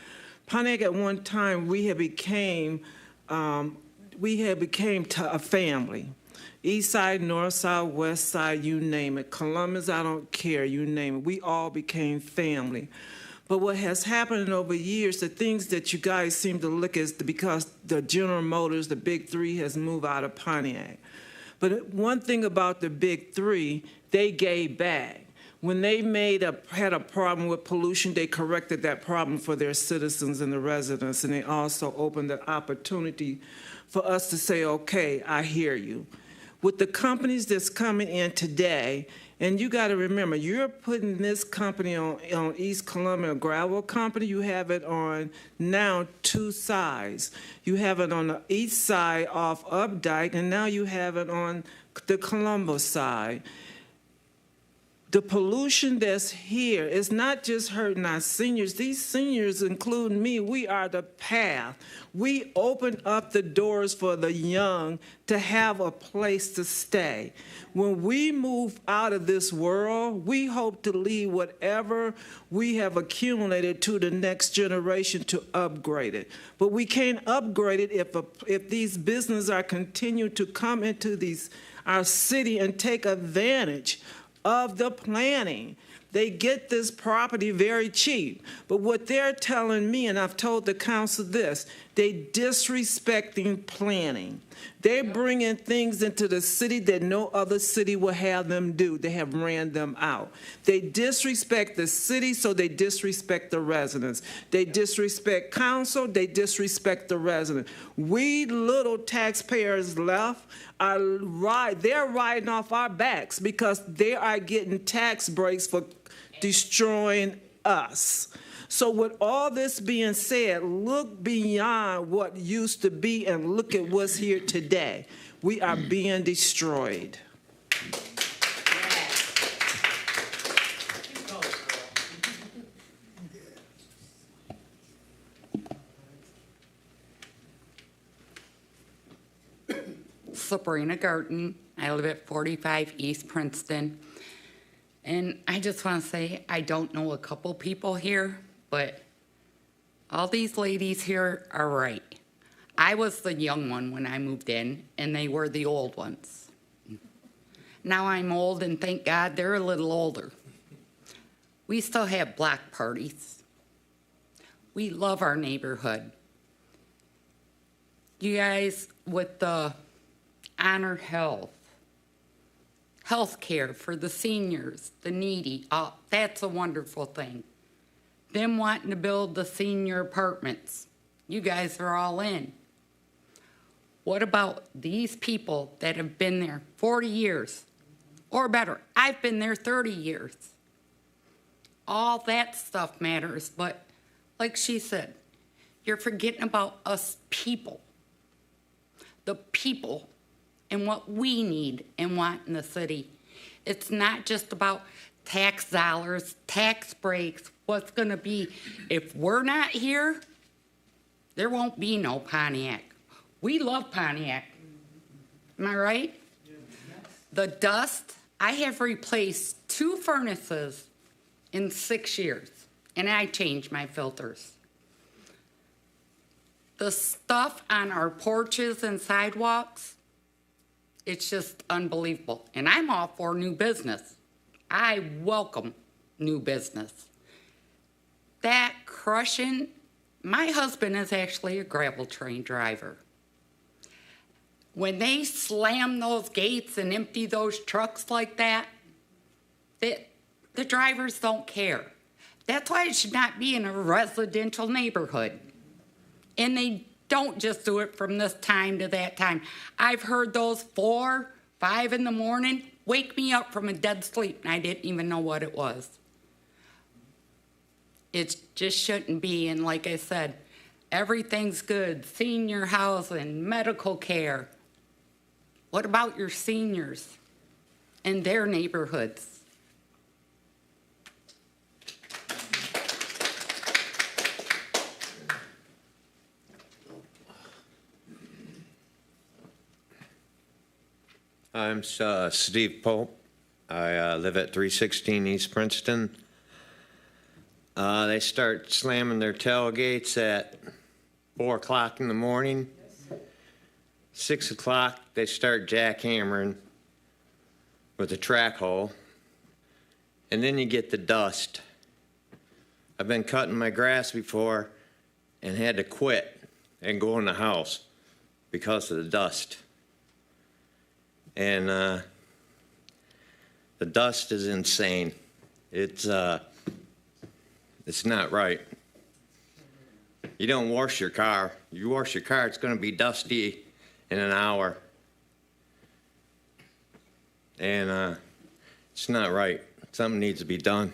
[SPEAKER 14] Pontiac, at one time, we had became a family. East side, north side, west side, you name it. Columbus, I don't care, you name it. We all became family. But what has happened over years, the things that you guys seem to look at is because the General Motors, the big three, has moved out of Pontiac. But one thing about the big three, they gave back. When they had a problem with pollution, they corrected that problem for their citizens and the residents, and they also opened the opportunity for us to say, okay, I hear you. With the companies that's coming in today, and you got to remember, you're putting this company on East Columbia, a gravel company. You have it on now two sides. You have it on the east side off Updike, and now you have it on the Columbus side. The pollution that's here is not just hurting our seniors. These seniors, including me, we are the path. We open up the doors for the young to have a place to stay. When we move out of this world, we hope to leave whatever we have accumulated to the next generation to upgrade it. But we can't upgrade it if these businesses are continuing to come into our city and take advantage of the planning. They get this property very cheap. But what they're telling me, and I've told the council this, they disrespecting planning. They're bringing things into the city that no other city will have them do. They have ran them out. They disrespect the city, so they disrespect the residents. They disrespect council, they disrespect the residents. We little taxpayers left they're riding off our backs because they are getting tax breaks for destroying us. So with all this being said, look beyond what used to be and look at what's here today. We are being destroyed.
[SPEAKER 5] Sabrina Garten. I live at 45 East Princeton. And I just want to say, I don't know a couple people here, but all these ladies here are right. I was the young one when I moved in, and they were the old ones. Now I'm old, and thank God they're a little older. We still have block parties. We love our neighborhood. You guys, with the Honor health care for the seniors, the needy, that's a wonderful thing. Them wanting to build the senior apartments, you guys are all in. What about these people that have been there 40 years or better? I've been there 30 years. All that stuff matters, but like she said, you're forgetting about us people. The people and what we need and want in the city. It's not just about tax dollars, tax breaks, what's gonna be. If we're not here, there won't be no Pontiac. We love Pontiac. Am I right? The dust, I have replaced 2 furnaces in 6 years, and I changed my filters. The stuff on our porches and sidewalks, it's just unbelievable. And I'm all for new business. I welcome new business. That crushing, my husband is actually a gravel train driver. When they slam those gates and empty those trucks like that, the drivers don't care. That's why it should not be in a residential neighborhood. And they don't just do it from this time to that time. I've heard those 4, 5 in the morning wake me up from a dead sleep, and I didn't even know what it was. It just shouldn't be, and like I said, everything's good. Senior housing, medical care. What about your seniors and their neighborhoods?
[SPEAKER 18] I'm Steve Pope. I live at 316 East Princeton. They start slamming their tailgates at 4 o'clock in the morning. 6 o'clock, they start jackhammering with a track hole. And then you get the dust. I've been cutting my grass before and had to quit and go in the house because of the dust. And the dust is insane. It's not right. You don't wash your car. You wash your car, it's going to be dusty in an hour. And it's not right. Something needs to be done.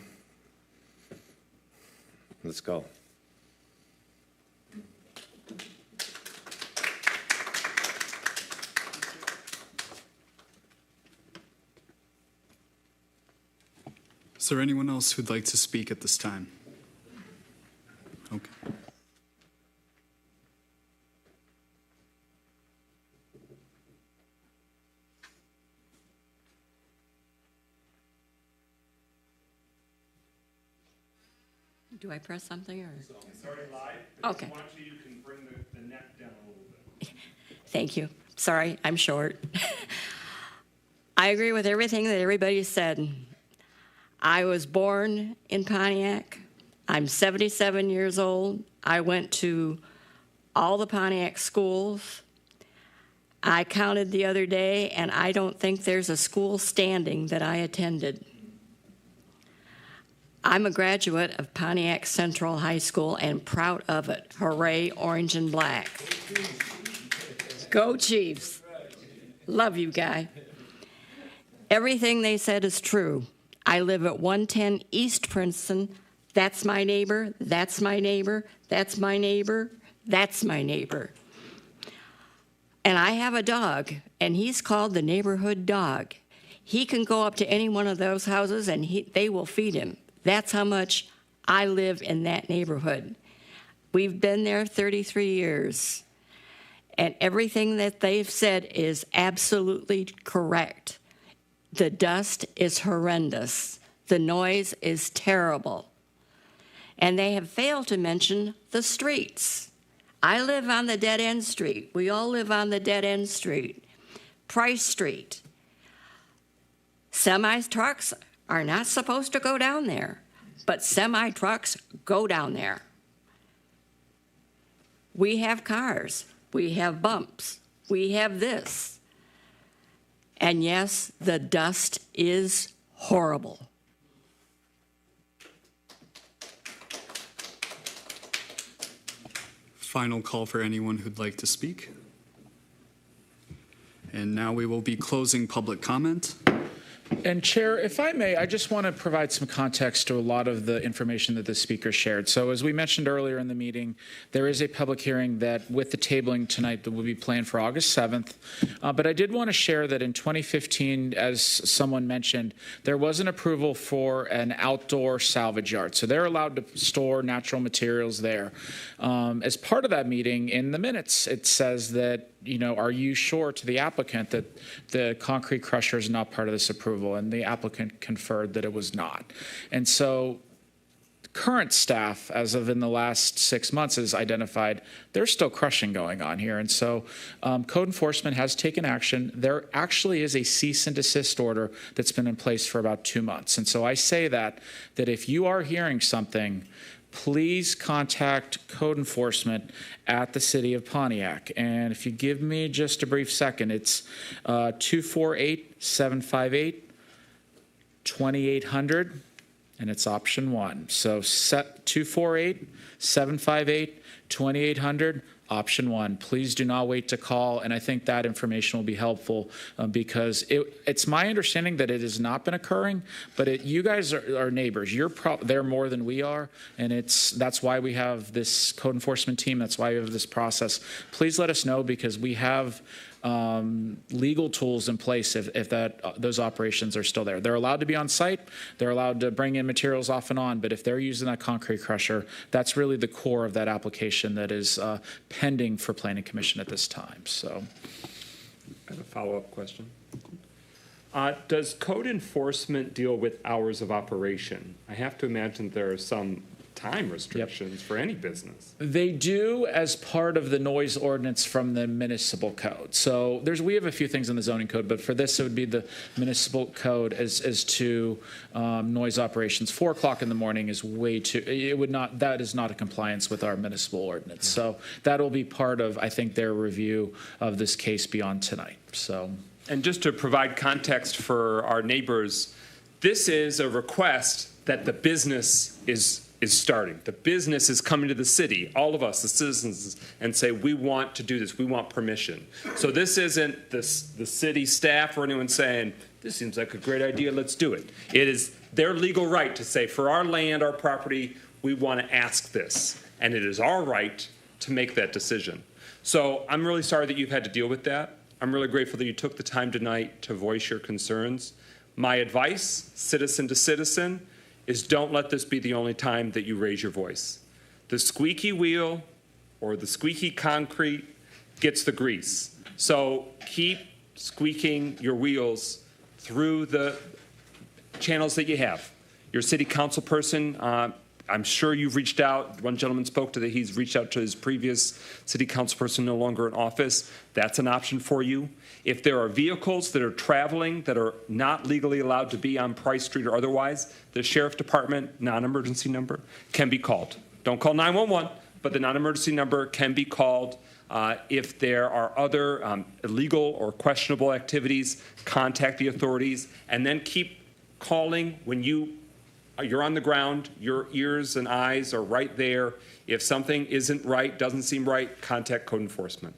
[SPEAKER 18] Let's go.
[SPEAKER 2] Is there anyone else who'd like to speak at this time? Okay.
[SPEAKER 6] Do I press something or?
[SPEAKER 17] It's already live.
[SPEAKER 6] Okay.
[SPEAKER 17] If you want to, you can bring the neck down a little bit.
[SPEAKER 6] Thank you. Sorry, I'm short. I agree with everything that everybody said. I was born in Pontiac. I'm 77 years old. I went to all the Pontiac schools. I counted the other day, and I don't think there's a school standing that I attended. I'm a graduate of Pontiac Central High School and proud of it. Hooray, orange and black. Go Chiefs. Love you, Guy. Everything they said is true. I live at 110 East Princeton. That's my neighbor, that's my neighbor, that's my neighbor, that's my neighbor. And I have a dog, and he's called the neighborhood dog. He can go up to any one of those houses, and they will feed him. That's how much I live in that neighborhood. We've been there 33 years, and everything that they've said is absolutely correct. The dust is horrendous. The noise is terrible. And they have failed to mention the streets. I live on the dead-end street. We all live on the dead-end street. Price Street. Semi-trucks are not supposed to go down there, but semi-trucks go down there. We have cars. We have bumps. We have this. And yes, the dust is horrible.
[SPEAKER 2] Final call for anyone who'd like to speak. And now we will be closing public comment.
[SPEAKER 1] And Chair, if I may, I just want to provide some context to a lot of the information that the speaker shared. So as we mentioned earlier in the meeting, there is a public hearing that with the tabling tonight that will be planned for August 7th. But I did want to share that in 2015, as someone mentioned, there was an approval for an outdoor salvage yard. So they're allowed to store natural materials there. As part of that meeting, in the minutes, it says that, you know, are you sure to the applicant that the concrete crusher is not part of this approval? And the applicant conferred that it was not. And so current staff, as of in the last 6 months, has identified there's still crushing going on here. And so code enforcement has taken action. There actually is a cease and desist order that's been in place for about 2 months. And so I say that if you are hearing something, please contact code enforcement at the city of Pontiac. And if you give me just a brief second, it's 248-758-2800, and it's option 1. So 248-758-2800, option 1. Please do not wait to call, and I think that information will be helpful because it's my understanding that it has not been occurring, but you guys are neighbors. You're there more than we are, and that's why we have this code enforcement team. That's why we have this process. Please let us know because we have legal tools in place if those operations are still there. They're allowed to be on site. They're allowed to bring in materials off and on, but if they're using that concrete crusher, that's really the core of that application that is pending for Planning Commission at this time. So,
[SPEAKER 17] I have a follow-up question. Does code enforcement deal with hours of operation? I have to imagine there are some time restrictions for any business.
[SPEAKER 1] They do as part of the noise ordinance from the municipal code. So we have a few things in the zoning code, but for this it would be the municipal code as to noise operations. 4 o'clock in the morning is way too, that is not a compliance with our municipal ordinance. So that'll be part of, I think, their review of this case beyond tonight. So.
[SPEAKER 17] And just to provide context for our neighbors, this is a request that the business is starting. The business is coming to the city, all of us, the citizens, and say, we want to do this, we want permission. So this isn't the city staff or anyone saying, this seems like a great idea, let's do it. It is their legal right to say, for our land, our property, we want to ask this. And it is our right to make that decision. So I'm really sorry that you've had to deal with that. I'm really grateful that you took the time tonight to voice your concerns. My advice, citizen to citizen, is don't let this be the only time that you raise your voice. The squeaky wheel or the squeaky concrete gets the grease. So keep squeaking your wheels through the channels that you have. Your city council person, I'm sure you've reached out. One gentleman spoke to that he's reached out to his previous city council person no longer in office. That's an option for you. If there are vehicles that are traveling that are not legally allowed to be on Price Street or otherwise, the sheriff department non-emergency number can be called. Don't call 911, but the non-emergency number can be called. If there are other illegal or questionable activities, contact the authorities, and then keep calling when you're on the ground, your ears and eyes are right there. If something isn't right, doesn't seem right, contact code enforcement.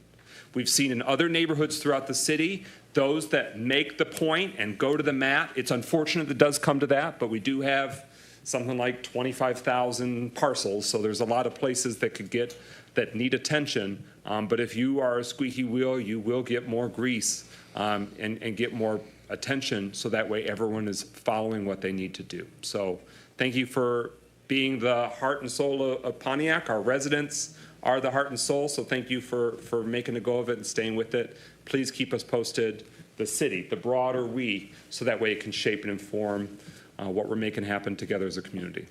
[SPEAKER 17] We've seen in other neighborhoods throughout the city, those that make the point and go to the mat. It's unfortunate that it does come to that, but we do have something like 25,000 parcels, so there's a lot of places that need attention. But if you are a squeaky wheel, you will get more grease and get more attention, so that way everyone is following what they need to do. So thank you for being the heart and soul of Pontiac. Our residents are the heart and soul, so thank you for making a go of it and staying with it. Please keep us posted, the city, the broader we, so that way it can shape and inform what we're making happen together as a community.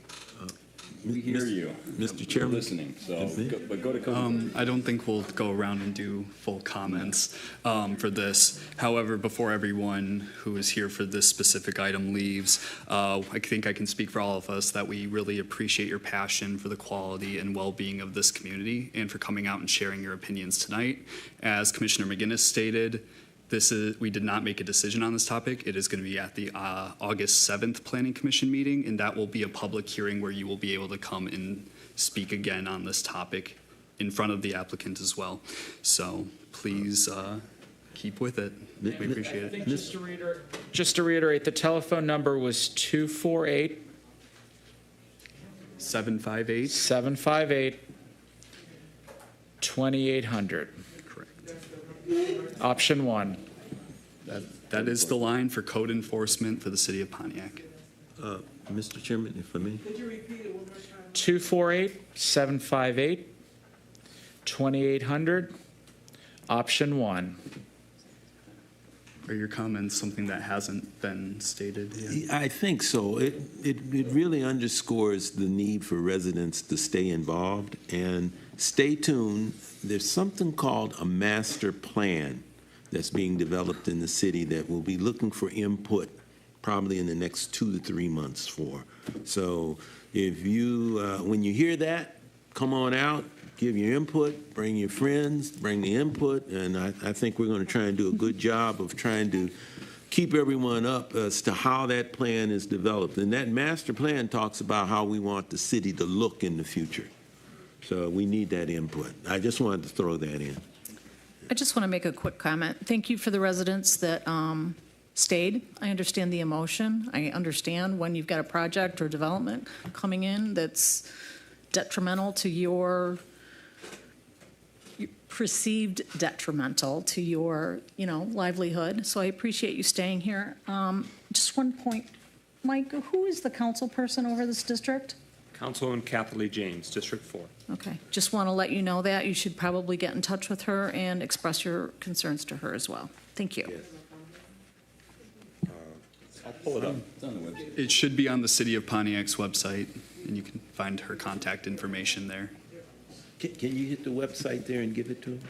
[SPEAKER 4] We hear you, Mr. Chairman.
[SPEAKER 2] We're listening,
[SPEAKER 4] but go to
[SPEAKER 2] I don't think we'll go around and do full comments for this. However, before everyone who is here for this specific item leaves, I think I can speak for all of us that we really appreciate your passion for the quality and well-being of this community and for coming out and sharing your opinions tonight. As Commissioner McGinnis stated, we did not make a decision on this topic. It is going to be at the August 7th Planning Commission meeting, and that will be a public hearing where you will be able to come and speak again on this topic in front of the applicant as well. So please keep with it. We appreciate it.
[SPEAKER 1] Just to reiterate, the telephone number was 248
[SPEAKER 2] 758
[SPEAKER 1] 758 2800. Option 1.
[SPEAKER 2] That is the line for code enforcement for the city of Pontiac.
[SPEAKER 4] Mr. Chairman, if I may.
[SPEAKER 1] 248 758 2800. Option 1.
[SPEAKER 2] Are your comments something that hasn't been stated yet?
[SPEAKER 4] I think so. It really underscores the need for residents to stay involved and stay tuned. There's something called a master plan that's being developed in the city that we'll be looking for input probably in the next 2 to 3 months for. So if you, when you hear that, come on out, give your input, bring your friends, bring the input, and I think we're going to try and do a good job of trying to keep everyone up as to how that plan is developed. And that master plan talks about how we want the city to look in the future. So we need that input. I just wanted to throw that in.
[SPEAKER 15] I just want to make a quick comment. Thank you for the residents that stayed. I understand the emotion. I understand when you've got a project or development coming in that's detrimental to your perceived detrimental to your, livelihood. So I appreciate you staying here. Just one point, Mike, who is the council person over this district?
[SPEAKER 17] Councilwoman Kathleen James, District 4.
[SPEAKER 15] Okay, just want to let you know that. You should probably get in touch with her and express your concerns to her as well. Thank you.
[SPEAKER 4] Yes.
[SPEAKER 17] I'll pull it up.
[SPEAKER 2] It should be on the City of Pontiac's website, and you can find her contact information there.
[SPEAKER 4] Can you hit the website there and give it to them?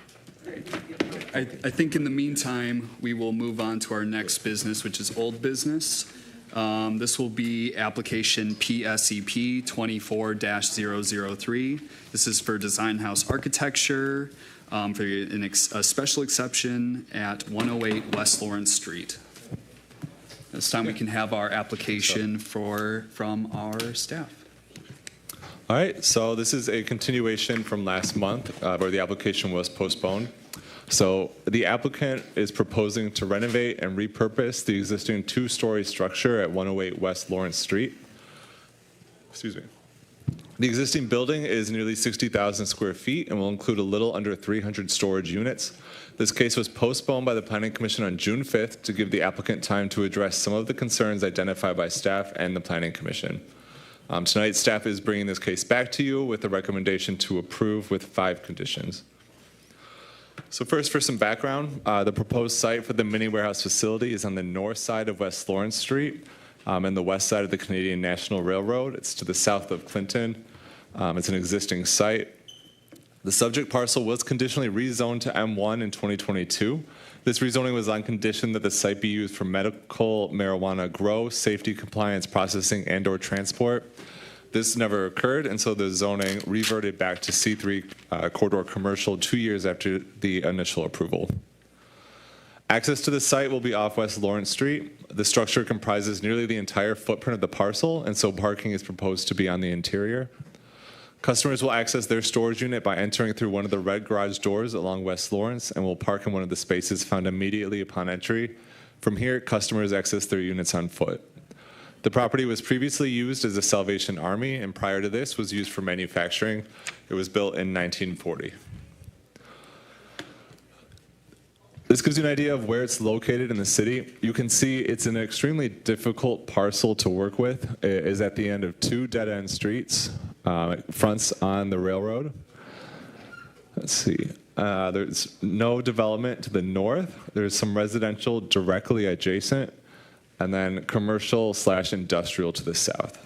[SPEAKER 2] I think in the meantime, we will move on to our next business, which is old business. This will be application PSEP 24-003. This is for Design House Architecture for a special exception at 108 West Lawrence Street. This time we can have our application from our staff.
[SPEAKER 3] All right, so this is a continuation from last month where the application was postponed. So the applicant is proposing to renovate and repurpose the existing 2-story structure at 108 West Lawrence Street. Excuse me. The existing building is nearly 60,000 square feet and will include a little under 300 storage units. This case was postponed by the Planning Commission on June 5th to give the applicant time to address some of the concerns identified by staff and the Planning Commission. Tonight, staff is bringing this case back to you with a recommendation to approve with 5 conditions. So first, for some background, the proposed site for the mini warehouse facility is on the north side of West Lawrence Street and the west side of the Canadian National Railroad. It's to the south of Clinton. It's an existing site. The subject parcel was conditionally rezoned to M1 in 2022. This rezoning was on condition that the site be used for medical marijuana grow, safety, compliance, processing, and/or transport. This never occurred, and so the zoning reverted back to C3 corridor commercial 2 years after the initial approval. Access to the site will be off West Lawrence Street. The structure comprises nearly the entire footprint of the parcel, and so parking is proposed to be on the interior. Customers will access their storage unit by entering through one of the red garage doors along West Lawrence and will park in one of the spaces found immediately upon entry. From here, customers access their units on foot. The property was previously used as a Salvation Army, and prior to this was used for manufacturing. It was built in 1940. This gives you an idea of where it's located in the city. You can see it's an extremely difficult parcel to work with. It is at the end of 2 dead-end streets. It fronts on the railroad. Let's see. There's no development to the north. There's some residential directly adjacent, and then commercial/industrial to the south.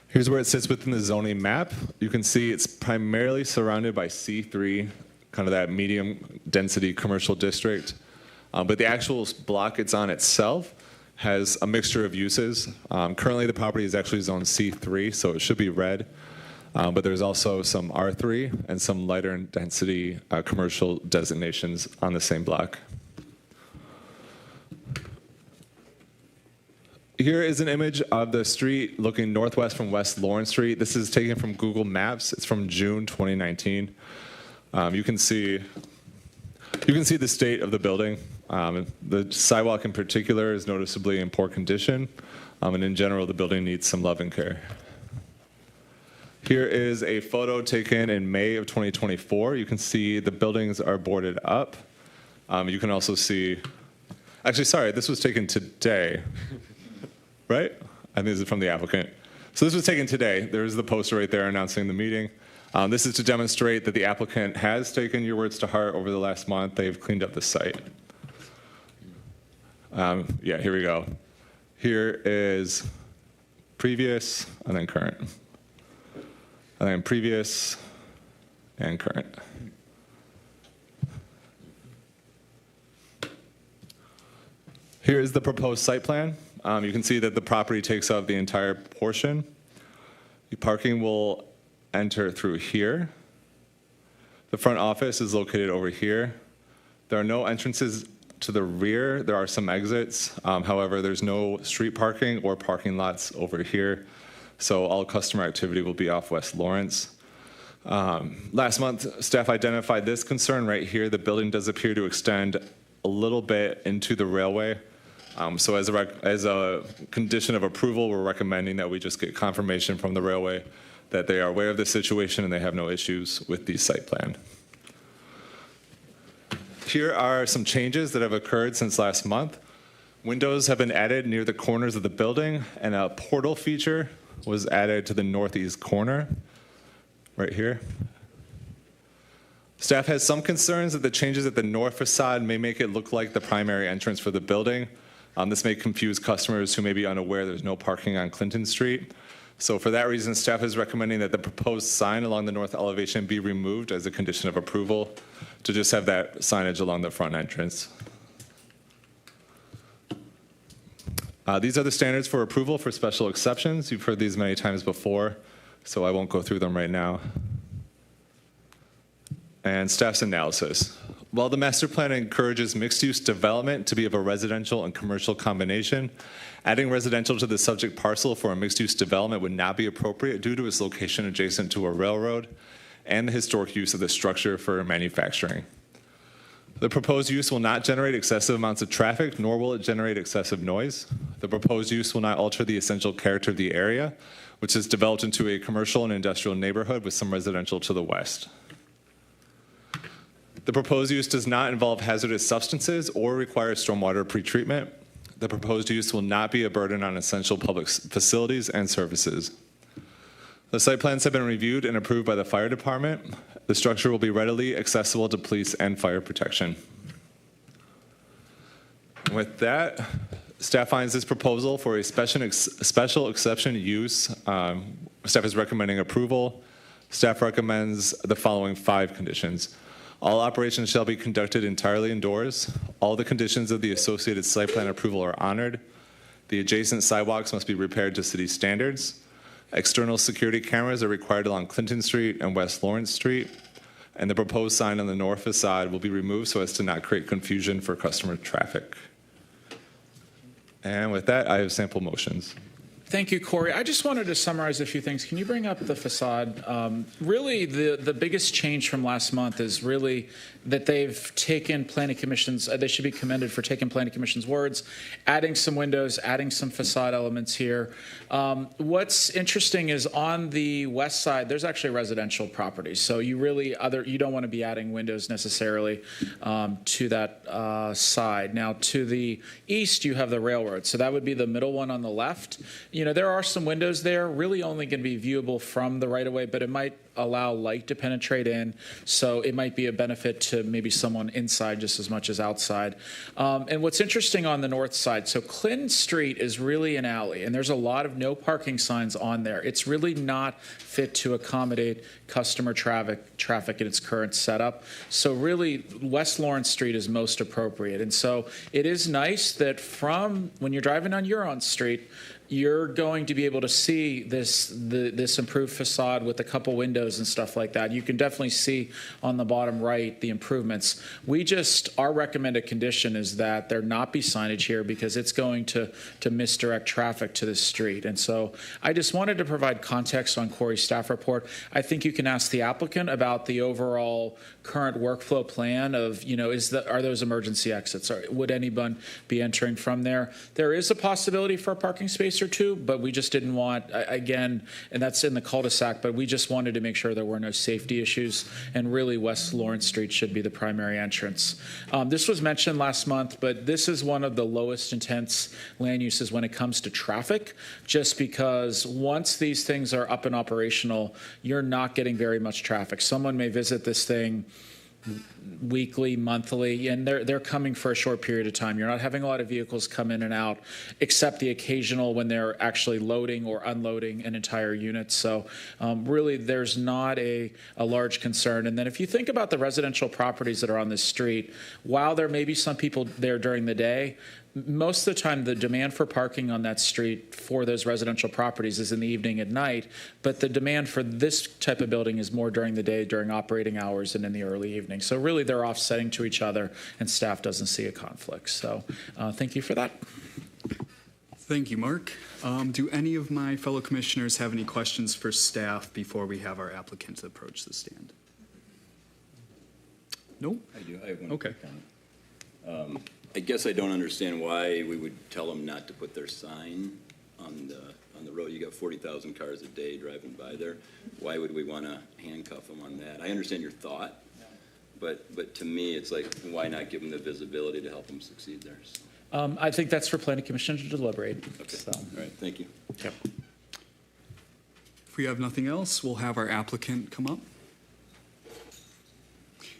[SPEAKER 3] Here's where it sits within the zoning map. You can see it's primarily surrounded by C3, kind of that medium density commercial district. But the actual block it's on itself has a mixture of uses. Currently the property is actually zoned C3, so it should be red. But there's also some R3 and some lighter density commercial designations on the same block. Here is an image of the street looking northwest from West Lawrence Street. This is taken from Google Maps. It's from June 2019. You can see the state of the building. The sidewalk in particular is noticeably in poor condition, and in general, the building needs some love and care. Here is a photo taken in May of 2024. You can see the buildings are boarded up. You can also see, actually, sorry, this was taken today, right? I think this is from the applicant. So this was taken today. There's the poster right there announcing the meeting. This is to demonstrate that the applicant has taken your words to heart over the last month. They've cleaned up the site. Yeah, here we go. Here is previous and then current. And then previous and current. Here is the proposed site plan. You can see that the property takes up the entire portion. The parking will enter through here. The front office is located over here. There are no entrances to the rear. There are some exits. However, there's no street parking or parking lots over here. So all customer activity will be off West Lawrence. Last month, staff identified this concern right here. The building does appear to extend a little bit into the railway. So as a condition of approval, we're recommending that we just get confirmation from the railway that they are aware of this situation and they have no issues with the site plan. Here are some changes that have occurred since last month. Windows have been added near the corners of the building, and a portal feature was added to the northeast corner, right here. Staff has some concerns that the changes at the north facade may make it look like the primary entrance for the building. This may confuse customers who may be unaware there's no parking on Clinton Street. So for that reason, staff is recommending that the proposed sign along the north elevation be removed as a condition of approval to just have that signage along the front entrance. These are the standards for approval for special exceptions. You've heard these many times before, so I won't go through them right now. And staff's analysis. While the master plan encourages mixed-use development to be of a residential and commercial combination, adding residential to the subject parcel for a mixed-use development would not be appropriate due to its location adjacent to a railroad and the historic use of the structure for manufacturing. The proposed use will not generate excessive amounts of traffic, nor will it generate excessive noise. The proposed use will not alter the essential character of the area, which is developed into a commercial and industrial neighborhood with some residential to the west. The proposed use does not involve hazardous substances or require stormwater pretreatment. The proposed use will not be a burden on essential public facilities and services. The site plans have been reviewed and approved by the fire department. The structure will be readily accessible to police and fire protection. With that, staff finds this proposal for a special exception use. Staff is recommending approval. Staff recommends the following 5 conditions. All operations shall be conducted entirely indoors. All the conditions of the associated site plan approval are honored. The adjacent sidewalks must be repaired to city standards. External security cameras are required along Clinton Street and West Lawrence Street. And the proposed sign on the north facade will be removed so as to not create confusion for customer traffic. And with that, I have sample motions.
[SPEAKER 1] Thank you, Corey. I just wanted to summarize a few things. Can you bring up the facade? Really, the biggest change from last month is really that they've taken Planning Commission's, they should be commended for taking Planning Commission's words, adding some windows, adding some facade elements here. What's interesting is on the west side, there's actually residential properties. So you really, you don't want to be adding windows necessarily to that side. Now, to the east, you have the railroad. So that would be the middle one on the left. You know, there are some windows there, really only going to be viewable from the right-of-way, but it might allow light to penetrate in, so it might be a benefit to maybe someone inside just as much as outside. And what's interesting on the north side, so Clinton Street is really an alley, and there's a lot of no parking signs on there. It's really not fit to accommodate customer traffic in its current setup. So really, West Lawrence Street is most appropriate. And so it is nice that from when you're driving on Huron Street, you're going to be able to see this improved facade with a couple windows and stuff like that. You can definitely see on the bottom right the improvements. Our recommended condition is that there not be signage here because it's going to misdirect traffic to this street. And so I just wanted to provide context on Corey's staff report. I think you can ask the applicant about the overall current workflow plan of, you know, are those emergency exits? Would anyone be entering from there? There is a possibility for a parking space or 2, but we just didn't want, again, and that's in the cul-de-sac, but we just wanted to make sure there were no safety issues, and really West Lawrence Street should be the primary entrance. This was mentioned last month, but this is one of the lowest intense land uses when it comes to traffic, just because once these things are up and operational, you're not getting very much traffic. Someone may visit this thing weekly, monthly, and they're coming for a short period of time. You're not having a lot of vehicles come in and out, except the occasional when they're actually loading or unloading an entire unit. So really, there's not a large concern. And then if you think about the residential properties that are on this street, while there may be some people there during the day, most of the time the demand for parking on that street for those residential properties is in the evening at night, but the demand for this type of building is more during the day, during operating hours, and in the early evening. So really they're offsetting to each other, and staff doesn't see a conflict. So thank you for that.
[SPEAKER 2] Thank you, Mark. Do any of my fellow commissioners have any questions for staff before we have our applicants approach the stand? No?
[SPEAKER 8] I do. I have one.
[SPEAKER 2] Okay.
[SPEAKER 8] Comment. I guess I don't understand why we would tell them not to put their sign on the road. You got 40,000 cars a day driving by there. Why would we want to handcuff them on that? I understand your thought, but to me, it's like, why not give them the visibility to help them succeed there? So.
[SPEAKER 1] I think that's for Planning Commission to deliberate.
[SPEAKER 8] Okay.
[SPEAKER 1] So.
[SPEAKER 8] All right. Thank you.
[SPEAKER 1] Yep.
[SPEAKER 2] If we have nothing else, we'll have our applicant come up.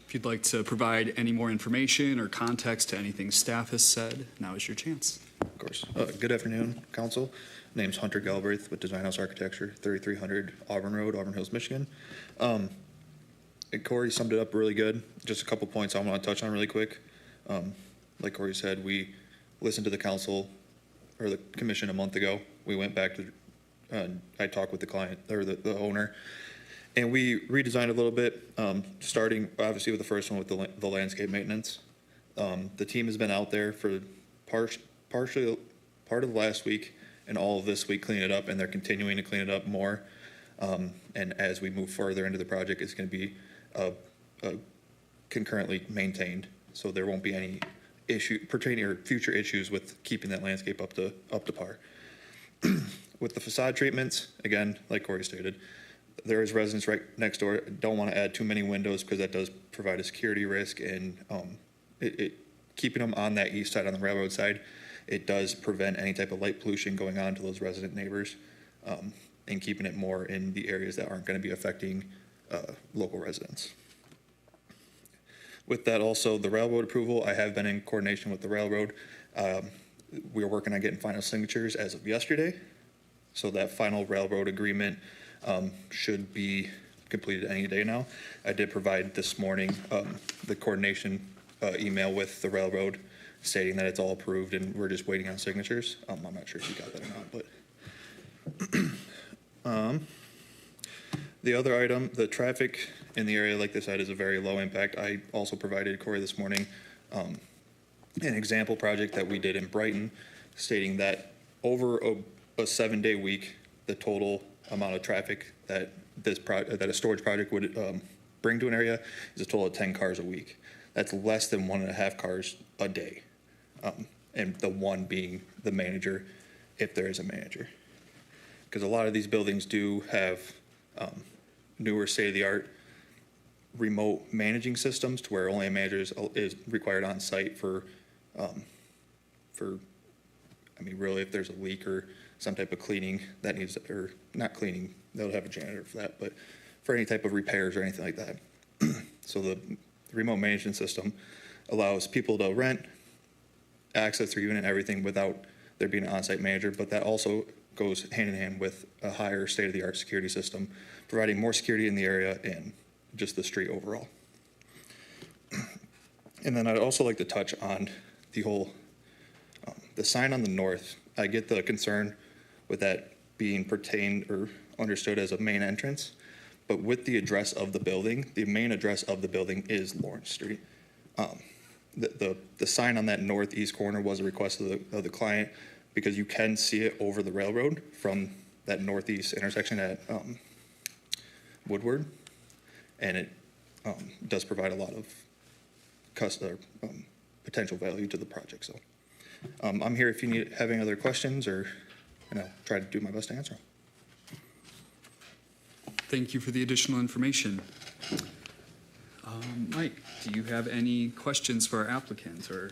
[SPEAKER 2] If you'd like to provide any more information or context to anything staff has said, now is your chance.
[SPEAKER 11] Of course. Good afternoon, Council. Name's Hunter Galbraith with Design House Architecture, 3300 Auburn Road, Auburn Hills, Michigan. Corey summed it up really good. Just a couple points I want to touch on really quick. Like Corey said, we listened to the council or the commission a month ago. We went back to, I talked with the client or the owner, and we redesigned a little bit, starting obviously with the first one with the landscape maintenance. The team has been out there for partially part of last week and all of this week cleaning it up, and they're continuing to clean it up more. And as we move further into the project, it's going to be concurrently maintained, so there won't be any issue pertaining or future issues with keeping that landscape up to par. With the facade treatments, again, like Corey stated, there is residents right next door. Don't want to add too many windows because that does provide a security risk, and keeping them on that east side, on the railroad side, it does prevent any type of light pollution going on to those resident neighbors, and keeping it more in the areas that aren't going to be affecting local residents. With that, also the railroad approval, I have been in coordination with the railroad. We are working on getting final signatures as of yesterday. So that final railroad agreement should be completed any day now. I did provide this morning the coordination email with the railroad stating that it's all approved and we're just waiting on signatures. I'm not sure if you got that or not, but the other item, the traffic in the area, like I said, is a very low impact. I also provided Corey this morning an example project that we did in Brighton, stating that over a 7-day week, the total amount of traffic that that a storage project would bring to an area is a total of 10 cars a week. That's less than 1.5 cars a day, and the one being the manager, if there is a manager. Because a lot of these buildings do have newer state-of-the-art remote managing systems to where only a manager is required on site for, I mean, really, if there's a leak or some type of cleaning that needs, or not cleaning, they'll have a janitor for that, but for any type of repairs or anything like that. So the remote management system allows people to rent, access their unit and everything without there being an on-site manager, but that also goes hand in hand with a higher state-of-the-art security system, providing more security in the area and just the street overall. And then I'd also like to touch on the whole, the sign on the north. I get the concern with that being pertained or understood as a main entrance, but with the address of the building, the main address of the building is Lawrence Street. The sign on that northeast corner was a request of the client because you can see it over the railroad from that northeast intersection at Woodward, and it does provide a lot of potential value to the project. So I'm here if you have any other questions, or try to do my best to answer them.
[SPEAKER 2] Thank you for the additional information. Mike, do you have any questions for our applicants or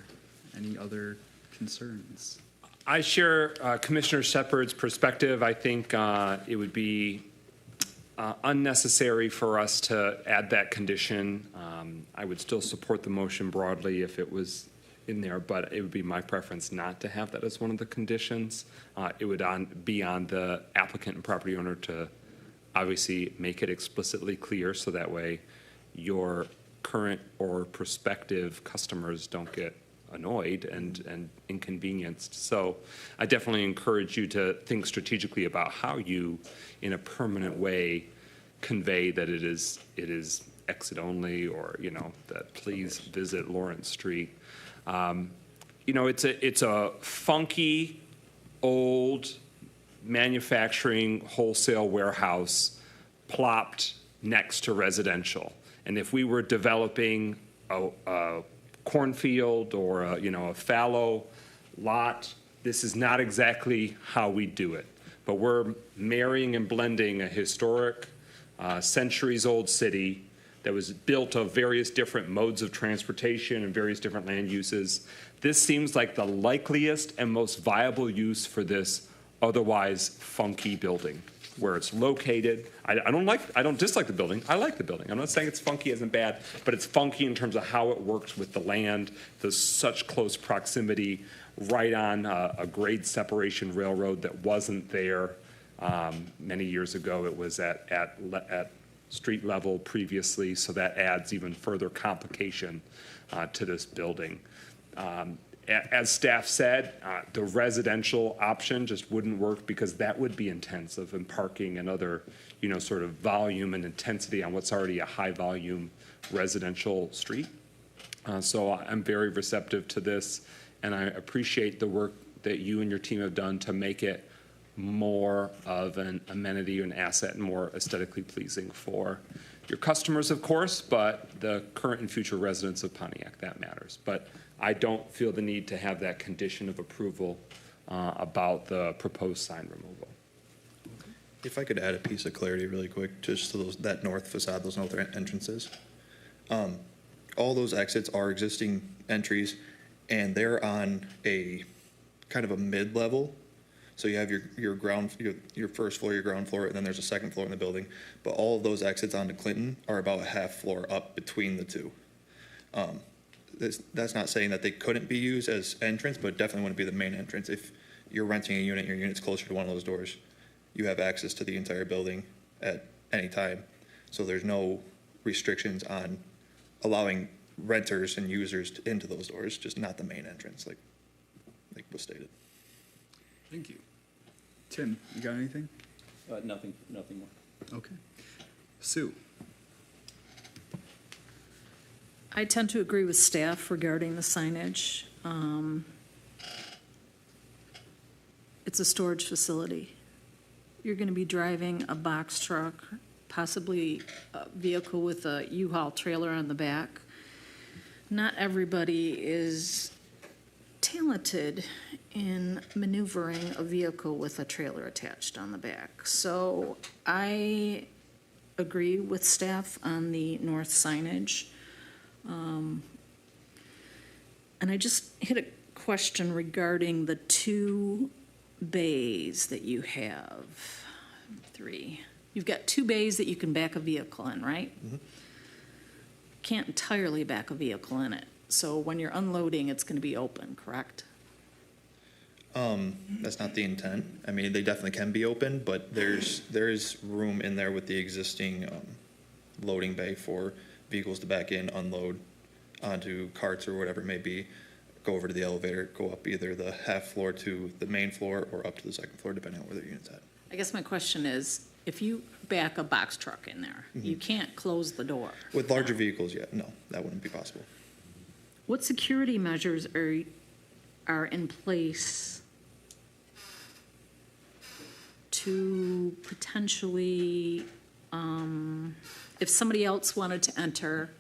[SPEAKER 2] any other concerns?
[SPEAKER 17] I share Commissioner Shepard's perspective. I think it would be unnecessary for us to add that condition. I would still support the motion broadly if it was in there, but it would be my preference not to have that as one of the conditions. It would be on the applicant and property owner to obviously make it explicitly clear so that way your current or prospective customers don't get annoyed and inconvenienced. So I definitely encourage you to think strategically about how you, in a permanent way, convey that it is exit only, or that please visit Lawrence Street. It's a funky, old manufacturing wholesale warehouse plopped next to residential. And if we were developing a cornfield or a fallow lot, this is not exactly how we do it. But we're marrying and blending a historic, centuries-old city that was built of various different modes of transportation and various different land uses. This seems like the likeliest and most viable use for this otherwise funky building where it's located. I don't dislike the building. I like the building. I'm not saying it's funky isn't bad, but it's funky in terms of how it works with the land. There's such close proximity right on a grade separation railroad that wasn't there many years ago. It was at street level previously, so that adds even further complication to this building. As staff said, the residential option just wouldn't work because that would be intensive in parking and other, sort of volume and intensity on what's already a high volume residential street. So I'm very receptive to this, and I appreciate the work that you and your team have done to make it more of an amenity and asset and more aesthetically pleasing for your customers, of course, but the current and future residents of Pontiac, that matters. But I don't feel the need to have that condition of approval about the proposed sign removal.
[SPEAKER 11] If I could add a piece of clarity really quick, just to that north facade, those north entrances. All those exits are existing entries, and they're on a kind of a mid-level. So you have your first floor, your ground floor, and then there's a second floor in the building. But all of those exits onto Clinton are about a half floor up between the two. That's not saying that they couldn't be used as entrance, but definitely wouldn't be the main entrance. If you're renting a unit, your unit's closer to one of those doors, you have access to the entire building at any time. So there's no restrictions on allowing renters and users into those doors, just not the main entrance, like was stated.
[SPEAKER 2] Thank you. Tim, you got anything?
[SPEAKER 8] Nothing more.
[SPEAKER 2] Okay. Sue?
[SPEAKER 15] I tend to agree with staff regarding the signage. It's a storage facility. You're going to be driving a box truck, possibly a vehicle with a U-Haul trailer on the back. Not everybody is talented in maneuvering a vehicle with a trailer attached on the back. So I agree with staff on the north signage. And I just hit a question regarding the 2 bays that you have. 3. You've got 2 bays that you can back a vehicle in, right?
[SPEAKER 11] Mm-hmm.
[SPEAKER 15] Can't entirely back a vehicle in it. So when you're unloading, it's going to be open, correct?
[SPEAKER 11] That's not the intent. I mean, they definitely can be open, but there is room in there with the existing loading bay for vehicles to back in, unload onto carts or whatever it may be, go over to the elevator, go up either the half floor to the main floor or up to the second floor, depending on where their unit's at.
[SPEAKER 15] I guess my question is, if you back a box truck in there, you can't close the door.
[SPEAKER 11] With larger vehicles, yeah, no, that wouldn't be possible.
[SPEAKER 15] What security measures are in place to potentially, if somebody else wanted to enter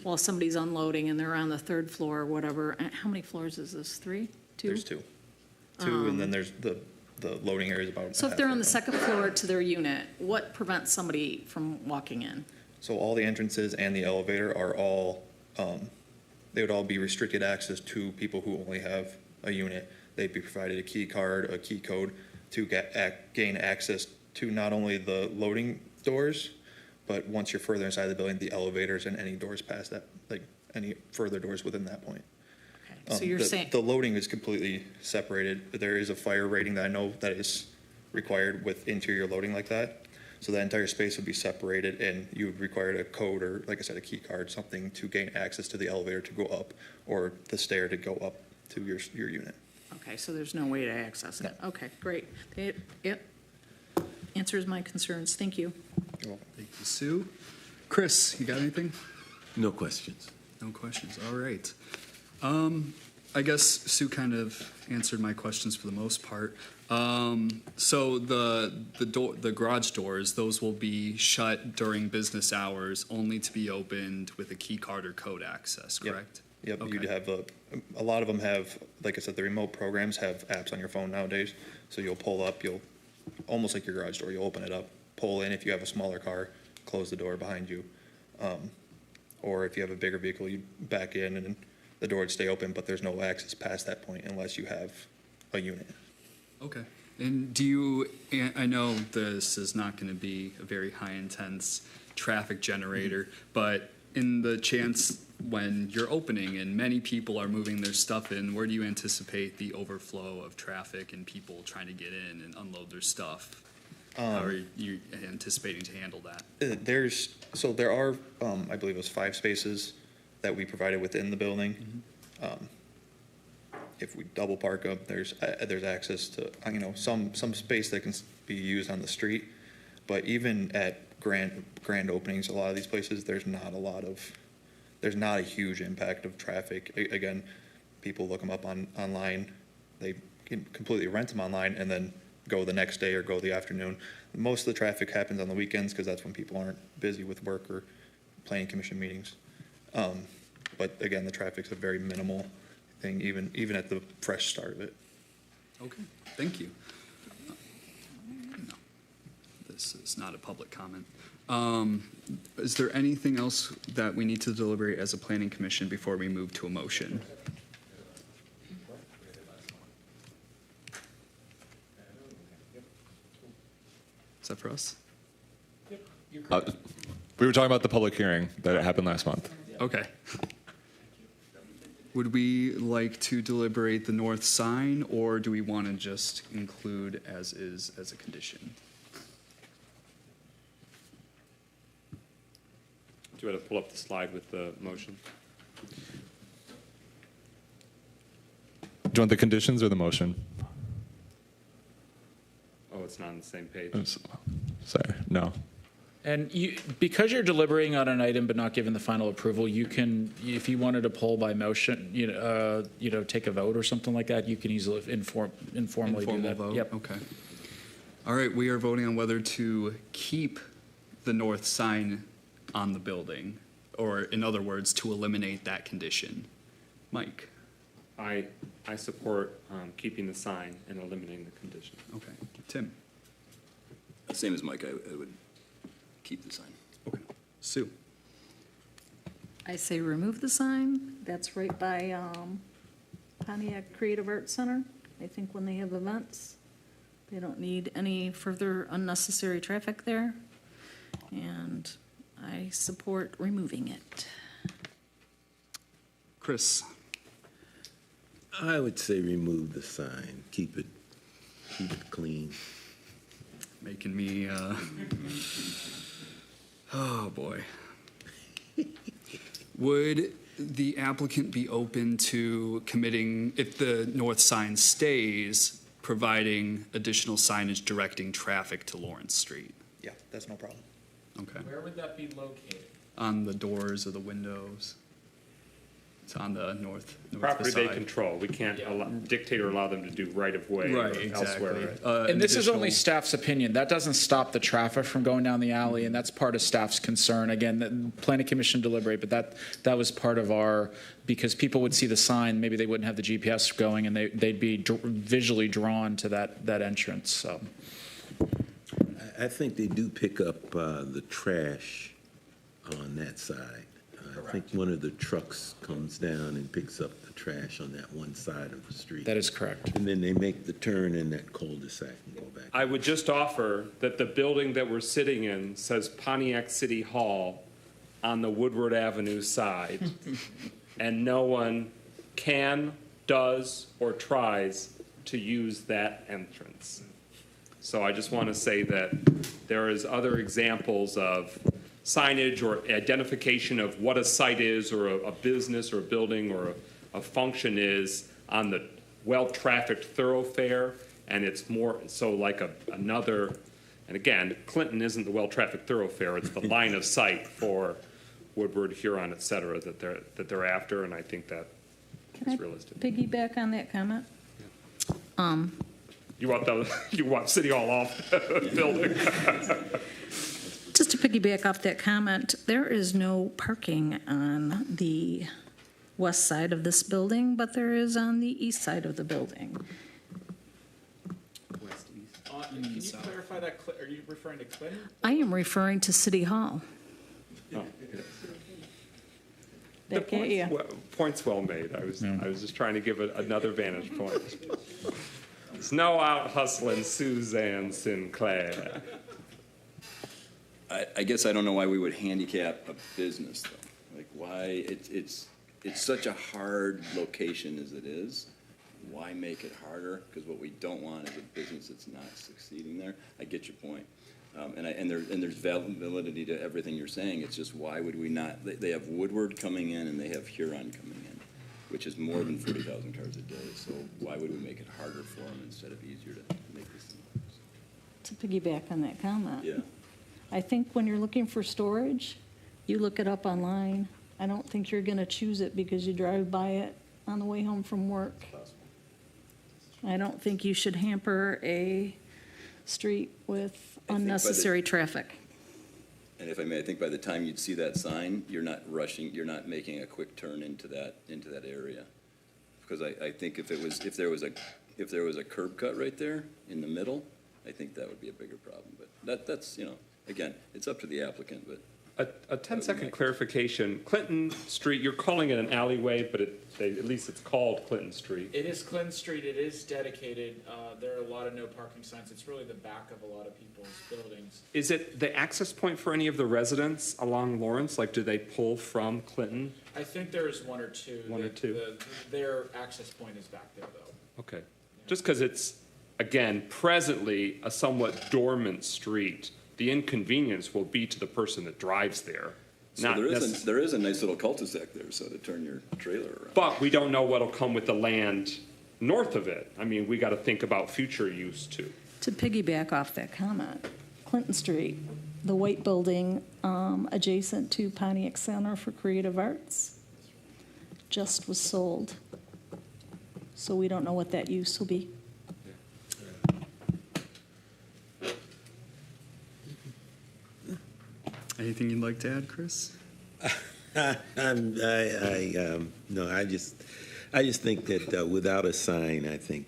[SPEAKER 15] while somebody's unloading and they're on the 3rd floor or whatever, how many floors is this, 3? 2?
[SPEAKER 11] There's 2. 2, and then there's the loading area is about.
[SPEAKER 15] So if they're on the 2nd floor to their unit, what prevents somebody from walking in?
[SPEAKER 11] So all the entrances and the elevator are all, they would all be restricted access to people who only have a unit. They'd be provided a key card, a key code to gain access to not only the loading doors, but once you're further inside the building, the elevators and any doors past that, like any further doors within that point.
[SPEAKER 15] Okay. So you're saying
[SPEAKER 11] the loading is completely separated. There is a fire rating that I know that is required with interior loading like that. So that entire space would be separated, and you would require a code or, like I said, a key card, something to gain access to the elevator to go up, or the stair to go up to your unit.
[SPEAKER 15] Okay, so there's no way to access it.
[SPEAKER 11] No.
[SPEAKER 15] Okay, great. It answers my concerns. Thank you.
[SPEAKER 2] Thank you, Sue. Chris, you got anything?
[SPEAKER 4] No questions.
[SPEAKER 2] No questions. All right. I guess Sue kind of answered my questions for the most part. So the garage doors, those will be shut during business hours, only to be opened with a key card or code access, correct?
[SPEAKER 11] Yep.
[SPEAKER 2] Okay.
[SPEAKER 11] You'd have a lot of them have, like I said, the remote programs have apps on your phone nowadays. So you'll pull up, almost like your garage door, you'll open it up, pull in if you have a smaller car, close the door behind you. Or if you have a bigger vehicle, you back in and the door would stay open, but there's no access past that point unless you have a unit.
[SPEAKER 2] Okay. And I know this is not going to be a very high intense traffic generator, but in the chance when you're opening and many people are moving their stuff in, where do you anticipate the overflow of traffic and people trying to get in and unload their stuff? How are you anticipating to handle that?
[SPEAKER 11] There are, I believe it was 5 spaces that we provided within the building. If we double park them, there's access to, some space that can be used on the street. But even at grand openings, a lot of these places, there's not a huge impact of traffic. Again, people look them up online. They can completely rent them online and then go the next day or go the afternoon. Most of the traffic happens on the weekends because that's when people aren't busy with work or planning commission meetings. But again, the traffic's a very minimal thing, even at the fresh start of it.
[SPEAKER 2] Okay, thank you. No, this is not a public comment. Is there anything else that we need to deliberate as a planning commission before we move to a motion? for us?
[SPEAKER 3] We were talking about the public hearing that happened last month.
[SPEAKER 2] Okay. Would we like to deliberate the north sign, or do we want to just include as is as a condition?
[SPEAKER 17] Do you want to pull up the slide with the motion?
[SPEAKER 3] Do you want the conditions or the motion?
[SPEAKER 17] Oh, it's not on the same page.
[SPEAKER 3] Sorry, no.
[SPEAKER 1] And you, because you're deliberating on an item but not given the final approval, you can, if you wanted to poll by motion, take a vote or something like that, you can easily informally do that.
[SPEAKER 2] Vote?
[SPEAKER 1] Yep.
[SPEAKER 2] Okay. All right, we are voting on whether to keep the north sign on the building, or in other words, to eliminate that condition. Mike?
[SPEAKER 17] I support keeping the sign and eliminating the condition.
[SPEAKER 2] Okay. Tim?
[SPEAKER 8] Same as Mike, I would keep the sign.
[SPEAKER 2] Okay. Sue?
[SPEAKER 15] I say remove the sign. That's right by Pontiac Creative Arts Center. I think when they have events, they don't need any further unnecessary traffic there. And I support removing it.
[SPEAKER 2] Chris?
[SPEAKER 4] I would say remove the sign, keep it clean.
[SPEAKER 2] Making me, oh boy. Would the applicant be open to committing, if the north sign stays, providing additional signage directing traffic to Lawrence Street?
[SPEAKER 11] Yeah, that's no problem.
[SPEAKER 2] Okay.
[SPEAKER 1] Where would that be located?
[SPEAKER 2] On the doors or the windows? It's on the north
[SPEAKER 17] Property they
[SPEAKER 2] side.
[SPEAKER 17] control. We can't dictate or allow them to do right-of-way
[SPEAKER 2] Right,
[SPEAKER 17] or
[SPEAKER 2] exactly.
[SPEAKER 17] elsewhere.
[SPEAKER 1] And this is only staff's opinion. That doesn't stop the traffic from going down the alley, and that's part of staff's concern. Again, the planning commission deliberate, but that was part of our, because people would see the sign, maybe they wouldn't have the GPS going, and they'd be visually drawn to that entrance, so.
[SPEAKER 4] I think they do pick up the trash on that side. I think one of the trucks comes down and picks up the trash on that one side of the street.
[SPEAKER 1] That is correct.
[SPEAKER 4] And then they make the turn in that cul-de-sac and go back.
[SPEAKER 17] I would just offer that the building that we're sitting in says Pontiac City Hall on the Woodward Avenue side, and no one can, does, or tries to use that entrance. So I just want to say that there is other examples of signage or identification of what a site is, or a business or a building or a function is on the well-trafficked thoroughfare, and it's more so like another, and again, Clinton isn't the well-trafficked thoroughfare, it's the line of sight for Woodward, Huron, et cetera, that they're after, and I think that is realistic.
[SPEAKER 15] Piggyback on that comment?
[SPEAKER 17] You want City Hall off the building?
[SPEAKER 15] Just to piggyback off that comment, there is no parking on the west side of this building, but there is on the east side of the building.
[SPEAKER 1] Can you clarify that? Are you referring to Clinton?
[SPEAKER 15] I am referring to City Hall.
[SPEAKER 17] Oh.
[SPEAKER 15] Back at you.
[SPEAKER 17] Point's well made. I was just trying to give it another vantage point. Snow out hustling Suzanne Sinclair.
[SPEAKER 8] I guess I don't know why we would handicap a business, though. Like, why, it's such a hard location as it is. Why make it harder? Because what we don't want is a business that's not succeeding there. I get your point. And there's validity to everything you're saying. It's just, why would we not? They have Woodward coming in and they have Huron coming in, which is more than 40,000 cars a day. So why would we make it harder for them instead of easier to make this thing?
[SPEAKER 15] To piggyback on that comment.
[SPEAKER 8] Yeah.
[SPEAKER 15] I think when you're looking for storage, you look it up online. I don't think you're going to choose it because you drive by it on the way home from work. I don't think you should hamper a street with unnecessary traffic.
[SPEAKER 8] And if I may, I think by the time you'd see that sign, you're not rushing, you're not making a quick turn into that area. Because I think if there was a curb cut right there in the middle, I think that would be a bigger problem. But that's, again, it's up to the applicant, but
[SPEAKER 17] A 10-second clarification. Clinton Street, you're calling it an alleyway, but at least it's called Clinton Street.
[SPEAKER 1] It is Clinton Street. It is dedicated. There are a lot of no parking signs. It's really the back of a lot of people's buildings.
[SPEAKER 17] Is it the access point for any of the residents along Lawrence? Like, do they pull from Clinton?
[SPEAKER 1] I think there is one or two.
[SPEAKER 17] One or two.
[SPEAKER 1] Their access point is back there, though.
[SPEAKER 17] Okay. Just because it's, again, presently a somewhat dormant street, the inconvenience will be to the person that drives there.
[SPEAKER 19] So there is a nice little cul-de-sac there, so to turn your trailer around.
[SPEAKER 17] But we don't know what'll come with the land north of it. I mean, we got to think about future use too.
[SPEAKER 15] To piggyback off that comment, Clinton Street, the white building adjacent to Pontiac Center for Creative Arts, just was sold. So we don't know what that use will be.
[SPEAKER 2] Anything you'd like to add, Chris?
[SPEAKER 4] No, I just think that without a sign, I think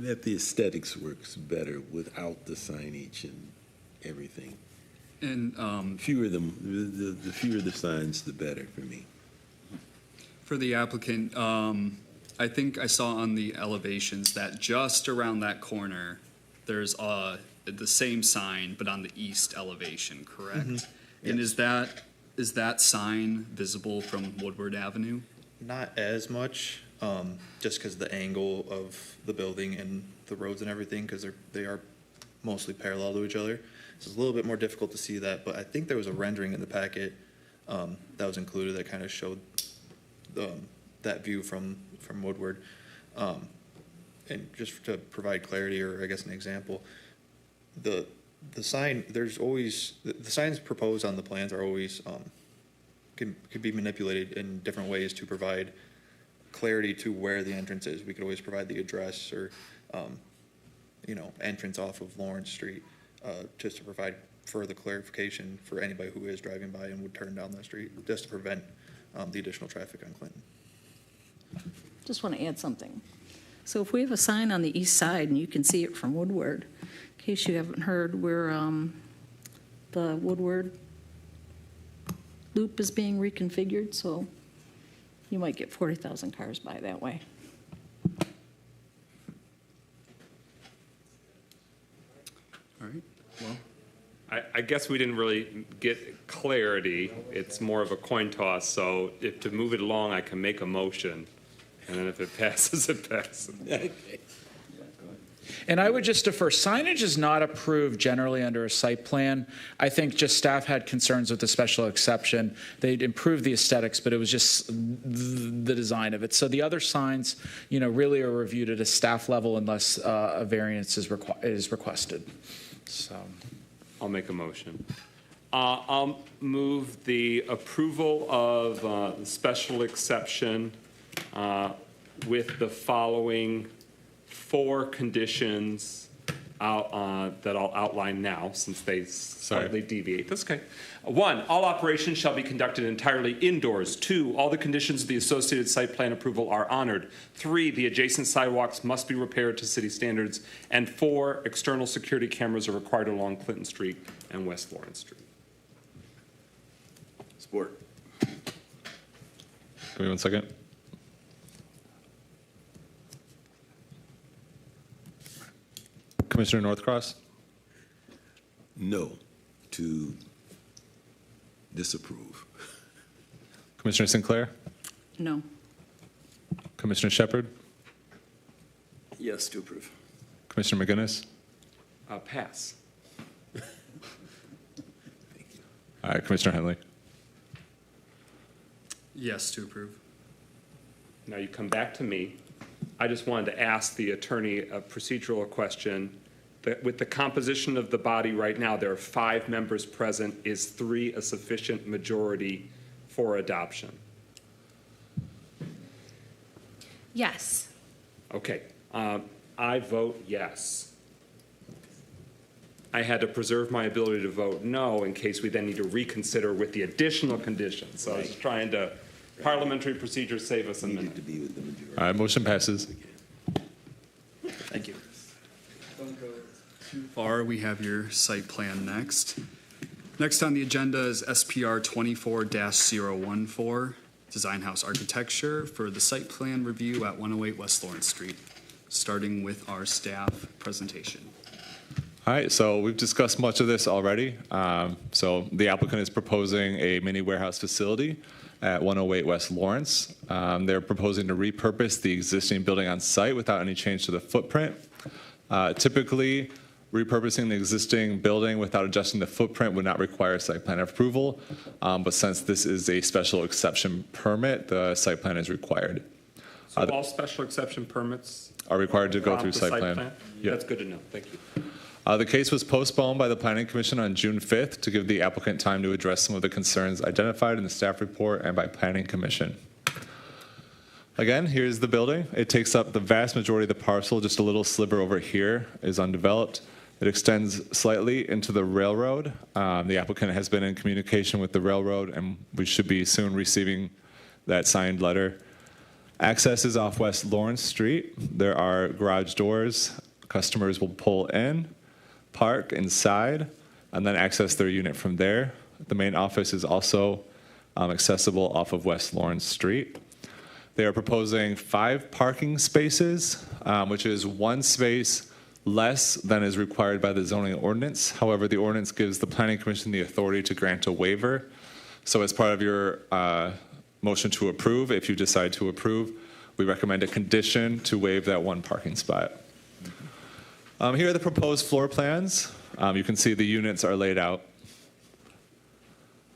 [SPEAKER 4] that the aesthetics works better without the signage and everything.
[SPEAKER 2] And
[SPEAKER 4] the fewer the signs, the better for me.
[SPEAKER 2] for the applicant, I think I saw on the elevations that just around that corner, there's the same sign, but on the east elevation, correct?
[SPEAKER 11] Mm-hmm.
[SPEAKER 2] And is that sign visible from Woodward Avenue?
[SPEAKER 11] Not as much, just because the angle of the building and the roads and everything, because they are mostly parallel to each other. So it's a little bit more difficult to see that, but I think there was a rendering in the packet that was included that kind of showed that view from Woodward. And just to provide clarity, or I guess an example, the sign, there's always, the signs proposed on the plans are always, could be manipulated in different ways to provide clarity to where the entrance is. We could always provide the address or, entrance off of Lawrence Street, just to provide further clarification for anybody who is driving by and would turn down that street, just to prevent the additional traffic on Clinton.
[SPEAKER 15] Just want to add something. So if we have a sign on the east side and you can see it from Woodward, in case you haven't heard, where the Woodward loop is being reconfigured, so you might get 40,000 cars by that way.
[SPEAKER 2] All right, well.
[SPEAKER 17] I guess we didn't really get clarity. It's more of a coin toss, so if to move it along, I can make a motion, and then if it passes, it passes.
[SPEAKER 4] Okay.
[SPEAKER 1] And I would just defer, signage is not approved generally under a site plan. I think just staff had concerns with the special exception. They'd improved the aesthetics, but it was just the design of it. So the other signs, really are reviewed at a staff level unless a variance is requested. So
[SPEAKER 17] I'll make a motion. I'll move the approval of the special exception with the following 4 conditions that I'll outline now, since they slightly deviate. That's okay. 1, all operations shall be conducted entirely indoors. 2, all the conditions of the associated site plan approval are honored. 3, the adjacent sidewalks must be repaired to city standards. And 4, external security cameras are required along Clinton Street and West Lawrence Street.
[SPEAKER 19] Support.
[SPEAKER 3] Give me 1 second. Commissioner Northcross?
[SPEAKER 4] No to disapprove.
[SPEAKER 3] Commissioner Sinclair?
[SPEAKER 15] No.
[SPEAKER 3] Commissioner Shepard?
[SPEAKER 19] Yes, to approve.
[SPEAKER 3] Commissioner McGinnis?
[SPEAKER 17] Pass.
[SPEAKER 3] All right, Commissioner Henley?
[SPEAKER 2] Yes, to approve.
[SPEAKER 17] Now you come back to me. I just wanted to ask the attorney a procedural question. With the composition of the body right now, there are 5 members present. Is 3 a sufficient majority for adoption?
[SPEAKER 22] Yes.
[SPEAKER 17] Okay. I vote yes. I had to preserve my ability to vote no in case we then need to reconsider with the additional conditions. So I was trying to, parliamentary procedure, save us a minute.
[SPEAKER 3] All right, motion passes.
[SPEAKER 11] Thank you.
[SPEAKER 2] too far, we have your site plan next. Next on the agenda is SPR 24-014, Design House Architecture for the site plan review at 108 West Lawrence Street, starting with our staff presentation.
[SPEAKER 3] All right, so we've discussed much of this already. So the applicant is proposing a mini warehouse facility at 108 West Lawrence. They're proposing to repurpose the existing building on site without any change to the footprint. Typically, repurposing the existing building without adjusting the footprint would not require site plan approval, but since this is a special exception permit, the site plan is required.
[SPEAKER 17] So all special exception permits
[SPEAKER 3] are required to go through
[SPEAKER 17] the
[SPEAKER 3] site plan. Yeah.
[SPEAKER 17] That's good to know. Thank you.
[SPEAKER 3] The case was postponed by the Planning Commission on June 5th to give the applicant time to address some of the concerns identified in the staff report and by Planning Commission. Again, here's the building. It takes up the vast majority of the parcel. Just a little sliver over here is undeveloped. It extends slightly into the railroad. The applicant has been in communication with the railroad, and we should be soon receiving that signed letter. Access is off West Lawrence Street. There are garage doors. Customers will pull in, park inside, and then access their unit from there. The main office is also accessible off of West Lawrence Street. They are proposing 5 parking spaces, which is 1 space less than is required by the zoning ordinance. However, the ordinance gives the Planning Commission the authority to grant a waiver. So as part of your motion to approve, if you decide to approve, we recommend a condition to waive that 1 parking spot. Here are the proposed floor plans. You can see the units are laid out.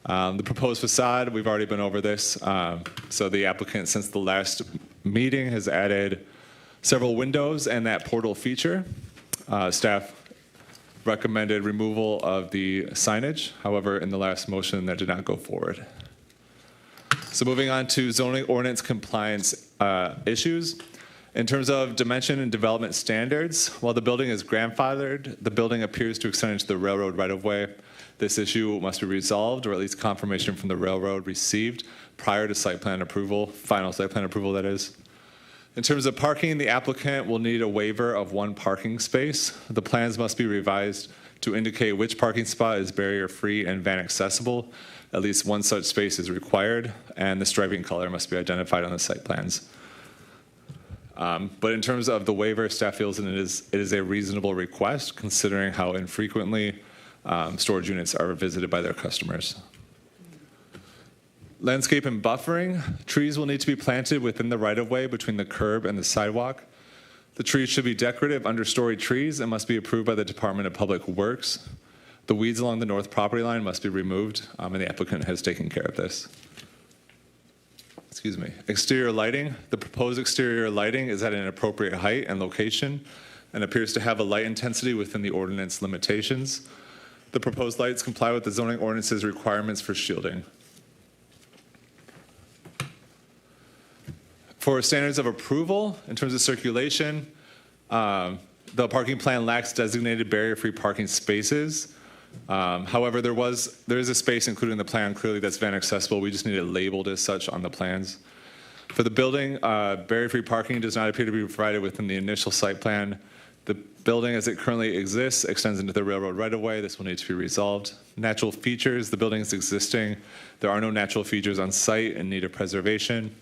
[SPEAKER 3] The proposed facade, we've already been over this. So the applicant, since the last meeting, has added several windows and that portal feature. Staff recommended removal of the signage. However, in the last motion, that did not go forward. So moving on to zoning ordinance compliance issues. In terms of dimension and development standards, while the building is grandfathered, the building appears to extend into the railroad right-of-way. This issue must be resolved, or at least confirmation from the railroad received prior to site plan approval, final site plan approval, that is. In terms of parking, the applicant will need a waiver of 1 parking space. The plans must be revised to indicate which parking spot is barrier-free and van accessible. At least 1 such space is required, and the striping color must be identified on the site plans. But in terms of the waiver, staff feels that it is a reasonable request, considering how infrequently storage units are visited by their customers. Landscape and buffering. Trees will need to be planted within the right-of-way between the curb and the sidewalk. The trees should be decorative understory trees and must be approved by the Department of Public Works. The weeds along the north property line must be removed, and the applicant has taken care of this. Excuse me. Exterior lighting. The proposed exterior lighting is at an appropriate height and location and appears to have a light intensity within the ordinance limitations. The proposed lights comply with the zoning ordinance's requirements for shielding. For standards of approval, in terms of circulation, the parking plan lacks designated barrier-free parking spaces. However, there is a space included in the plan clearly that's van accessible. We just need it labeled as such on the plans. For the building, barrier-free parking does not appear to be provided within the initial site plan. The building as it currently exists extends into the railroad right-of-way. This will need to be resolved. Natural features, the building is existing. There are no natural features on site in need of preservation.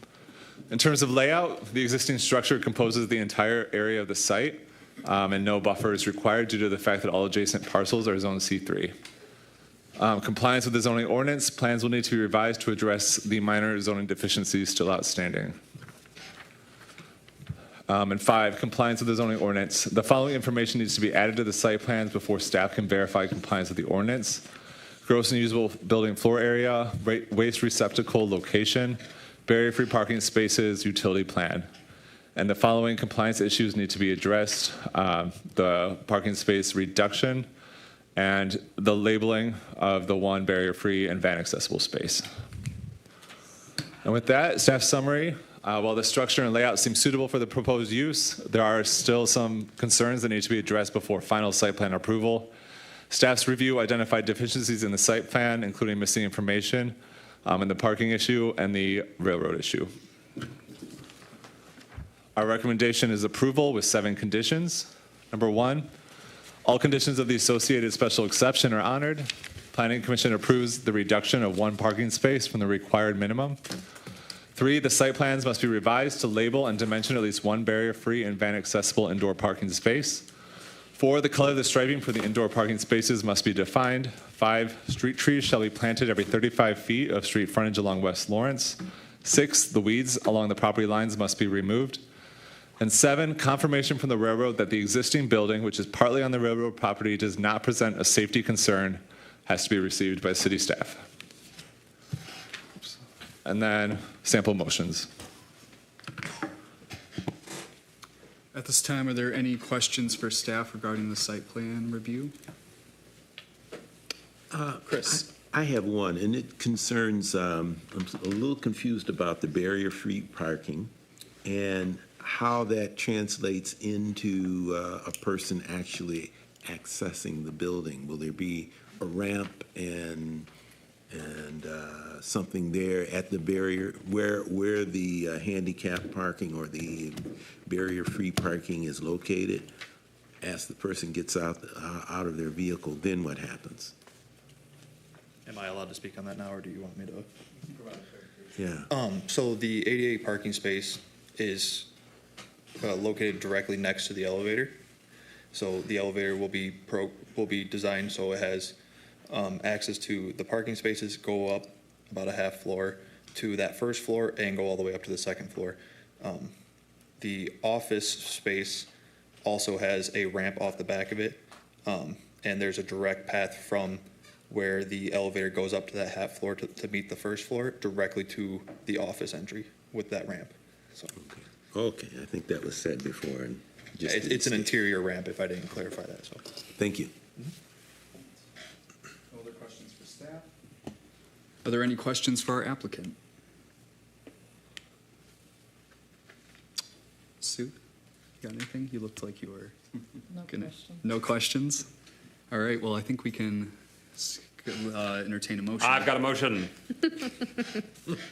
[SPEAKER 3] In terms of layout, the existing structure composes the entire area of the site, and no buffer is required due to the fact that all adjacent parcels are zone C3. Compliance with the zoning ordinance, plans will need to be revised to address the minor zoning deficiencies still outstanding. And 5, compliance with the zoning ordinance. The following information needs to be added to the site plans before staff can verify compliance with the ordinance. Gross and usable building floor area, waste receptacle location, barrier-free parking spaces, utility plan. And the following compliance issues need to be addressed: the parking space reduction and the labeling of the 1 barrier-free and van accessible space. And with that, staff summary. While the structure and layout seem suitable for the proposed use, there are still some concerns that need to be addressed before final site plan approval. Staff's review identified deficiencies in the site plan, including missing information, and the parking issue and the railroad issue. Our recommendation is approval with 7 conditions. Number 1, All conditions of the associated special exception are honored. Planning Commission approves the reduction of 1 parking space from the required minimum. 3, the site plans must be revised to label and dimension at least 1 barrier-free and van-accessible indoor parking space. 4, the color of the striping for the indoor parking spaces must be defined. 5, street trees shall be planted every 35 feet of street frontage along West Lawrence. 6, the weeds along the property lines must be removed. And 7, confirmation from the railroad that the existing building, which is partly on the railroad property, does not present a safety concern, has to be received by city staff. And then sample motions.
[SPEAKER 2] At this time, are there any questions for staff regarding the site plan review? Chris.
[SPEAKER 4] I have one, and it concerns, I'm a little confused about the barrier-free parking and how that translates into a person actually accessing the building. Will there be a ramp and something there at the barrier where the handicap parking or the barrier-free parking is located? As the person gets out of their vehicle, then what happens?
[SPEAKER 11] Am I allowed to speak on that now, or do you want me to?
[SPEAKER 4] Yeah.
[SPEAKER 11] So the ADA parking space is located directly next to the elevator. So the elevator will be designed so it has access to the parking spaces, go up about a half floor to that first floor and go all the way up to the second floor. The office space also has a ramp off the back of it, and there's a direct path from where the elevator goes up to that half floor to meet the first floor directly to the office entry with that ramp. So.
[SPEAKER 4] Okay, I think that was said before. And
[SPEAKER 11] just it's an interior ramp, if I didn't clarify that. So.
[SPEAKER 4] Thank you.
[SPEAKER 2] No other questions for staff? Are there any questions for our applicant? Sue, you got anything? You looked like you were No questions? All right, well, I think we can entertain a motion.
[SPEAKER 17] I've got a motion.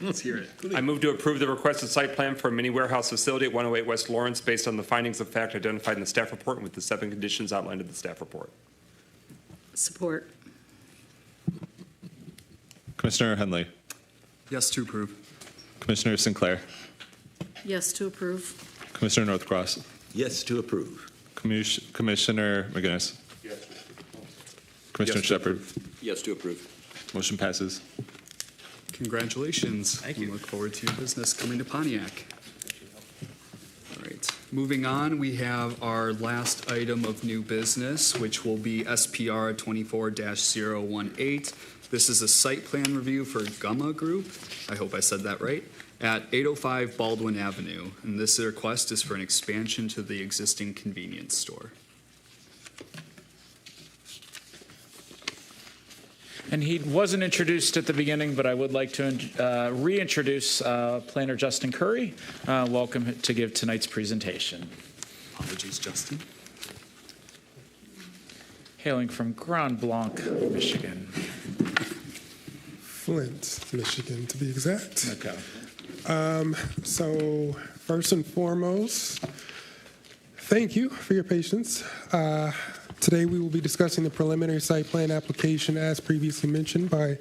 [SPEAKER 2] Let's hear it.
[SPEAKER 17] I move to approve the requested site plan for a mini warehouse facility at 108 West Lawrence based on the findings of fact identified in the staff report and with the 7 conditions outlined in the staff report.
[SPEAKER 15] Support.
[SPEAKER 3] Commissioner Henley.
[SPEAKER 2] Yes to approve.
[SPEAKER 3] Commissioner Sinclair.
[SPEAKER 15] Yes to approve.
[SPEAKER 3] Commissioner Northcross.
[SPEAKER 4] Yes to approve.
[SPEAKER 3] Commissioner McGinnis.
[SPEAKER 19] Yes.
[SPEAKER 3] Commissioner Shepard.
[SPEAKER 19] Yes to approve.
[SPEAKER 3] Motion passes.
[SPEAKER 2] Congratulations.
[SPEAKER 11] Thank you.
[SPEAKER 2] We look forward to your business coming to Pontiac. All right, moving on, we have our last item of new business, which will be SPR 24-018. This is a site plan review for Gumma Group, I hope I said that right, at 805 Baldwin Avenue. And this request is for an expansion to the existing convenience store.
[SPEAKER 1] And he wasn't introduced at the beginning, but I would like to reintroduce Planner Justin Curry. Welcome to give tonight's presentation.
[SPEAKER 2] Apologies, Justin.
[SPEAKER 1] Hailing from Grand Blanc, Michigan.
[SPEAKER 20] Flint, Michigan, to be exact.
[SPEAKER 1] Okay.
[SPEAKER 20] So first and foremost, thank you for your patience. Today we will be discussing the preliminary site plan application as previously mentioned by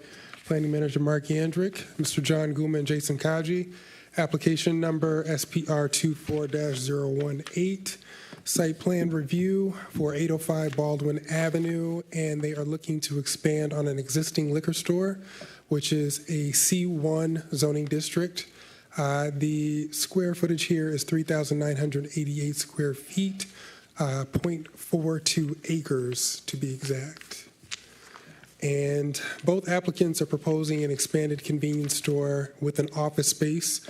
[SPEAKER 20] Planning Manager Mark Yandrick, Mr. John Guma, and Jason Kaji. Application number SPR 24-018, site plan review for 805 Baldwin Avenue, and they are looking to expand on an existing liquor store, which is a C1 zoning district. The square footage here is 3,988 square feet. 0.42 acres to be exact. And both applicants are proposing an expanded convenience store with an office space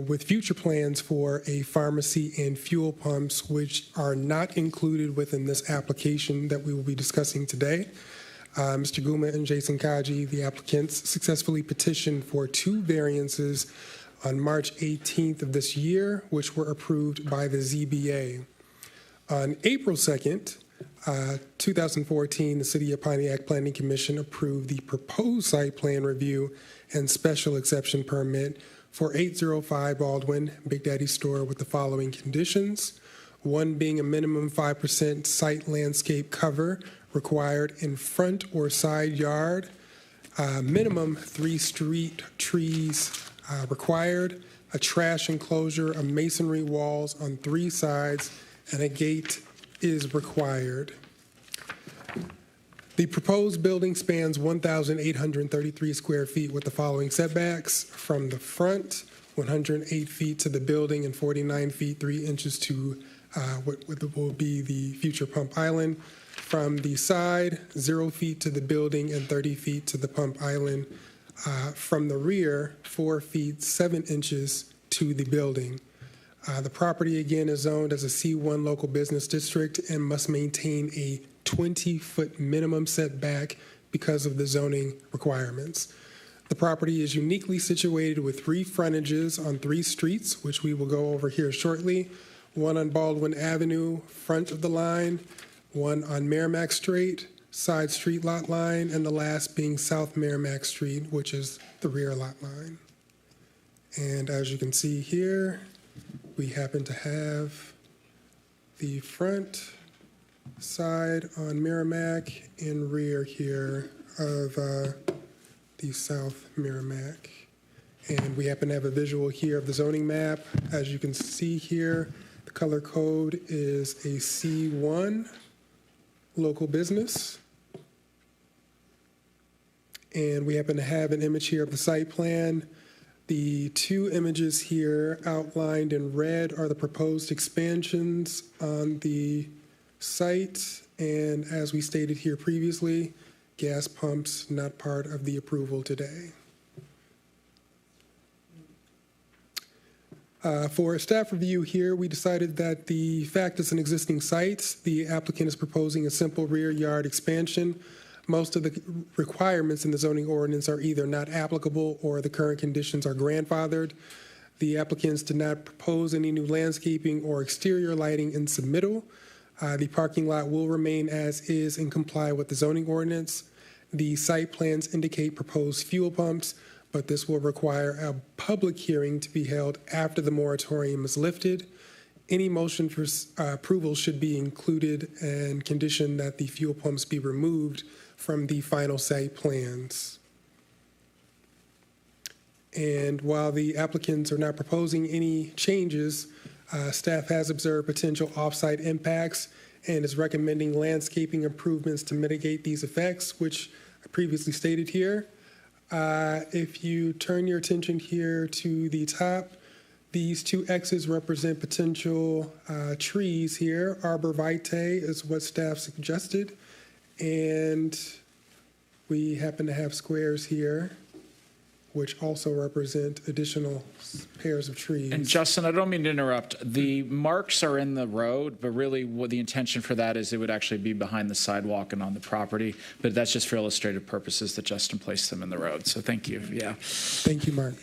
[SPEAKER 20] with future plans for a pharmacy and fuel pumps, which are not included within this application that we will be discussing today. Mr. Guma and Jason Kaji, the applicants, successfully petitioned for 2 variances on March 18th of this year, which were approved by the ZBA. On April 2nd, 2014, the City of Pontiac Planning Commission approved the proposed site plan review and special exception permit for 805 Baldwin, Big Daddy store with the following conditions. one being a minimum 5% site landscape cover required in front or side yard, minimum 3 street trees required, a trash enclosure of masonry walls on 3 sides, and a gate is required. The proposed building spans 1,833 square feet with the following setbacks: from the front, 108 feet to the building and 49 feet 3 inches to what will be the future pump island. From the side, 0 feet to the building and 30 feet to the pump island. From the rear, 4 feet 7 inches to the building. The property again is zoned as a C1 local business district and must maintain a 20-foot minimum setback because of the zoning requirements. The property is uniquely situated with 3 frontages on 3 streets, which we will go over here shortly. One on Baldwin Avenue, front of the line, one on Merrimack Street, side street lot line, and the last being South Merrimack Street, which is the rear lot line. And as you can see here, we happen to have the front, side on Merrimack, and rear here of the South Merrimack. And we happen to have a visual here of the zoning map. As you can see here, the color code is a C1 local business. And we happen to have an image here of the site plan. The 2 images here outlined in red are the proposed expansions on the site. And as we stated here previously, gas pumps not part of the approval today. For a staff review here, we decided that the fact it's an existing site, the applicant is proposing a simple rear yard expansion. Most of the requirements in the zoning ordinance are either not applicable or the current conditions are grandfathered. The applicants did not propose any new landscaping or exterior lighting in submittal. The parking lot will remain as is and comply with the zoning ordinance. The site plans indicate proposed fuel pumps, but this will require a public hearing to be held after the moratorium is lifted. Any motion for approval should be included and condition that the fuel pumps be removed from the final site plans. And while the applicants are not proposing any changes, staff has observed potential off-site impacts and is recommending landscaping improvements to mitigate these effects, which I previously stated here. If you turn your attention here to the top, these 2 X's represent potential trees here. Arborvitae is what staff suggested. And we happen to have squares here, which also represent additional pairs of trees.
[SPEAKER 1] And Justin, I don't mean to interrupt. The marks are in the road, but really what the intention for that is it would actually be behind the sidewalk and on the property. But that's just for illustrative purposes that Justin placed them in the road. So thank you. Yeah.
[SPEAKER 20] Thank you, Mark.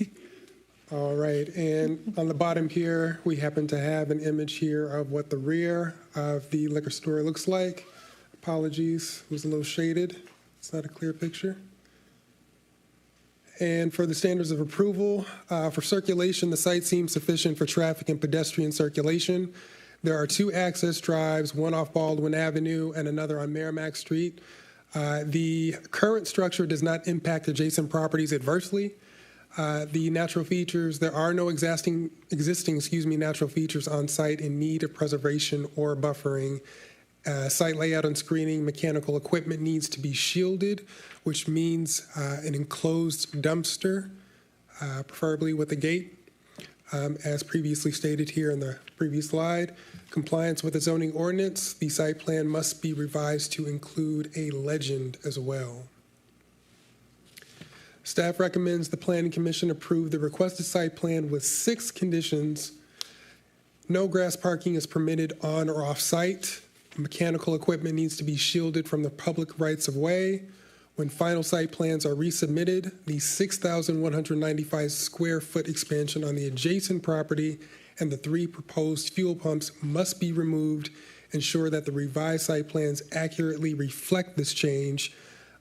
[SPEAKER 20] All right. And on the bottom here, we happen to have an image here of what the rear of the liquor store looks like. Apologies, it was a little shaded. It's not a clear picture. And for the standards of approval, for circulation, the site seems sufficient for traffic and pedestrian circulation. There are 2 access drives, one off Baldwin Avenue and another on Merrimack Street. The current structure does not impact adjacent properties adversely. The natural features, there are no existing natural features on site in need of preservation or buffering. Site layout and screening, mechanical equipment needs to be shielded, which means an enclosed dumpster, preferably with a gate. As previously stated here in the previous slide, compliance with the zoning ordinance, the site plan must be revised to include a legend as well. Staff recommends the Planning Commission approve the requested site plan with 6 conditions. No grass parking is permitted on or off site. Mechanical equipment needs to be shielded from the public rights of way. When final site plans are resubmitted, the 6,195 square foot expansion on the adjacent property and the 3 proposed fuel pumps must be removed. Ensure that the revised site plans accurately reflect this change.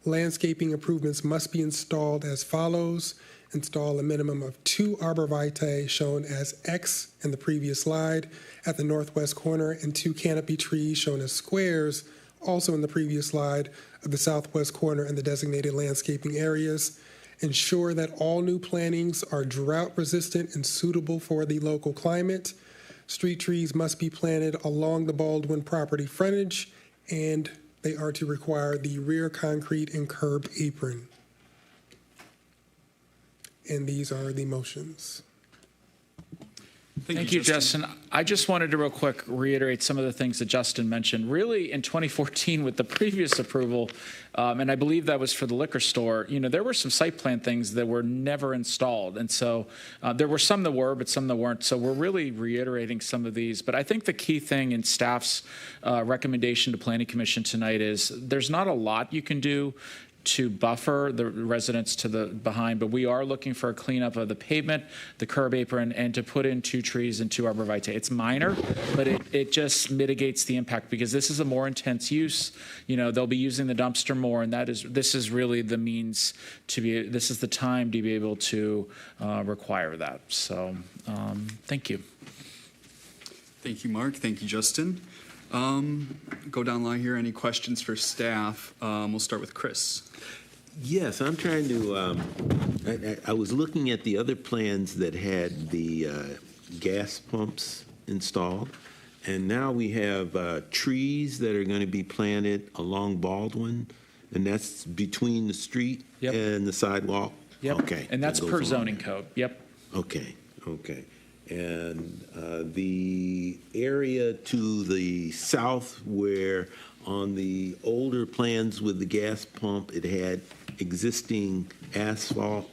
[SPEAKER 20] Landscaping improvements must be installed as follows. install a minimum of 2 arborvitae shown as X in the previous slide at the northwest corner and 2 canopy trees shown as squares also in the previous slide of the southwest corner in the designated landscaping areas. Ensure that all new plantings are drought resistant and suitable for the local climate. Street trees must be planted along the Baldwin property frontage, and they are to require the rear concrete and curb apron. And these are the motions.
[SPEAKER 1] Thank you, Justin. I just wanted to real quick reiterate some of the things that Justin mentioned. Really, in 2014 with the previous approval, and I believe that was for the liquor store, there were some site plan things that were never installed. And so there were some that were, but some that weren't. So we're really reiterating some of these. But I think the key thing in staff's recommendation to Planning Commission tonight is there's not a lot you can do to buffer the residents to the behind, but we are looking for a cleanup of the pavement, the curb apron, and to put in 2 trees and 2 arborvitae. It's minor, but it just mitigates the impact because this is a more intense use. They'll be using the dumpster more, and this is really the means to be. This is the time to be able to require that. So, thank you.
[SPEAKER 2] Thank you, Mark. Thank you, Justin. Go down line here. Any questions for staff? We'll start with Chris.
[SPEAKER 4] Yes, I'm trying to, I was looking at the other plans that had the gas pumps installed, and now we have trees that are going to be planted along Baldwin, and that's between the street and the sidewalk?
[SPEAKER 1] Yep.
[SPEAKER 4] Okay.
[SPEAKER 1] And that's per zoning code. Yep.
[SPEAKER 4] Okay, okay. And the area to the south where on the older plans with the gas pump, it had existing asphalt.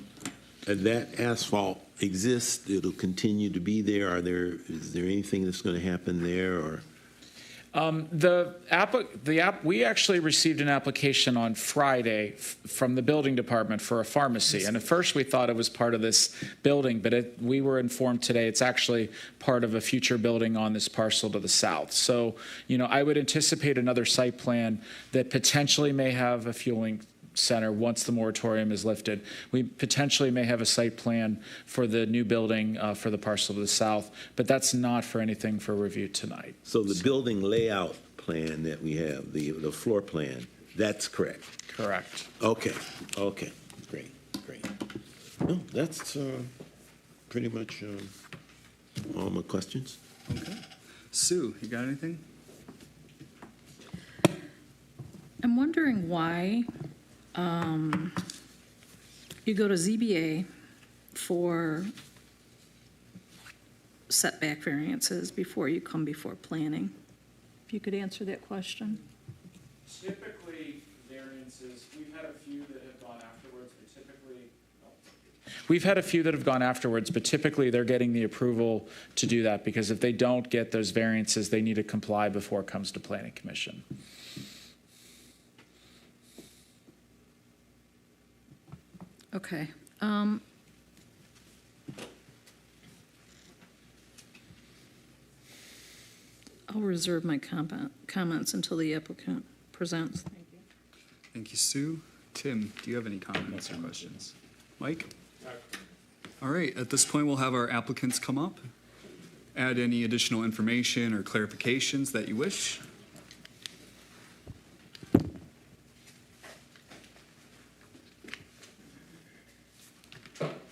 [SPEAKER 4] That asphalt exists. It'll continue to be there. Is there anything that's going to happen there, or? We actually received an application on Friday from the building department for a pharmacy. And at first we thought it was part of this building, but we were informed today it's actually part of a future building on this parcel to the south. So, I would anticipate another site plan that potentially may have a fueling center once the moratorium is lifted. We potentially may have a site plan for the new building for the parcel to the south, but that's not for anything for review tonight. So the building layout plan that we have, the floor plan, that's correct?
[SPEAKER 1] Correct.
[SPEAKER 4] Okay, okay, great. No, that's pretty much all my questions.
[SPEAKER 2] Okay. Sue, you got anything?
[SPEAKER 15] I'm wondering why you go to ZBA for setback variances before you come before planning. If you could answer that question.
[SPEAKER 1] Typically, variances, we've had a few that have gone afterwards, but typically they're getting the approval to do that, because if they don't get those variances, they need to comply before it comes to Planning Commission.
[SPEAKER 15] Okay. I'll reserve my comments until the applicant presents. Thank you.
[SPEAKER 2] Thank you, Sue. Tim, do you have any comments or questions? Mike? All right, at this point, we'll have our applicants come up, add any additional information or clarifications that you wish.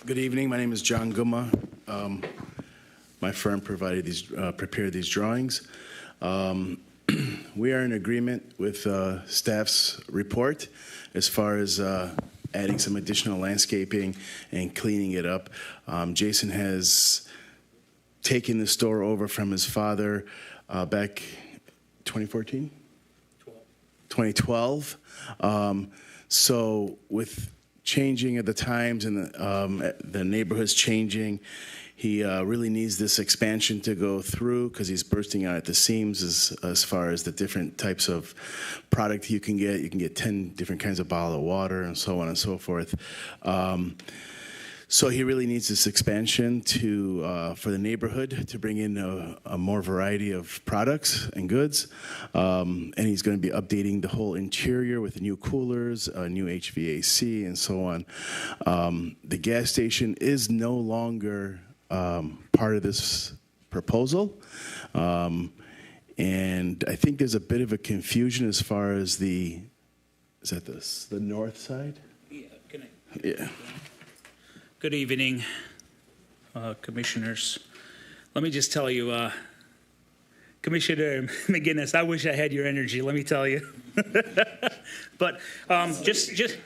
[SPEAKER 12] Good evening. My name is John Guma. My firm prepared these drawings. We are in agreement with staff's report as far as adding some additional landscaping and cleaning it up. Jason has taken the store over from his father back 2014? 2012. So with changing of the times and the neighborhood's changing, he really needs this expansion to go through because he's bursting out at the seams as far as the different types of product you can get. You can get 10 different kinds of bottled water and so on and so forth. So he really needs this expansion for the neighborhood to bring in a more variety of products and goods. And he's going to be updating the whole interior with new coolers, new HVAC, and so on. The gas station is no longer part of this proposal. And I think there's a bit of a confusion as far as the north side?
[SPEAKER 1] Yeah,
[SPEAKER 12] Yeah.
[SPEAKER 1] Good evening, commissioners. Let me just tell you, Commissioner McGinnis, I wish I had your energy, let me tell you. But just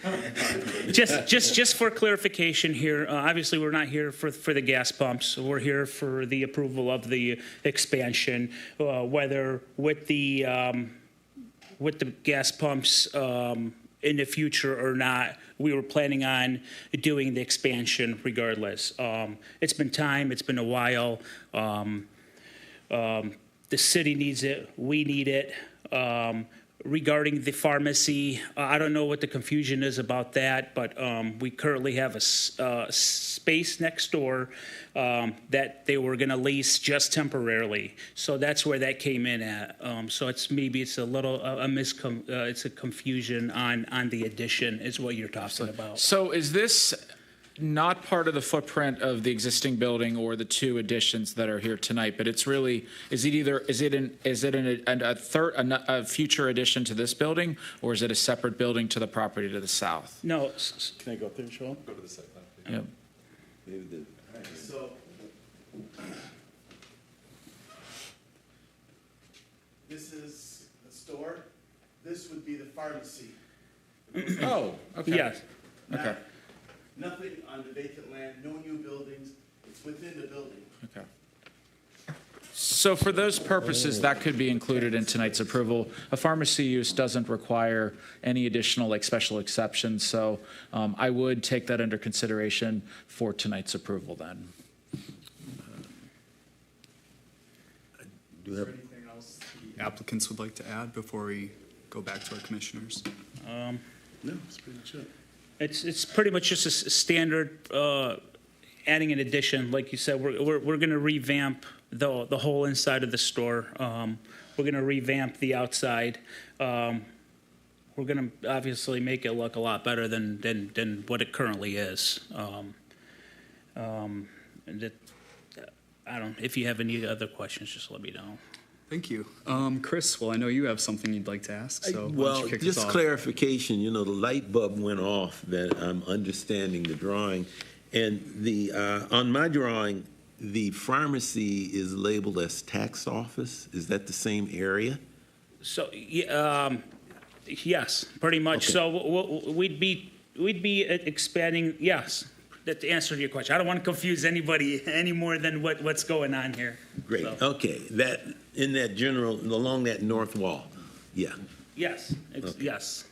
[SPEAKER 1] for clarification here, obviously we're not here for the gas pumps. We're here for the approval of the expansion, whether with the gas pumps in the future or not. We were planning on doing the expansion regardless. It's been time, it's been a while. The city needs it, we need it. Regarding the pharmacy, I don't know what the confusion is about that, but we currently have a space next door that they were going to lease just temporarily. So that's where that came in at. So it's a little it's a confusion on the addition is what you're talking about. So is this not part of the footprint of the existing building or the two additions that are here tonight, but it's really, is it a future addition to this building, or is it a separate building to the property to the south?
[SPEAKER 12] No. Can I go up there and show them?
[SPEAKER 19] Go to the site plan.
[SPEAKER 1] Yep.
[SPEAKER 12] So this is the store. This would be the pharmacy.
[SPEAKER 1] Oh, okay.
[SPEAKER 12] Yes.
[SPEAKER 1] Okay.
[SPEAKER 12] Nothing on the vacant land, no new buildings. It's within the building.
[SPEAKER 1] Okay. So for those purposes, that could be included in tonight's approval. A pharmacy use doesn't require any additional special exceptions, so I would take that under consideration for tonight's approval then.
[SPEAKER 2] Is there anything else the applicants would like to add before we go back to our commissioners?
[SPEAKER 12] No, that's pretty much it.
[SPEAKER 1] It's pretty much just a standard adding an addition. Like you said, we're going to revamp the whole inside of the store. We're going to revamp the outside. We're going to obviously make it look a lot better than what it currently is. If you have any other questions, just let me know.
[SPEAKER 2] Thank you. Chris, well, I know you have something you'd like to ask, so why don't
[SPEAKER 4] Well,
[SPEAKER 2] you kick us
[SPEAKER 4] just
[SPEAKER 2] off?
[SPEAKER 4] clarification, the light bulb went off that I'm understanding the drawing. And on my drawing, the pharmacy is labeled as tax office. Is that the same area?
[SPEAKER 1] So, yes, pretty much.
[SPEAKER 4] Okay.
[SPEAKER 1] So we'd be expanding, yes, that to answer your question. I don't want to confuse anybody any more than what's going on here.
[SPEAKER 4] Great,
[SPEAKER 1] So,
[SPEAKER 4] okay. Along that north wall, yeah.
[SPEAKER 1] yes, yes.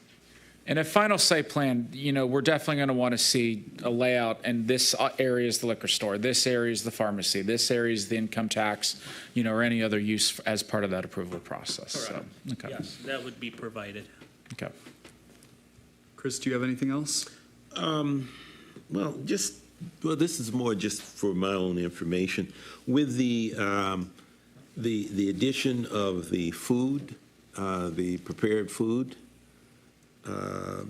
[SPEAKER 1] And a final site plan, we're definitely going to want to see a layout, and this area is the liquor store, this area is the pharmacy, this area is the income tax, or any other use as part of that approval process. So, okay. Yes, that would be provided.
[SPEAKER 2] Okay. Chris, do you have anything else?
[SPEAKER 4] Well, this is more just for my own information. With the addition of the food, the prepared food, there'll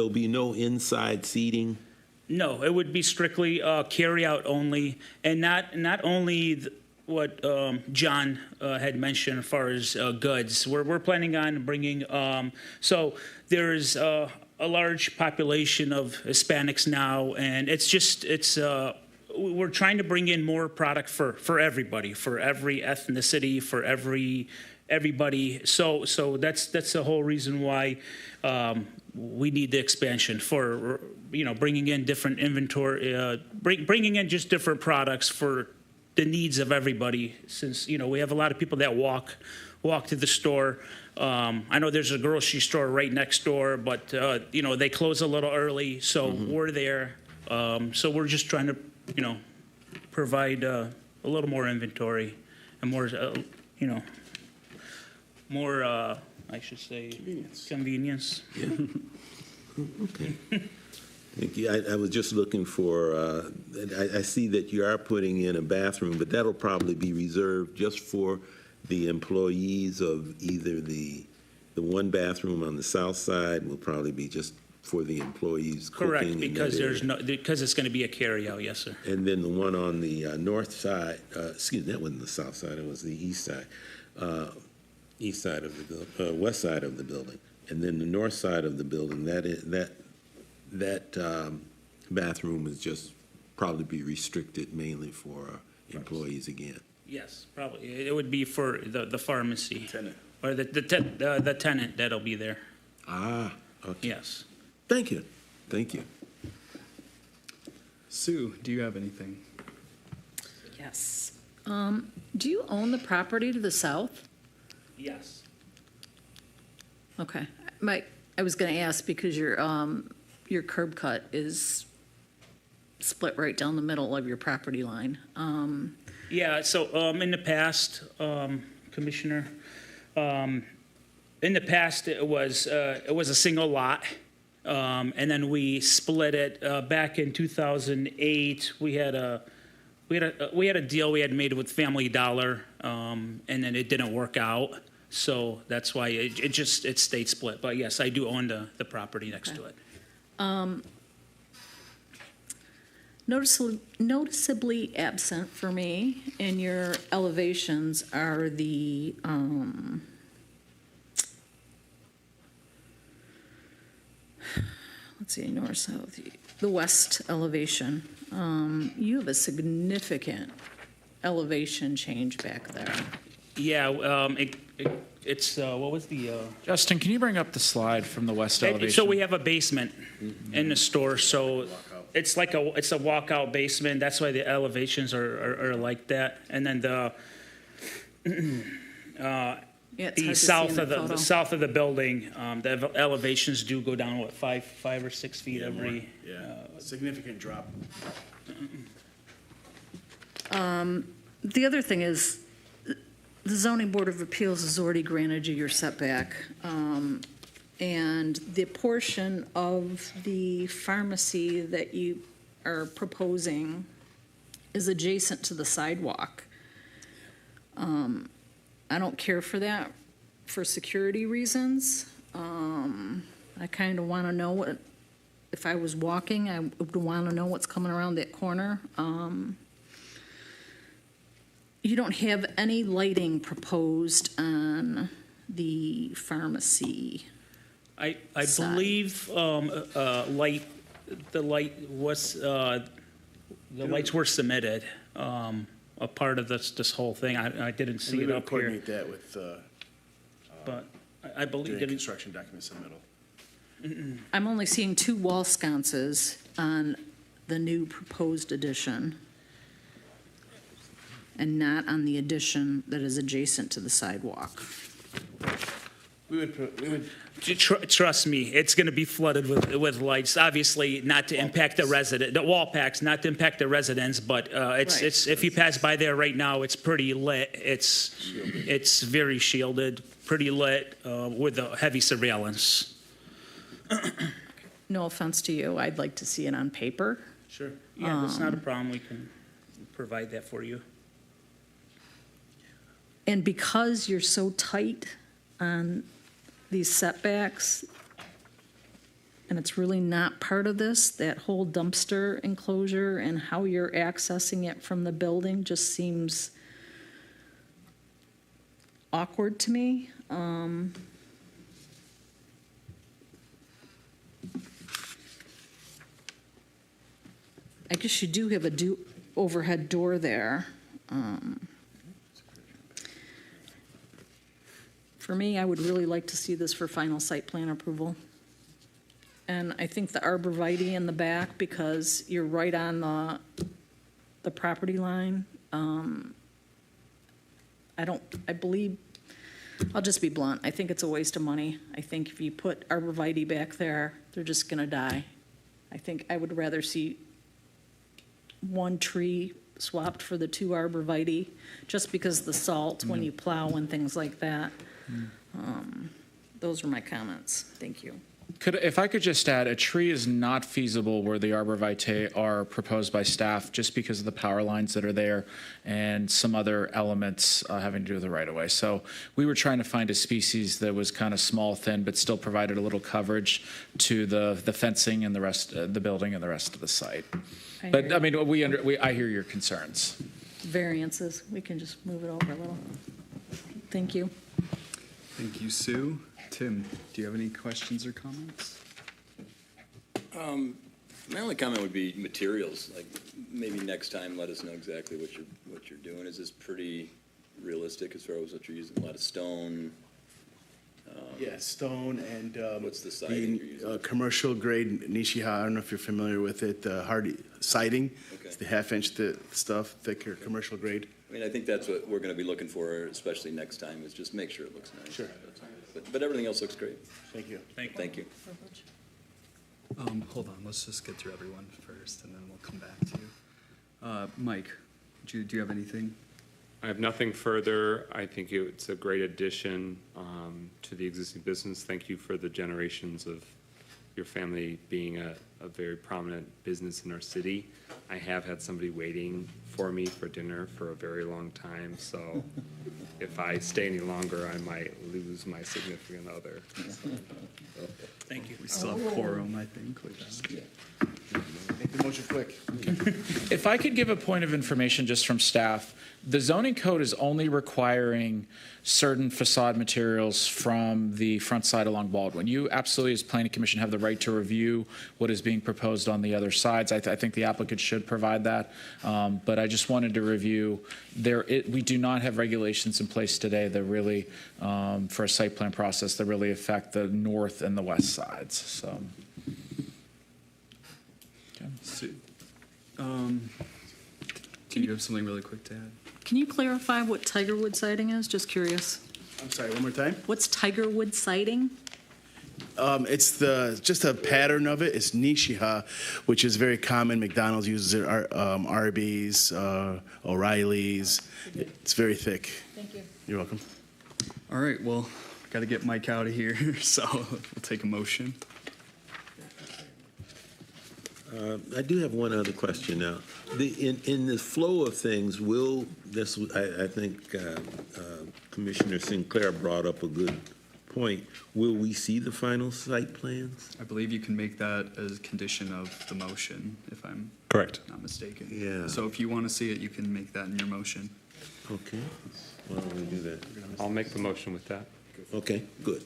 [SPEAKER 4] be no inside seating.
[SPEAKER 1] No, it would be strictly carry out only, and not only what John had mentioned as far as goods. We're planning on bringing. So there's a large population of Hispanics now, and we're trying to bring in more product for everybody, for every ethnicity, for everybody. So that's the whole reason why we need the expansion for bringing in different inventory, bringing in just different products for the needs of everybody. Since we have a lot of people that walk to the store. I know there's a grocery store right next door, but they close a little early, so we're there. So we're just trying to provide a little more inventory and more more, I should say, convenience.
[SPEAKER 4] Yeah. Okay. Thank you. I was just looking for, I see that you are putting in a bathroom, but that'll probably be reserved just for the employees of either the one bathroom on the south side will probably be just for the employees cooking.
[SPEAKER 1] Correct, because because it's going to be a carryout, yes, sir.
[SPEAKER 4] And then the one on the north side, excuse me, that wasn't the south side, it was the east side of the west side of the building. And then the north side of the building, that bathroom is just probably be restricted mainly for employees again.
[SPEAKER 1] Yes, probably. It would be for the pharmacy. Tenant. Or the tenant that'll be there.
[SPEAKER 4] Ah, okay.
[SPEAKER 1] Yes.
[SPEAKER 4] Thank you. Thank you.
[SPEAKER 2] Sue, do you have anything?
[SPEAKER 15] Yes. Do you own the property to the south?
[SPEAKER 1] Yes.
[SPEAKER 15] Okay. I was going to ask because your curb cut is split right down the middle of your property line.
[SPEAKER 1] Yeah, so in the past, Commissioner, in the past it was a single lot, and then we split it back in 2008. We had a deal we had made with Family Dollar, and then it didn't work out. So that's why it stayed split. But yes, I do own the property next to it.
[SPEAKER 15] Noticeably absent for me in your elevations are the let's see, north, south, the west elevation. You have a significant elevation change back there.
[SPEAKER 1] Yeah, it's what was the
[SPEAKER 13] Justin, can you bring up the slide from the west elevation?
[SPEAKER 1] So we have a basement in the store, so it's like a walkout basement. That's why the elevations are like that. And then the south of the building, the elevations do go down what 5 or 6 feet every.
[SPEAKER 12] Significant drop.
[SPEAKER 15] The other thing is, the Zoning Board of Appeals has already granted you your setback, and the portion of the pharmacy that you are proposing is adjacent to the sidewalk. I don't care for that for security reasons. I kind of want to know what, if I was walking, I would want to know what's coming around that corner. You don't have any lighting proposed on the pharmacy.
[SPEAKER 1] I believe the lights were submitted, a part of this whole thing. I didn't see it up here.
[SPEAKER 12] Coordinate that with
[SPEAKER 1] but I believe
[SPEAKER 12] doing construction documents submittal.
[SPEAKER 15] I'm only seeing 2 wall sconces on the new proposed addition, and not on the addition that is adjacent to the sidewalk.
[SPEAKER 12] We would
[SPEAKER 1] Trust me, it's going to be flooded with lights. Obviously, not to impact the resident, the wall packs, not to impact the residents, but it's if you pass by there right now, it's pretty lit. It's very shielded, pretty lit with a heavy surveillance.
[SPEAKER 15] No offense to you, I'd like to see it on paper.
[SPEAKER 1] Sure. Yeah, that's not a problem. We can provide that for you.
[SPEAKER 15] And because you're so tight on these setbacks, and it's really not part of this, that whole dumpster enclosure and how you're accessing it from the building just seems awkward to me. I guess you do have a overhead door there. For me, I would really like to see this for final site plan approval. And I think the arborvitae in the back, because you're right on the property line. I believe, I'll just be blunt, I think it's a waste of money. I think if you put arborvitae back there, they're just gonna die. I think I would rather see 1 tree swapped for the 2 arborvitae, just because the salt when you plow and things like that. Those are my comments. Thank you.
[SPEAKER 1] If I could just add, a tree is not feasible where the arborvitae are proposed by staff just because of the power lines that are there and some other elements having to do with the right of way. So we were trying to find a species that was kind of small, thin, but still provided a little coverage to the fencing and the rest, the building and the rest of the site. But I mean, I hear your concerns.
[SPEAKER 15] Variances, we can just move it over a little. Thank you.
[SPEAKER 2] Thank you, Sue. Tim, do you have any questions or comments?
[SPEAKER 8] My only comment would be materials. Like, maybe next time, let us know exactly what you're doing. Is this pretty realistic as far as what you're using? A lot of stone.
[SPEAKER 12] Yeah, stone and
[SPEAKER 8] what's the siding you're using?
[SPEAKER 12] Commercial grade Nishiha. I don't know if you're familiar with it. Hardy siding.
[SPEAKER 8] Okay.
[SPEAKER 12] It's the half-inch stuff, thicker commercial grade.
[SPEAKER 8] I mean, I think that's what we're going to be looking for, especially next time, is just make sure it looks nice.
[SPEAKER 12] Sure.
[SPEAKER 8] But everything else looks great.
[SPEAKER 12] Thank you.
[SPEAKER 8] Thank you.
[SPEAKER 2] Hold on, let's just get through everyone first, and then we'll come back to you. Mike, do you have anything?
[SPEAKER 17] I have nothing further. I think it's a great addition to the existing business. Thank you for the generations of your family being a very prominent business in our city. I have had somebody waiting for me for dinner for a very long time, so if I stay any longer, I might lose my significant other.
[SPEAKER 2] Thank you. We still have quorum, I think.
[SPEAKER 12] Make the motion quick.
[SPEAKER 1] If I could give a point of information just from staff, the zoning code is only requiring certain facade materials from the front side along Baldwin. You absolutely, as Planning Commission, have the right to review what is being proposed on the other sides. I think the applicant should provide that, but I just wanted to review. We do not have regulations in place today that really, for a site plan process, that really affect the north and the west sides. So.
[SPEAKER 2] Do you have something really quick to add?
[SPEAKER 15] Can you clarify what Tigerwood siding is? Just curious.
[SPEAKER 12] I'm sorry, one more time?
[SPEAKER 15] What's Tigerwood siding?
[SPEAKER 12] It's just a pattern of it. It's Nishiha, which is very common. McDonald's uses it, Arby's, O'Reilly's. It's very thick.
[SPEAKER 15] Thank you.
[SPEAKER 12] You're welcome.
[SPEAKER 2] All right, well, got to get Mike out of here, so we'll take a motion.
[SPEAKER 4] I do have one other question now. In the flow of things, will this? I think Commissioner Sinclair brought up a good point. Will we see the final site plans?
[SPEAKER 2] I believe you can make that as a condition of the motion, if I'm
[SPEAKER 3] correct,
[SPEAKER 2] not mistaken.
[SPEAKER 4] Yeah.
[SPEAKER 2] So if you want to see it, you can make that in your motion.
[SPEAKER 4] Okay. Why don't we do that?
[SPEAKER 17] I'll make the motion with that.
[SPEAKER 4] Okay. Good.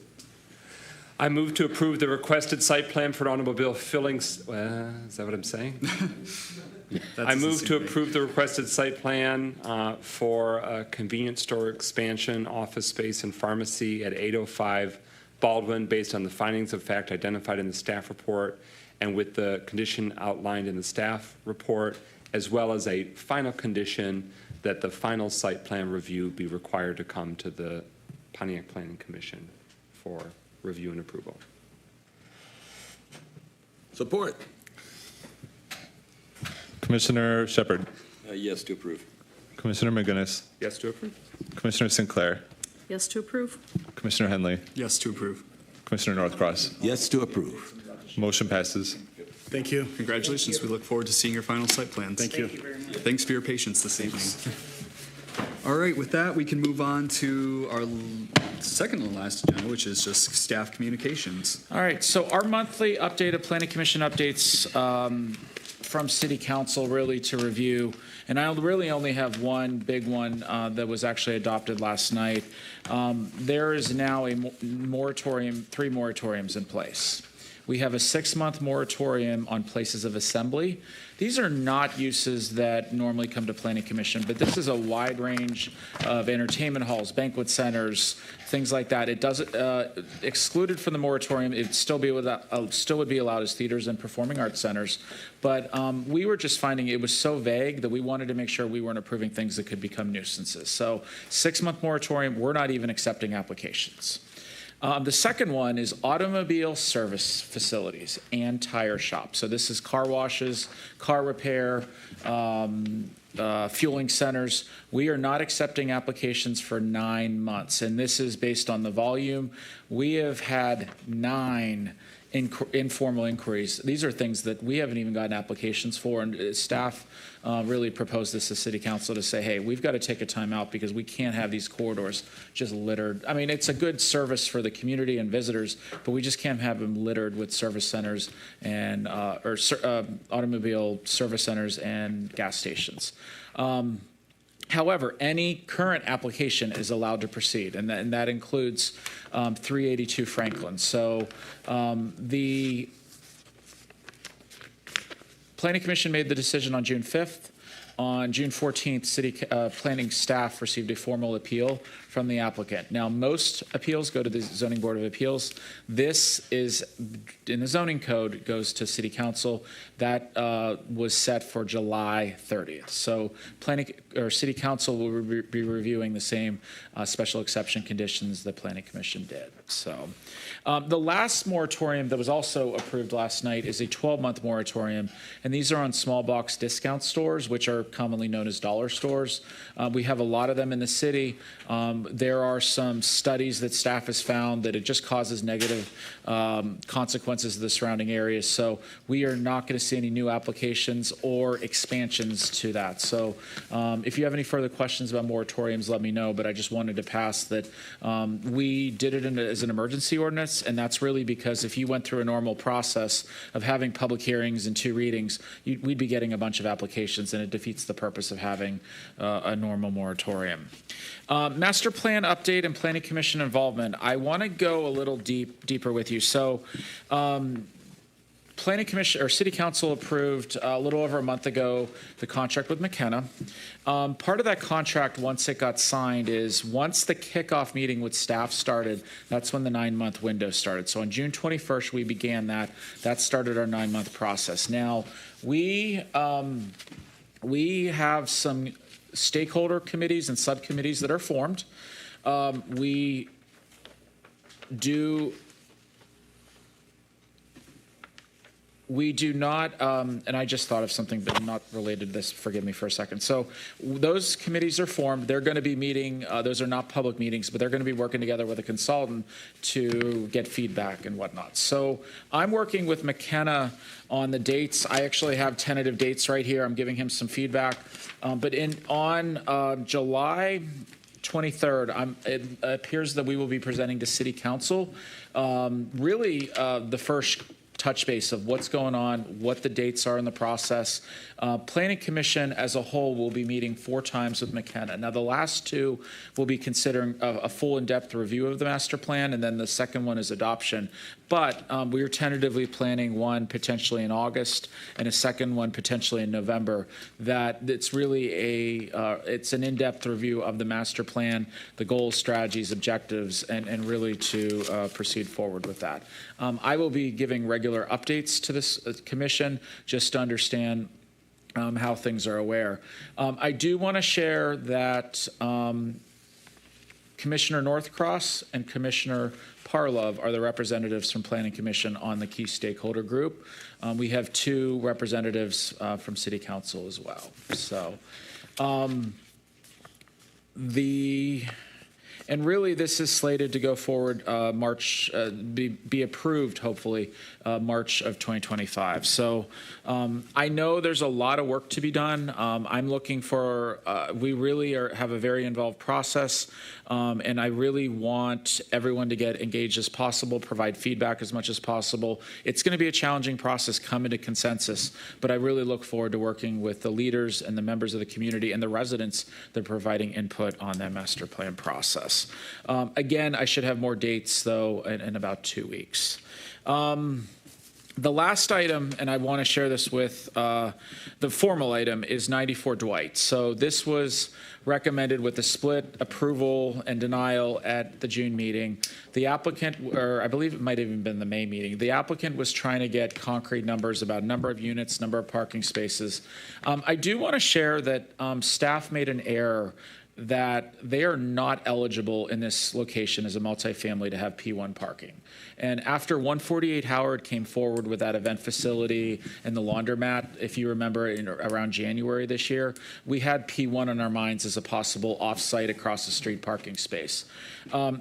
[SPEAKER 17] I move to approve the requested site plan for an automobile filling, is that what I'm saying? I move to approve the requested site plan for a convenience store expansion, office space, and pharmacy at 805 Baldwin based on the findings of fact identified in the staff report and with the condition outlined in the staff report, as well as a final condition that the final site plan review be required to come to the Pontiac Planning Commission for review and approval.
[SPEAKER 4] Support.
[SPEAKER 3] Commissioner Shepard.
[SPEAKER 8] Yes to approve.
[SPEAKER 3] Commissioner McGinnis.
[SPEAKER 17] Yes to approve.
[SPEAKER 3] Commissioner Sinclair.
[SPEAKER 15] Yes to approve.
[SPEAKER 3] Commissioner Henley.
[SPEAKER 2] Yes to approve.
[SPEAKER 3] Commissioner Northcross.
[SPEAKER 4] Yes to approve.
[SPEAKER 3] Motion passes.
[SPEAKER 12] Thank you.
[SPEAKER 2] Congratulations. We look forward to seeing your final site plans.
[SPEAKER 12] Thank you.
[SPEAKER 2] Thanks for your patience this evening. All right, with that, we can move on to our second to last agenda, which is just staff communications.
[SPEAKER 1] All right, so our monthly updated Planning Commission updates from City Council really to review, and I really only have one big one that was actually adopted last night. There is now a moratorium, 3 moratoriums in place. We have a 6-month moratorium on places of assembly. These are not uses that normally come to Planning Commission, but this is a wide range of entertainment halls, banquet centers, things like that. It doesn't excluded from the moratorium. It still would be allowed as theaters and performing arts centers, but we were just finding it was so vague that we wanted to make sure we weren't approving things that could become nuisances. So 6-month moratorium. We're not even accepting applications. The second one is automobile service facilities and tire shops. So this is car washes, car repair, fueling centers. We are not accepting applications for 9 months, and this is based on the volume. We have had 9 informal inquiries. These are things that we haven't even gotten applications for, and staff really proposed this to City Council to say, hey, we've got to take a time out because we can't have these corridors just littered. I mean, it's a good service for the community and visitors, but we just can't have them littered with service centers and automobile service centers and gas stations. However, any current application is allowed to proceed, and that includes 382 Franklin. So the Planning Commission made the decision on June 5th. On June 14th, City Planning staff received a formal appeal from the applicant. Now, most appeals go to the Zoning Board of Appeals. This is, in the zoning code, goes to City Council. That was set for July 30th. So City Council will be reviewing the same special exception conditions the Planning Commission did. So the last moratorium that was also approved last night is a 12-month moratorium, and these are on small box discount stores, which are commonly known as dollar stores. We have a lot of them in the city. There are some studies that staff has found that it just causes negative consequences to the surrounding areas. So we are not going to see any new applications or expansions to that. So if you have any further questions about moratoriums, let me know. But I just wanted to pass that we did it as an emergency ordinance, and that's really because if you went through a normal process of having public hearings and 2 readings, we'd be getting a bunch of applications, and it defeats the purpose of having a normal moratorium. Master plan update and Planning Commission involvement. I want to go a little deeper with you. So Planning Commission or City Council approved a little over a month ago the contract with McKenna. Part of that contract, once it got signed, is once the kickoff meeting with staff started, that's when the 9-month window started. So on June 21st, we began that. That started our 9-month process. Now, we have some stakeholder committees and subcommittees that are formed. We do not, and I just thought of something but not related to this, forgive me for a second. So those committees are formed. They're going to be meeting, those are not public meetings, but they're going to be working together with a consultant to get feedback and whatnot. So I'm working with McKenna on the dates. I actually have tentative dates right here. I'm giving him some feedback. But on July 23rd, it appears that we will be presenting to City Council really the first touch base of what's going on, what the dates are in the process. Planning Commission as a whole will be meeting 4 times with McKenna. Now, the last 2 will be considering a full in-depth review of the master plan, and then the second one is adoption. But we are tentatively planning one potentially in August and a second one potentially in November. That it's really it's an in-depth review of the master plan, the goals, strategies, objectives, and really to proceed forward with that. I will be giving regular updates to this commission just to understand how things are aware. I do want to share that Commissioner Northcross and Commissioner Parlov are the representatives from Planning Commission on the key stakeholder group. We have 2 representatives from City Council as well. So and really, this is slated to go forward March, be approved, hopefully, March of 2025. So I know there's a lot of work to be done. I'm looking for, we really have a very involved process, and I really want everyone to get engaged as possible, provide feedback as much as possible. It's going to be a challenging process, coming to consensus, but I really look forward to working with the leaders and the members of the community and the residents that are providing input on that master plan process. Again, I should have more dates, though, in about 2 weeks. The last item, and I want to share this with the formal item, is 94 Dwight. So this was recommended with a split approval and denial at the June meeting. The applicant, or I believe it might have even been the May meeting, the applicant was trying to get concrete numbers about number of units, number of parking spaces. I do want to share that staff made an error that they are not eligible in this location as a multifamily to have P1 parking. And after 148 Howard came forward with that event facility and the laundromat, if you remember, around January this year, we had P1 on our minds as a possible off-site across the street parking space.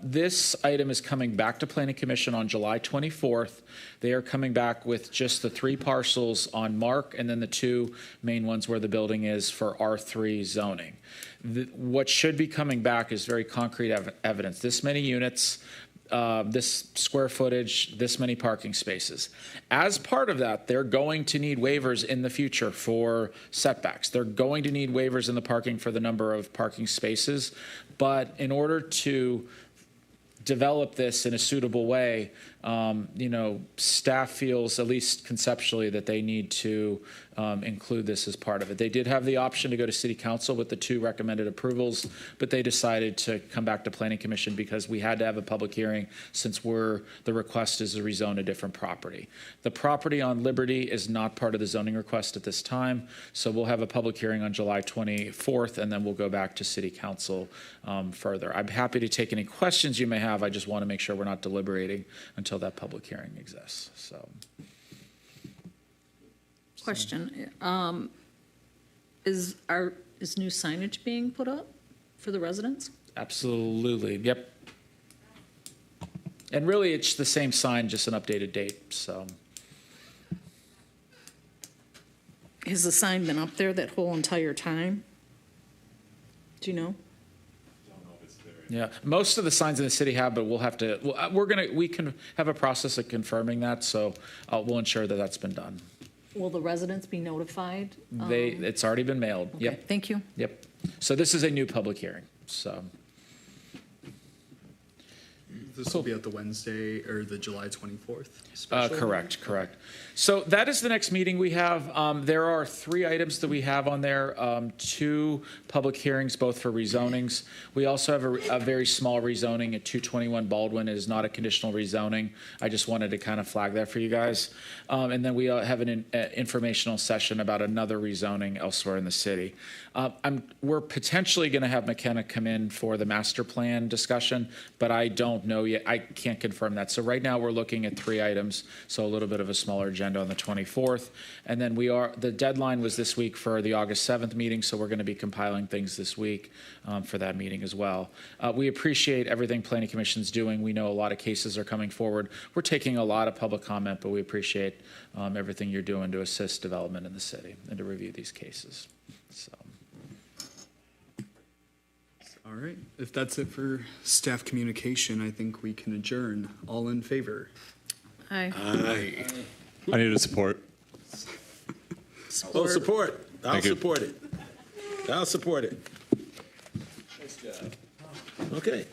[SPEAKER 1] This item is coming back to Planning Commission on July 24th. They are coming back with just the 3 parcels on Mark and then the 2 main ones where the building is for R3 zoning. What should be coming back is very concrete evidence. This many units, this square footage, this many parking spaces. As part of that, they're going to need waivers in the future for setbacks. They're going to need waivers in the parking for the number of parking spaces. But in order to develop this in a suitable way, staff feels, at least conceptually, that they need to include this as part of it. They did have the option to go to City Council with the 2 recommended approvals, but they decided to come back to Planning Commission because we had to have a public hearing since the request is to rezone a different property. The property on Liberty is not part of the zoning request at this time, so we'll have a public hearing on July 24th, and then we'll go back to City Council further. I'm happy to take any questions you may have. I just want to make sure we're not deliberating until that public hearing exists. So.
[SPEAKER 15] Question, is new signage being put up for the residents?
[SPEAKER 1] Absolutely, yep. And really, it's the same sign, just an updated date, so.
[SPEAKER 15] Has the sign been up there that whole entire time? Do you know?
[SPEAKER 1] Yeah, most of the signs in the city have, but we'll have to, we can have a process of confirming that, so we'll ensure that that's been done.
[SPEAKER 15] Will the residents be notified?
[SPEAKER 1] It's already been mailed.
[SPEAKER 15] Okay,
[SPEAKER 1] Yep.
[SPEAKER 15] thank you.
[SPEAKER 1] Yep. So this is a new public hearing, so.
[SPEAKER 2] This will be at the Wednesday or the July 24th special?
[SPEAKER 1] Correct. So that is the next meeting we have. There are 3 items that we have on there, 2 public hearings, both for rezonings. We also have a very small rezoning at 221 Baldwin. It is not a conditional rezoning. I just wanted to kind of flag that for you guys. And then we have an informational session about another rezoning elsewhere in the city. We're potentially going to have McKenna come in for the master plan discussion, but I don't know yet. I can't confirm that. So right now we're looking at 3 items, so a little bit of a smaller agenda on the 24th. And then the deadline was this week for the August 7th meeting, so we're going to be compiling things this week for that meeting as well. We appreciate everything Planning Commission's doing. We know a lot of cases are coming forward. We're taking a lot of public comment, but we appreciate everything you're doing to assist development in the city and to review these cases. So.
[SPEAKER 2] All right. If that's it for staff communication, I think we can adjourn. All in favor?
[SPEAKER 15] Aye.
[SPEAKER 4] Aye.
[SPEAKER 3] I need a support.
[SPEAKER 4] Oh, support. I'll
[SPEAKER 3] Thank you.
[SPEAKER 4] support it. I'll support it.
[SPEAKER 19] Nice job.
[SPEAKER 4] Okay.